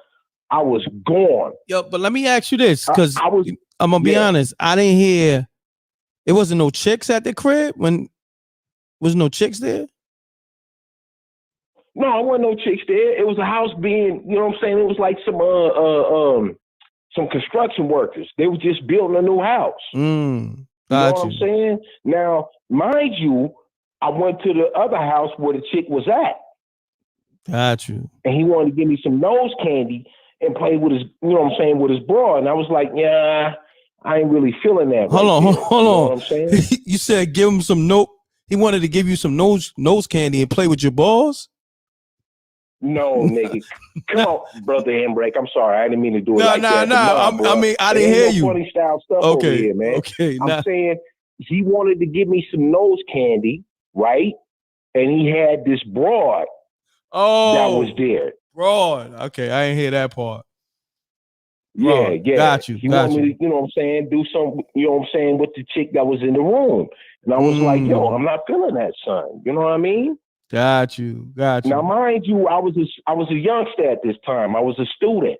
I was gone.
Yo, but let me ask you this, because I'm going to be honest. I didn't hear, it wasn't no chicks at the crib? Was no chicks there?
No, it wasn't no chicks there. It was a house being, you know what I'm saying? It was like some construction workers. They were just building a new house. You know what I'm saying? Now, mind you, I went to the other house where the chick was at.
Got you.
And he wanted to give me some nose candy and play with his, you know what I'm saying, with his bra. And I was like, yeah, I ain't really feeling that.
Hold on.
You know what I'm saying?
You said give him some he wanted to give you some nose candy and play with your balls?
No, nigga. Come on, brother m.reck. I'm sorry. I didn't mean to do it like that.
No. I mean, I didn't hear you.
Funny style stuff over here, man.
Okay.
I'm saying he wanted to give me some nose candy, right? And he had this broad that was there.
Broad. Okay, I didn't hear that part.
Yeah.
Got you.
He wanted me to, you know what I'm saying, do some, you know what I'm saying, with the chick that was in the room. And I was like, yo, I'm not feeling that, son. You know what I mean?
Got you.
Now, mind you, I was a youngster at this time. I was a student,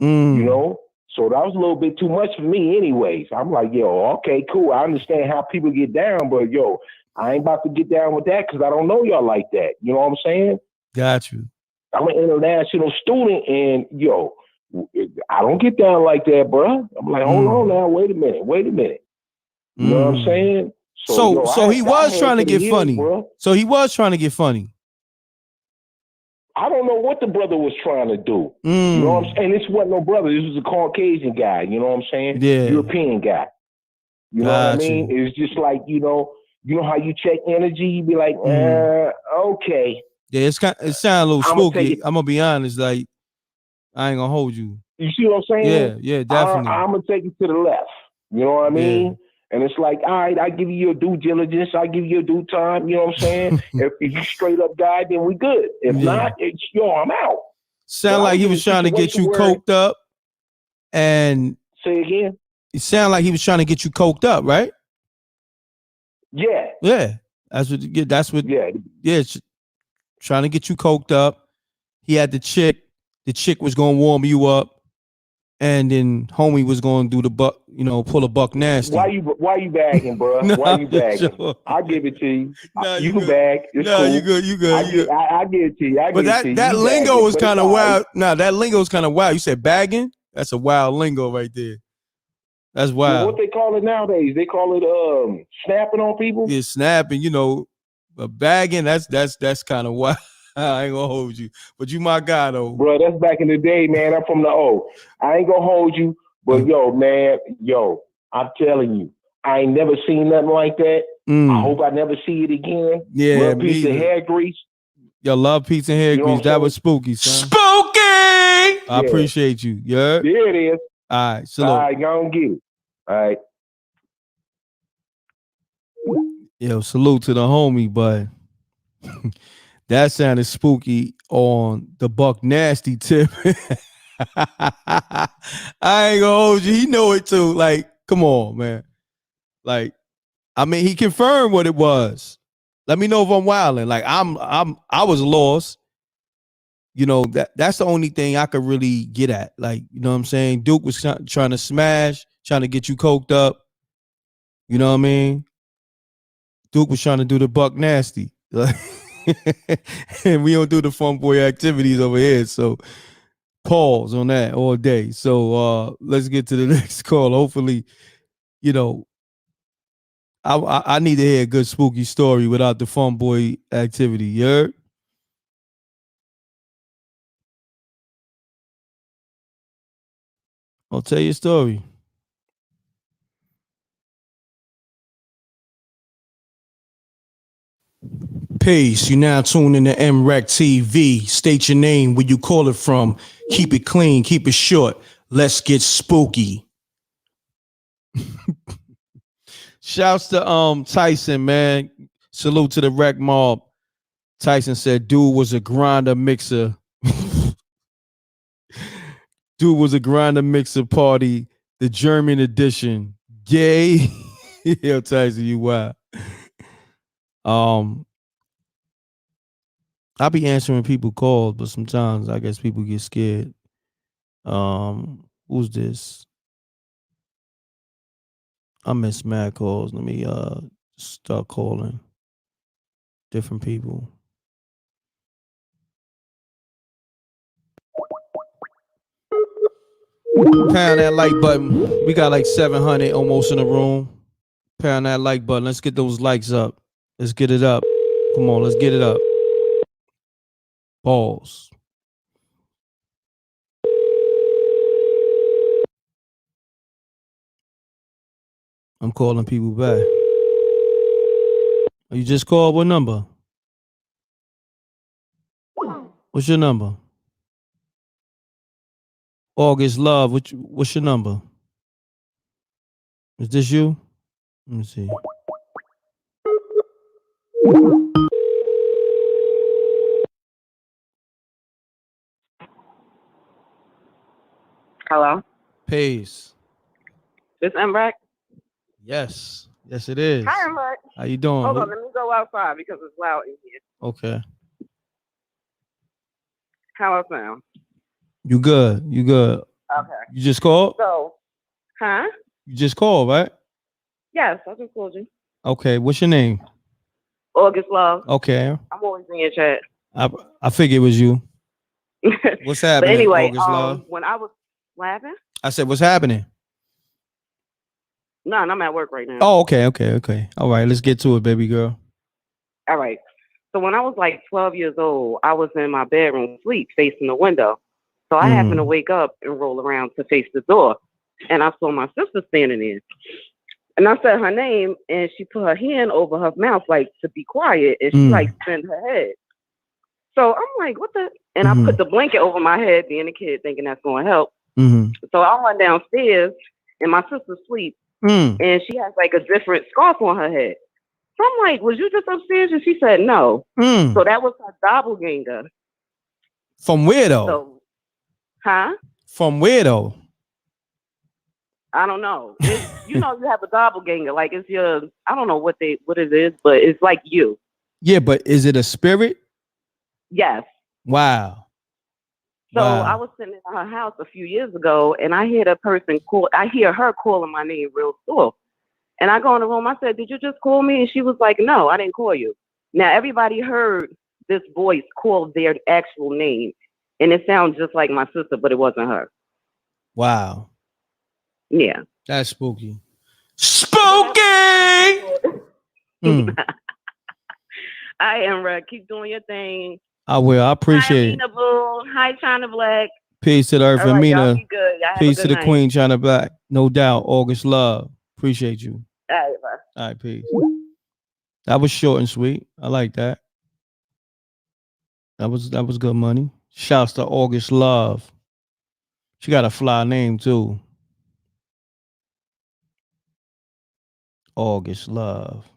you know? So that was a little bit too much for me anyways. I'm like, yo, okay, cool. I understand how people get down, but yo, I ain't about to get down with that because I don't know y'all like that. You know what I'm saying?
Got you.
I'm an international student, and yo, I don't get down like that, bro. I'm like, hold on now, wait a minute. You know what I'm saying?
So he was trying to get funny. Bro. So he was trying to get funny.
I don't know what the brother was trying to do. You know what I'm saying? And this wasn't no brother. This was a Caucasian guy. You know what I'm saying?
Yeah.
European guy. You know what I mean? It was just like, you know how you check energy? You be like, okay.
Yeah, it sounds a little spooky. I'm gonna be honest. Like, I ain't gonna hold you.
You see what I'm saying?
Yeah, definitely.
I'm gonna take it to the left. You know what I mean? Yeah. And it's like, all right, I give you your due diligence. I give you your due time. You know what I'm saying? if you straight up guy, then we good. If not, I'm out.
Sound like he was trying to get you coked up. And
say again.
It sounded like he was trying to get you coked up, right?
Yeah.
Yeah. Yeah. Trying to get you coked up. He had the chick. The chick was gonna warm you up. And then homie was going to do the buck, pull a buck nasty.
Why you bagging, bro? Why you bagging? Sure. I'll give it to you. You can bag. It's cool.
You good.
I give it to you.
But that lingo was kind of wild. That lingo was kind of wild. You said bagging? That's a wild lingo right there. That's
Well,
wild.
what they call it nowadays? They call it snapping on people.
Yeah, snapping. You know, bagging. That's kind of wild. I ain't gonna hold you, but you my guy though,
bro. That's back in the day, man. I'm from the O. I ain't gonna hold you, but yo, man, I'm telling you, I ain't never seen nothing like that. I hope I never see it again.
Yeah,
Love piece of hair grease.
Yo, love pizza and hair
You know
grease.
what I'm
That
saying?
was spooky, son.
Spooky!
I appreciate you. Yeah.
There it is.
All right, salute.
All right, go and get it. All right.
Yo, salute to the homie, but that sounded spooky on the Buck Nasty tip. I ain't gonna hold you. He know it too. Like, come on, man. Like, I mean, he confirmed what it was. Let me know if I'm wilding. Like, I was lost. You know, that's the only thing I could really get at. Like, you know what I'm saying? Duke was trying to smash, trying to get you coked up. You know what I mean? Duke was trying to do the Buck Nasty. And we don't do the fun boy activities over here. So pause on that all day. So let's get to the next call. Hopefully, you know, I need to hear a good spooky story without the fun boy activity. You heard? I'll tell you a story. Peace. You now tune in to m.reck.tv. State your name, where you call it from. Keep it clean, keep it short. Let's get spooky. Shouts to Tyson, man. Salute to the rec mob. Tyson said, dude was a grinder mixer. Dude was a grinder mixer party, the German edition. Gay. Yo, Tyson, you wild. I be answering people calls, but sometimes I guess people get scared. Who's this? I miss mad calls. Let me start calling different people. Pound that like button. We got like 700 almost in the room. Pound that like button. Let's get those likes up. Let's get it up. Come on, let's get it up. Balls. I'm calling people back. You just called? What number? What's your number? August Love. What's your number? Is this you? Let me see.
Hello?
Pace.
This m.reck?
Yes. Yes, it is.
Hi, m.reck.
How you doing?
Hold on, let me go outside because it's loud in here.
Okay.
How I sound?
You good. You good.
Okay.
You just called?
So, huh?
You just called, right?
Yes, I just called you.
Okay. What's your name?
August Love.
Okay.
I'm always in your chat.
I figured it was you. What's happening?
But anyway,
August Love?
when I was laughing,
I said, what's happening?
no, I'm at work right now.
Oh, okay. All right, let's get to it, baby girl.
All right. So when I was like 12 years old, I was in my bedroom asleep facing the window. So I happened to wake up and roll around to face the door. And I saw my sister standing there. And I said her name, and she put her hand over her mouth like to be quiet, and she like spun her head. So I'm like, what the? And I put the blanket over my head, being a kid, thinking that's going to help. So I went downstairs, and my sister's asleep, and she has like a different scarf on her head. So I'm like, was you just upstairs? And she said no. So that was her doppelganger.
From where though?
So, huh?
From where though?
I don't know. You know, you have a doppelganger. Like it's your, I don't know what it is, but it's like you.
Yeah, but is it a spirit?
Yes.
Wow.
So I was sitting in her house a few years ago, and I hear her calling my name real slow. And I go in the room. I said, "Did you just call me?" And she was like, "No, I didn't call you." Now everybody heard this voice call their actual name, and it sounds just like my sister, but it wasn't her.
Wow.
Yeah.
That's spooky. Spooky!
I am right. Keep doing your thing.
I will. I appreciate it.
Hi, Amina Boo. Hi, China Black.
Peace to the earth,
All right, y'all
Amina.
be good. Y'all have a
Peace
good
to the
night.
Queen, China Black. No doubt. August love. Appreciate you.
All right, bye.
All right, peace. That was short and sweet. I like that. That was good money. Shouts to August Love. She got a fly name too. August Love.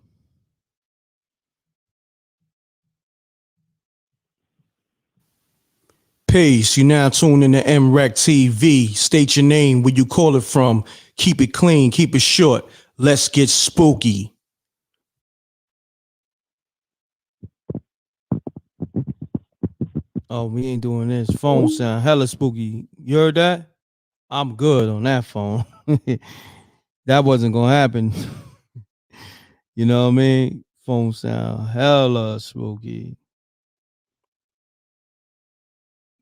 Peace. You now tuned in to m.reck.tv. State your name, where you call it from. Keep it clean, keep it short. Let's get spooky. Oh, we ain't doing this. Phone sound hella spooky. You heard that? I'm good on that phone. That wasn't gonna happen. You know what I mean? Phone sound hella spooky.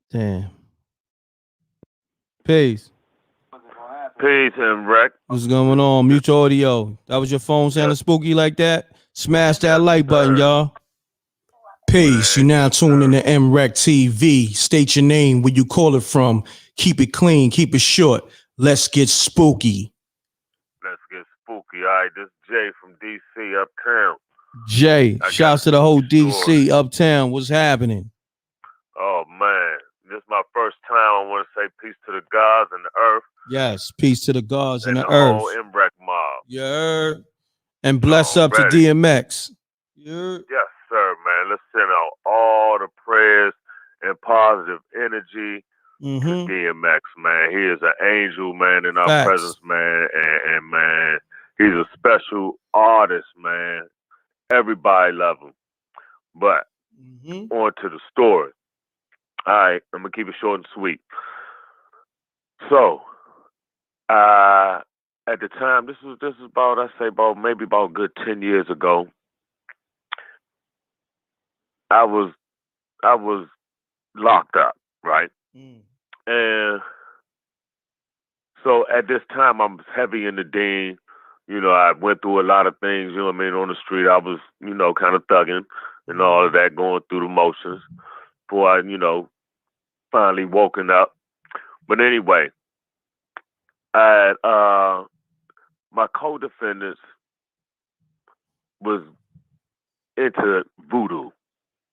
Damn. Peace.
Peace, m.reck.
What's going on? Mute your audio. That was your phone sounding spooky like that? Smash that like button, y'all. Peace. You now tuned in to m.reck.tv. State your name, where you call it from. Keep it clean, keep it short. Let's get spooky.
Let's get spooky. All right, this is Jay from DC, Uptown.
Jay, shouts to the whole DC, Uptown. What's happening?
Oh, man. This is my first time. I want to say peace to the gods and the earth.
Yes, peace to the gods and the
whole
earth.
m.reck mob.
Yeah. And bless up to DMX.
Yes, sir, man. Let's send out all the prayers and positive energy to DMX, man. He is an angel, man, in our presence, man. And man, he's a special artist, man. Everybody love him. But on to the story. All right, I'm going to keep it short and sweet. So, at the time, this is about, I say maybe about a good 10 years ago. I was locked up, right? And so at this time, I'm heavy in the dean. You know, I went through a lot of things, you know what I mean, on the street. I was, you know, kind of thugging and all of that, going through the motions before I, you know, finally woken up. But anyway, I had, my co-defendants was into voodoo,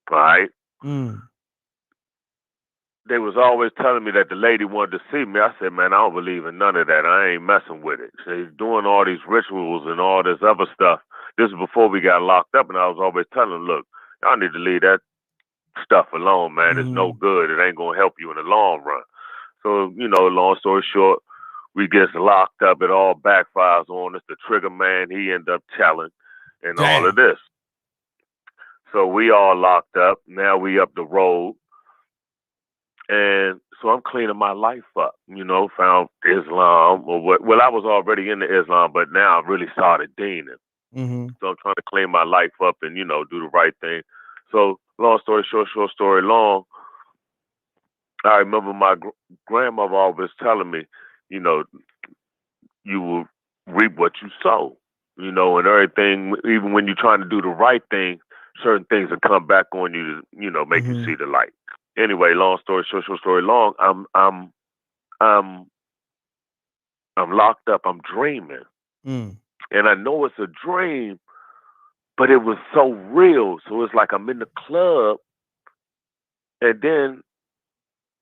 right? They was always telling me that the lady wanted to see me. I said, man, I don't believe in none of that. I ain't messing with it. She's doing all these rituals and all this other stuff. This is before we got locked up, and I was always telling them, look, y'all need to leave that stuff alone, man. It's no good. It ain't going to help you in the long run. So, you know, long story short, we get locked up. It all backfires on us. The trigger man, he ended up telling and all of this. So we all locked up. Now we up the road. And so I'm cleaning my life up, you know, found Islam or what. Well, I was already into Islam, but now I really started deaning. So I'm trying to clean my life up and, you know, do the right thing. So long story short story long, I remember my grandmother always telling me, you know, you will reap what you sow, you know, and everything, even when you're trying to do the right thing, certain things will come back on you to, you know, make you see the light. Anyway, long story short story long, I'm locked up, I'm dreaming. And I know it's a dream, but it was so real. So it's like I'm in the club, and then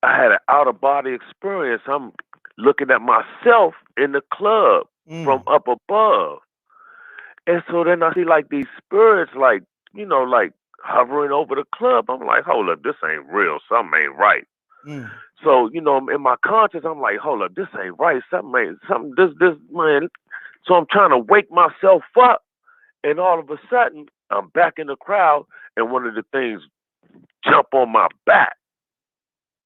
I had an out-of-body experience. I'm looking at myself in the club from up above. And so then I see like these spirits, like, you know, like hovering over the club. I'm like, hold up, this ain't real. Something ain't right. So, you know, in my conscience, I'm like, hold up, this ain't right. This, man. So I'm trying to wake myself up. And all of a sudden, I'm back in the crowd, and one of the things jump on my back.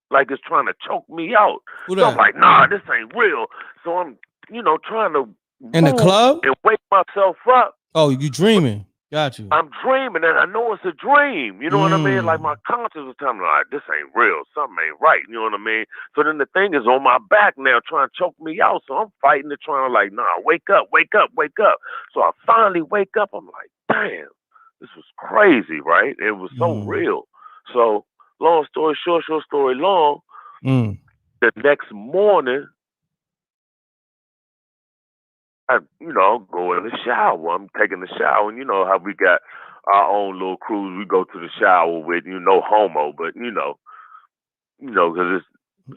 Like it's trying to choke me out. So I'm like, nah, this ain't real. So I'm, you know, trying to
in the club
and wake myself up.
Oh, you dreaming? Got you.
I'm dreaming and I know it's a dream. You know what I mean? Like my conscience was telling me, like, this ain't real. Something ain't right. You know what I mean? So then the thing is on my back now trying to choke me out. So I'm fighting it, trying to like, nah, wake up, wake up, wake up. So I finally wake up. I'm like, damn, this was crazy, right? It was so real. So long story short story long, the next morning, I, go in the shower. I'm taking the shower, and you know how we got our own little crews we go to the shower with, no homo, but because it's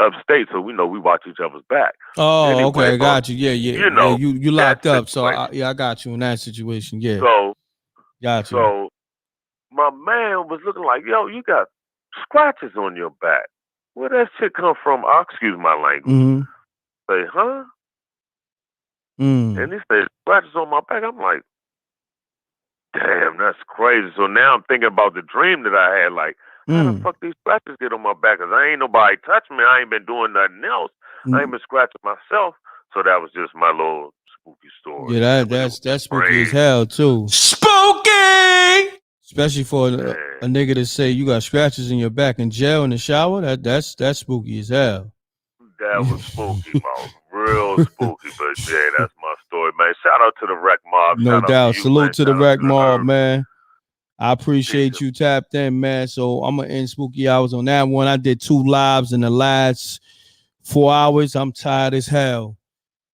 upstate, so we know we watch each other's back.
Oh,
anyway,
okay, got you. Yeah. You locked up, so I got you in that situation. Yeah.
So,
got you.
So my man was looking like, yo, you got scratches on your back. Where that shit come from? Excuse my language. Say, huh? And he said, scratches on my back. I'm like, damn, that's crazy. So now I'm thinking about the dream that I had. Like, how the fuck these scratches get on my back? Because I ain't nobody touched me. I ain't been doing nothing else. I ain't been scratching myself. So that was just my little spooky story.
Yeah, that's spooky as hell too. Spooky! Especially for a nigga to say you got scratches in your back in jail in the shower. That's spooky as hell.
That was spooky, man. Real spooky. But yeah, that's my story, man. Shout out to the Wreck Mob.
No
Shout
doubt.
out to you,
Salute
man.
to the
Shout out
Wreck
to the
Mob,
Earth.
man. I appreciate you tapped in, man. So I'm gonna end spooky hours on that one. I did 2 lives in the last 4 hours. I'm tired as hell.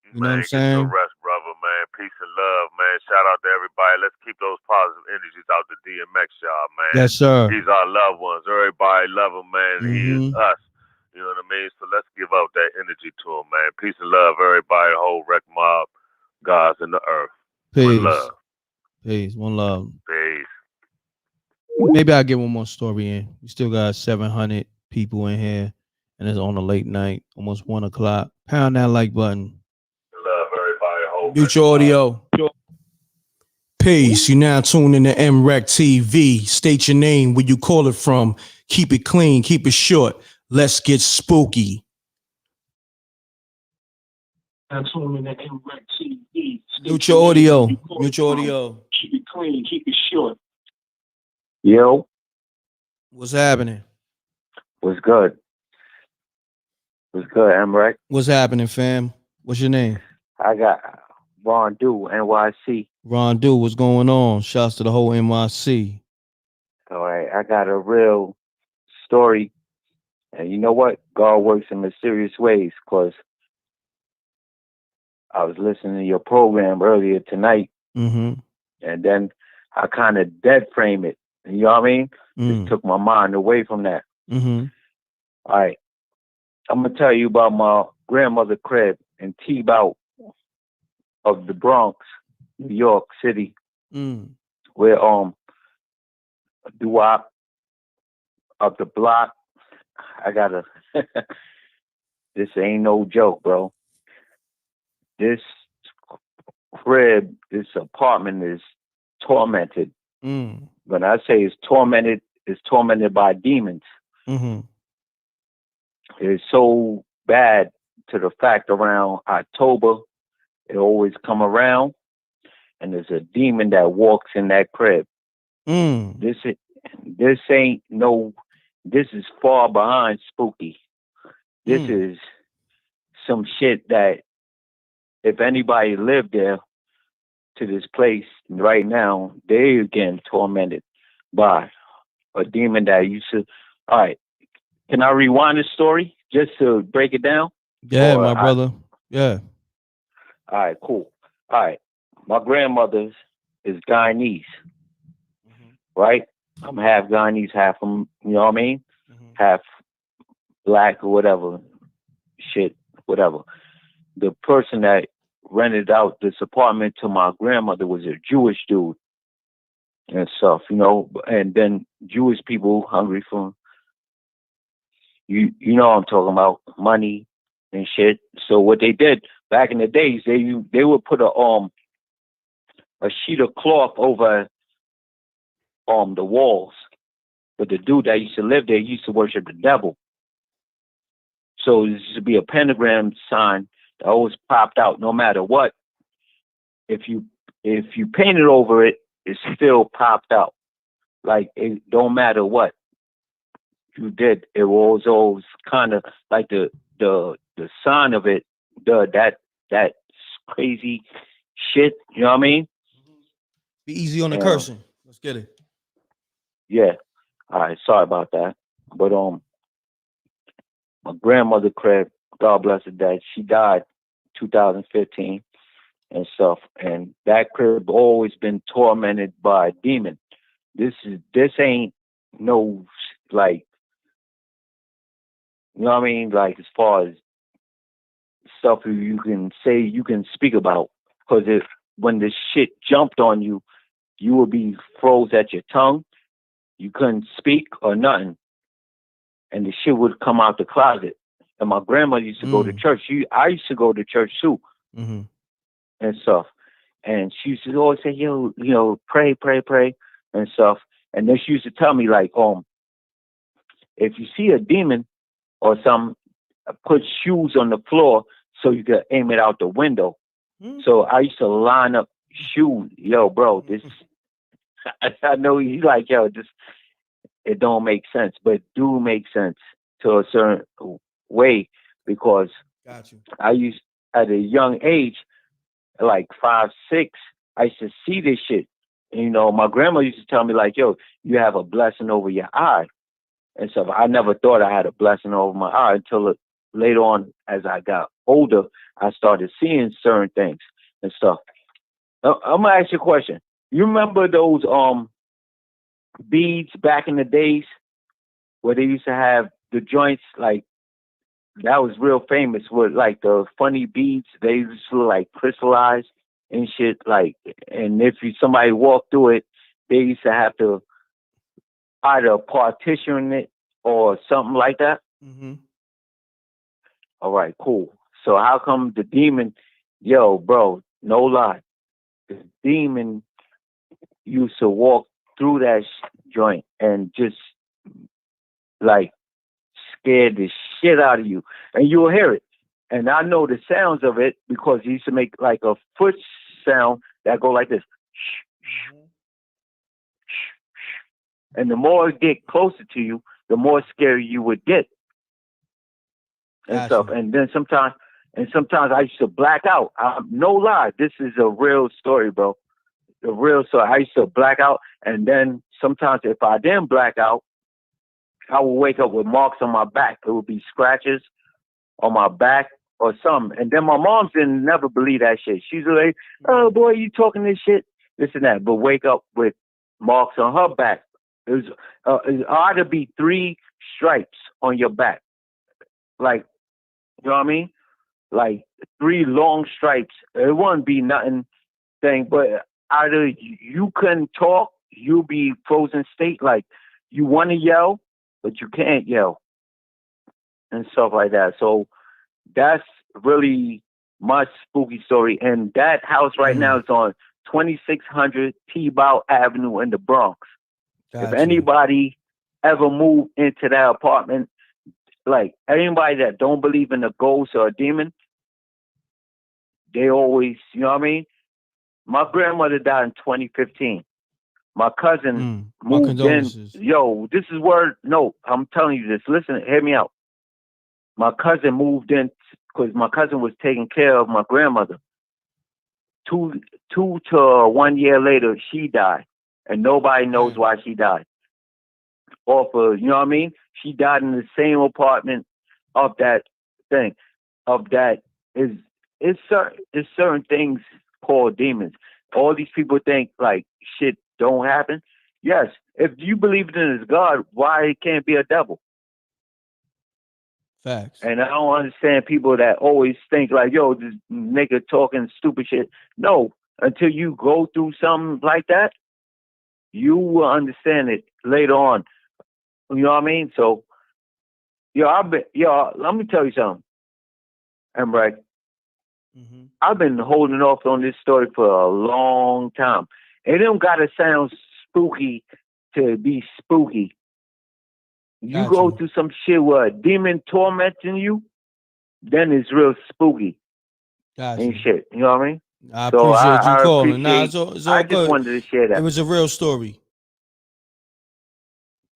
You know what I'm
Get your
saying?
rest, brother, man. Peace and love, man. Shout out to everybody. Let's keep those positive energies out to DMX, y'all, man.
Yes, sir.
He's our loved ones. Everybody love him, man. He is us. You know what I mean? So let's give out that energy to him, man. Peace and love, everybody. The whole Wreck Mob, God's in the earth.
Peace.
One love.
Peace. One love.
Peace.
Maybe I'll get one more story in. We still got 700 people in here, and it's on a late night, almost 1 o'clock. Pound that like button.
Love everybody.
Mute your audio. Peace. You now tune in to m.reck.tv. State your name, where you call it from. Keep it clean. Keep it short. Let's get spooky.
Now tune in to m.reck.tv.
Mute your audio. Mute your audio.
Keep it clean. Keep it short.
Yo,
What's happening?
what's good? What's good, m.reck?
What's happening, fam? What's your name?
I got Ron Du, NYC.
Ron Du, what's going on? Shouts to the whole NYC.
All right, I got a real story. And you know what? God works in mysterious ways, because I was listening to your program earlier tonight, and then I kind of dead frame it. You know what I mean? Just took my mind away from that. All right. I'm going to tell you about my grandmother's crib in T-Bout of the Bronx, New York City, where doo-wop up the block. I got a this ain't no joke, bro. This crib, this apartment is tormented. When I say it's tormented by demons. It's so bad to the fact around October, it always come around, and there's a demon that walks in that crib. This is far behind spooky. This is some shit that if anybody lived there to this place right now, they again tormented by a demon that used to. All right, can I rewind the story just to break it down?
Yeah, my brother. Yeah.
All right, cool. All right, my grandmother's is Guyanese, right? I'm half Guyanese, half from, you know what I mean? Half black or whatever, shit, whatever. The person that rented out this apartment to my grandmother was a Jewish dude and stuff, you know, and then Jewish people hungry for, you know what I'm talking about, money and shit. So what they did back in the days, they would put a sheet of cloth over the walls. But the dude that used to live there used to worship the devil. So there used to be a pentagram sign that always popped out no matter what. If you painted over it it still popped out. Like it don't matter what you did, it was always kind of like the sign of it, that crazy shit. You know what I mean?
Be easy on the cursing. Let's get it.
Yeah. All right. Sorry about that. But my grandmother crib, God bless her dead, she died 2015 and stuff. And that crib always been tormented by a demon. This ain't no like, you know what I mean? Like as far as stuff you can say, you can speak about, because when the shit jumped on you, you would be froze at your tongue. You couldn't speak or nothing, and the shit would come out the closet. And my grandmother used to go to church. I used to go to church too, and stuff. And she used to always say, "Yo, pray, pray, pray," and stuff. And then she used to tell me like, if you see a demon or something, put shoes on the floor so you can aim it out the window. So I used to line up shoes. Yo, bro, this. I know you like, yo, this. It don't make sense, but it do make sense to a certain way, because I used at a young age, like 5, 6, I used to see this shit. And, my grandma used to tell me like, yo, you have a blessing over your eye and stuff. I never thought I had a blessing over my eye until later on, as I got older, I started seeing certain things and stuff. I'm gonna ask you a question. You remember those beads back in the days where they used to have the joints, like that was real famous with like the funny beads? They used to like crystallize and shit, like, and if somebody walked through it, they used to have to either partition it or something like that. All right, cool. So how come the demon, yo, bro, no lie, the demon used to walk through that joint and just like scare the shit out of you, and you'll hear it. And I know the sounds of it because he used to make like a foot sound that go like this. And the more it get closer to you, the more scary you would get. And stuff. And then sometimes I used to black out. No lie, this is a real story, bro. The real story. I used to black out, and then sometimes if I didn't black out, I would wake up with marks on my back. It would be scratches on my back or something. And then my mom didn't never believe that shit. She's like, "Oh boy, you talking this shit, this and that." But wake up with marks on her back. It ought to be 3 stripes on your back, like, you know what I mean? Like 3 long stripes. It wouldn't be nothing thing, but either you couldn't talk, you be frozen state, like you want to yell, but you can't yell, and stuff like that. So that's really my spooky story. And that house right now is on 2600 T-Bow Avenue in the Bronx. If anybody ever moved into that apartment, like anybody that don't believe in a ghost or a demon, they always, you know what I mean? My grandmother died in 2015. My cousin moved in. Yo, this is word. No, I'm telling you this. Listen, hear me out. My cousin moved in because my cousin was taking care of my grandmother. 2 to 1 year later, she died. And nobody knows why she died. Off of, you know what I mean? She died in the same apartment of that thing. Of that it's certain things called demons. All these people think like shit don't happen. Yes, if you believe in this God, why it can't be a devil?
Facts.
And I don't understand people that always think like, yo, this nigga talking stupid shit. No, until you go through something like that, you will understand it later on. You know what I mean? So, let me tell you something, m.reck. I've been holding off on this story for a long time. It don't gotta sound spooky to be spooky. You go through some shit where a demon tormenting you, then it's real spooky and shit. You know what I mean?
I
So
appreciate you
I
calling. Nah,
appreciate.
it's
I
all
just
good.
wanted to share
It
that.
was a real story,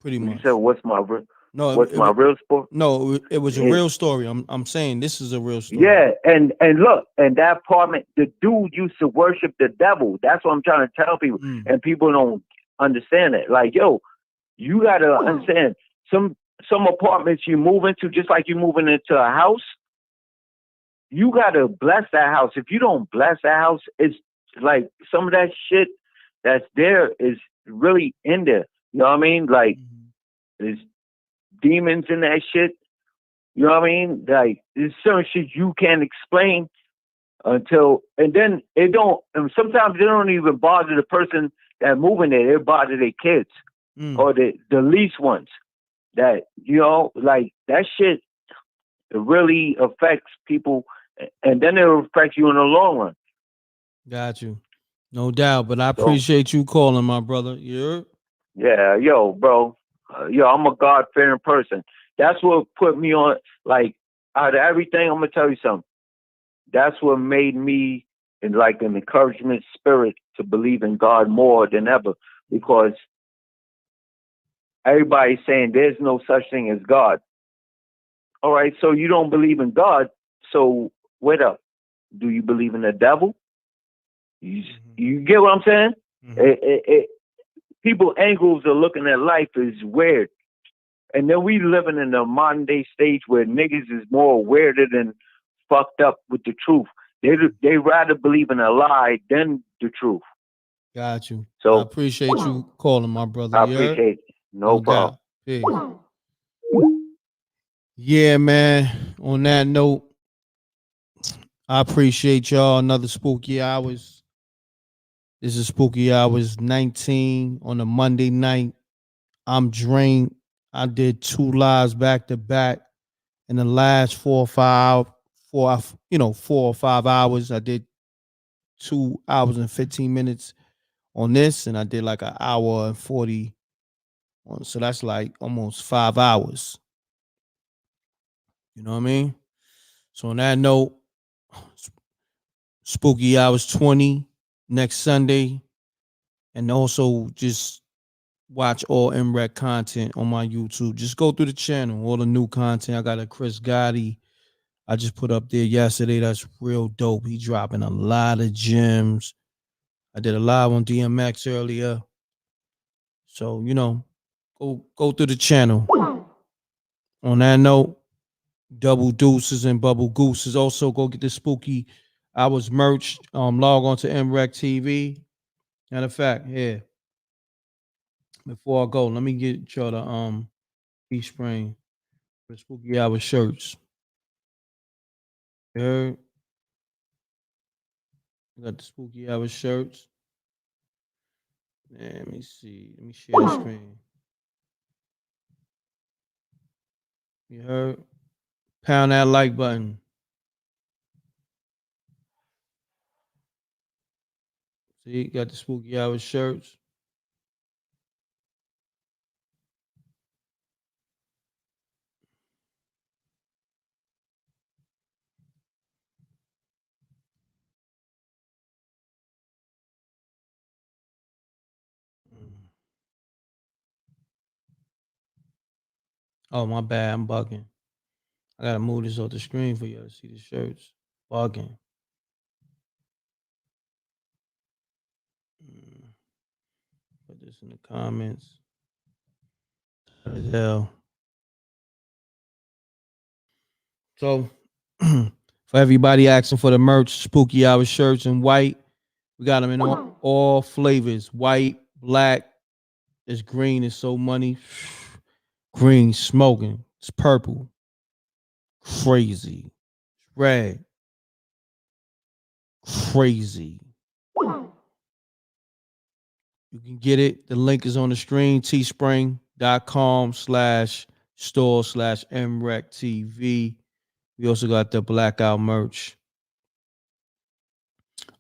pretty
You
much.
said, "What's my real?
No,
What's my real sport?"
No, it was a
It-
real story. I'm saying this is a real story.
Yeah, and look, and that apartment, the dude used to worship the devil. That's what I'm trying to tell people, and people don't understand it. Like, yo, you gotta understand some apartments you move into, just like you moving into a house. You gotta bless that house. If you don't bless that house, it's like some of that shit that's there is really in there. You know what I mean? Like, there's demons in that shit. You know what I mean? Like, there's certain shit you can't explain until, and then it don't, and sometimes they don't even bother the person that moving there. They bother their kids or the least ones. That, you know, like, that shit, it really affects people, and then it will affect you in the long run.
Got you. No doubt, but I appreciate you calling, my brother.
Yeah, yo, bro. Yo, I'm a God-fearing person. That's what put me on, like, out of everything, I'm going to tell you something. That's what made me in, like, an encouragement spirit to believe in God more than ever, because everybody's saying there's no such thing as God. All right, so you don't believe in God, so wait up. Do you believe in the devil? You get what I'm saying? People angles of looking at life is weird. And then we living in a modern day stage where niggas is more weirder than fucked up with the truth. They rather believe in a lie than the truth.
Got you.
So
I appreciate you calling, my brother.
I appreciate it. No problem.
Peace. Yeah, man. On that note, I appreciate y'all. Another spooky hours. This is spooky hours 19 on a Monday night. I'm drained. I did 2 lives back to back in the last 4 or 5 hours. I did 2 hours and 15 minutes on this, and I did like an hour and 40. So that's like almost 5 hours. You know what I mean? So on that note, spooky hours 20 next Sunday, and also just watch all m.reck content on my YouTube. Just go through the channel, all the new content. I got a Chris Gotti I just put up there yesterday. That's real dope. He dropping a lot of gems. I did a live on DMX earlier. So, go through the channel. On that note, double deuces and bubble gooses. Also, go get the spooky hours merch. Log on to mrecktv. Matter of fact, here. Before I go, let me get y'all the Teespring for spooky hour shirts. You heard? I got the spooky hour shirts. Let me see. Let me share the screen. You heard? Pound that like button. See, got the spooky hour shirts. Oh, my bad. I'm bugging. I gotta move this off the screen for y'all to see the shirts. Bugging. Put this in the comments. What the hell? So, for everybody asking for the merch, spooky hour shirts in white. We got them in all flavors. White, black. It's green. It's so money. Green smoking. It's purple. Crazy. Red. Crazy. You can get it. The link is on the screen. teespring.com/store/mrecktv. We also got the blackout merch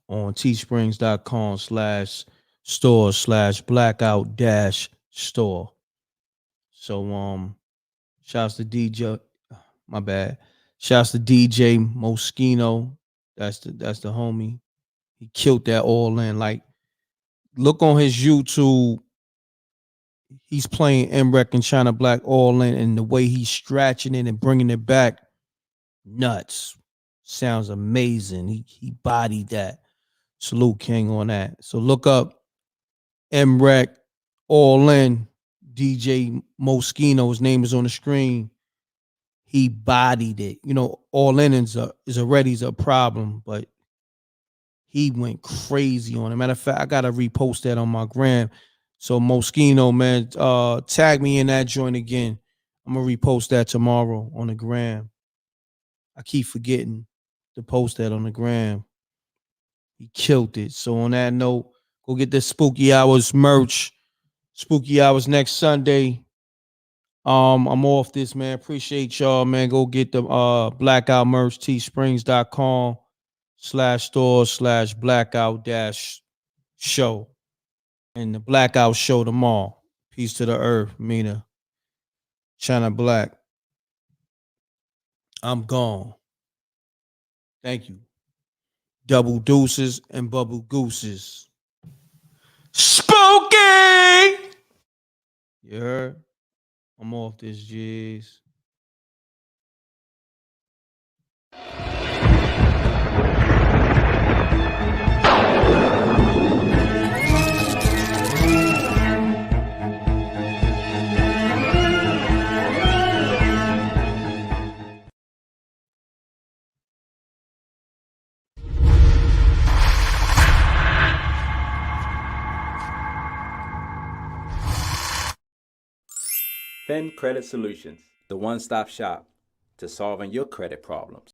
on teesprings.com/store/blackout-store. So shouts to DJ. My bad. Shouts to DJ Moschino. That's the homie. He killed that all in. Like, look on his YouTube. He's playing m.reck and China Black all in, and the way he's stretching it and bringing it back, nuts. Sounds amazing. He bodied that. Salute King on that. So look up m.reck all in. DJ Moschino, his name is on the screen. He bodied it. You know, all in is already a problem, but he went crazy on it. Matter of fact, I gotta repost that on my gram. So Moschino, man, tag me in that joint again. I'm gonna repost that tomorrow on the gram. I keep forgetting to post that on the gram. He killed it. So on that note, go get the Spooky Hours merch. Spooky Hours next Sunday. I'm off this, man. Appreciate y'all, man. Go get the Blackout merch, teespring.com/store/blackout-show. And the Blackout show tomorrow. Peace to the earth, Mina. China Black. I'm gone. Thank you. Double deuces and bubble gooses. Spooky! You heard? I'm off this, G's.
Fin Credit Solutions, the one-stop shop to solving your credit problems.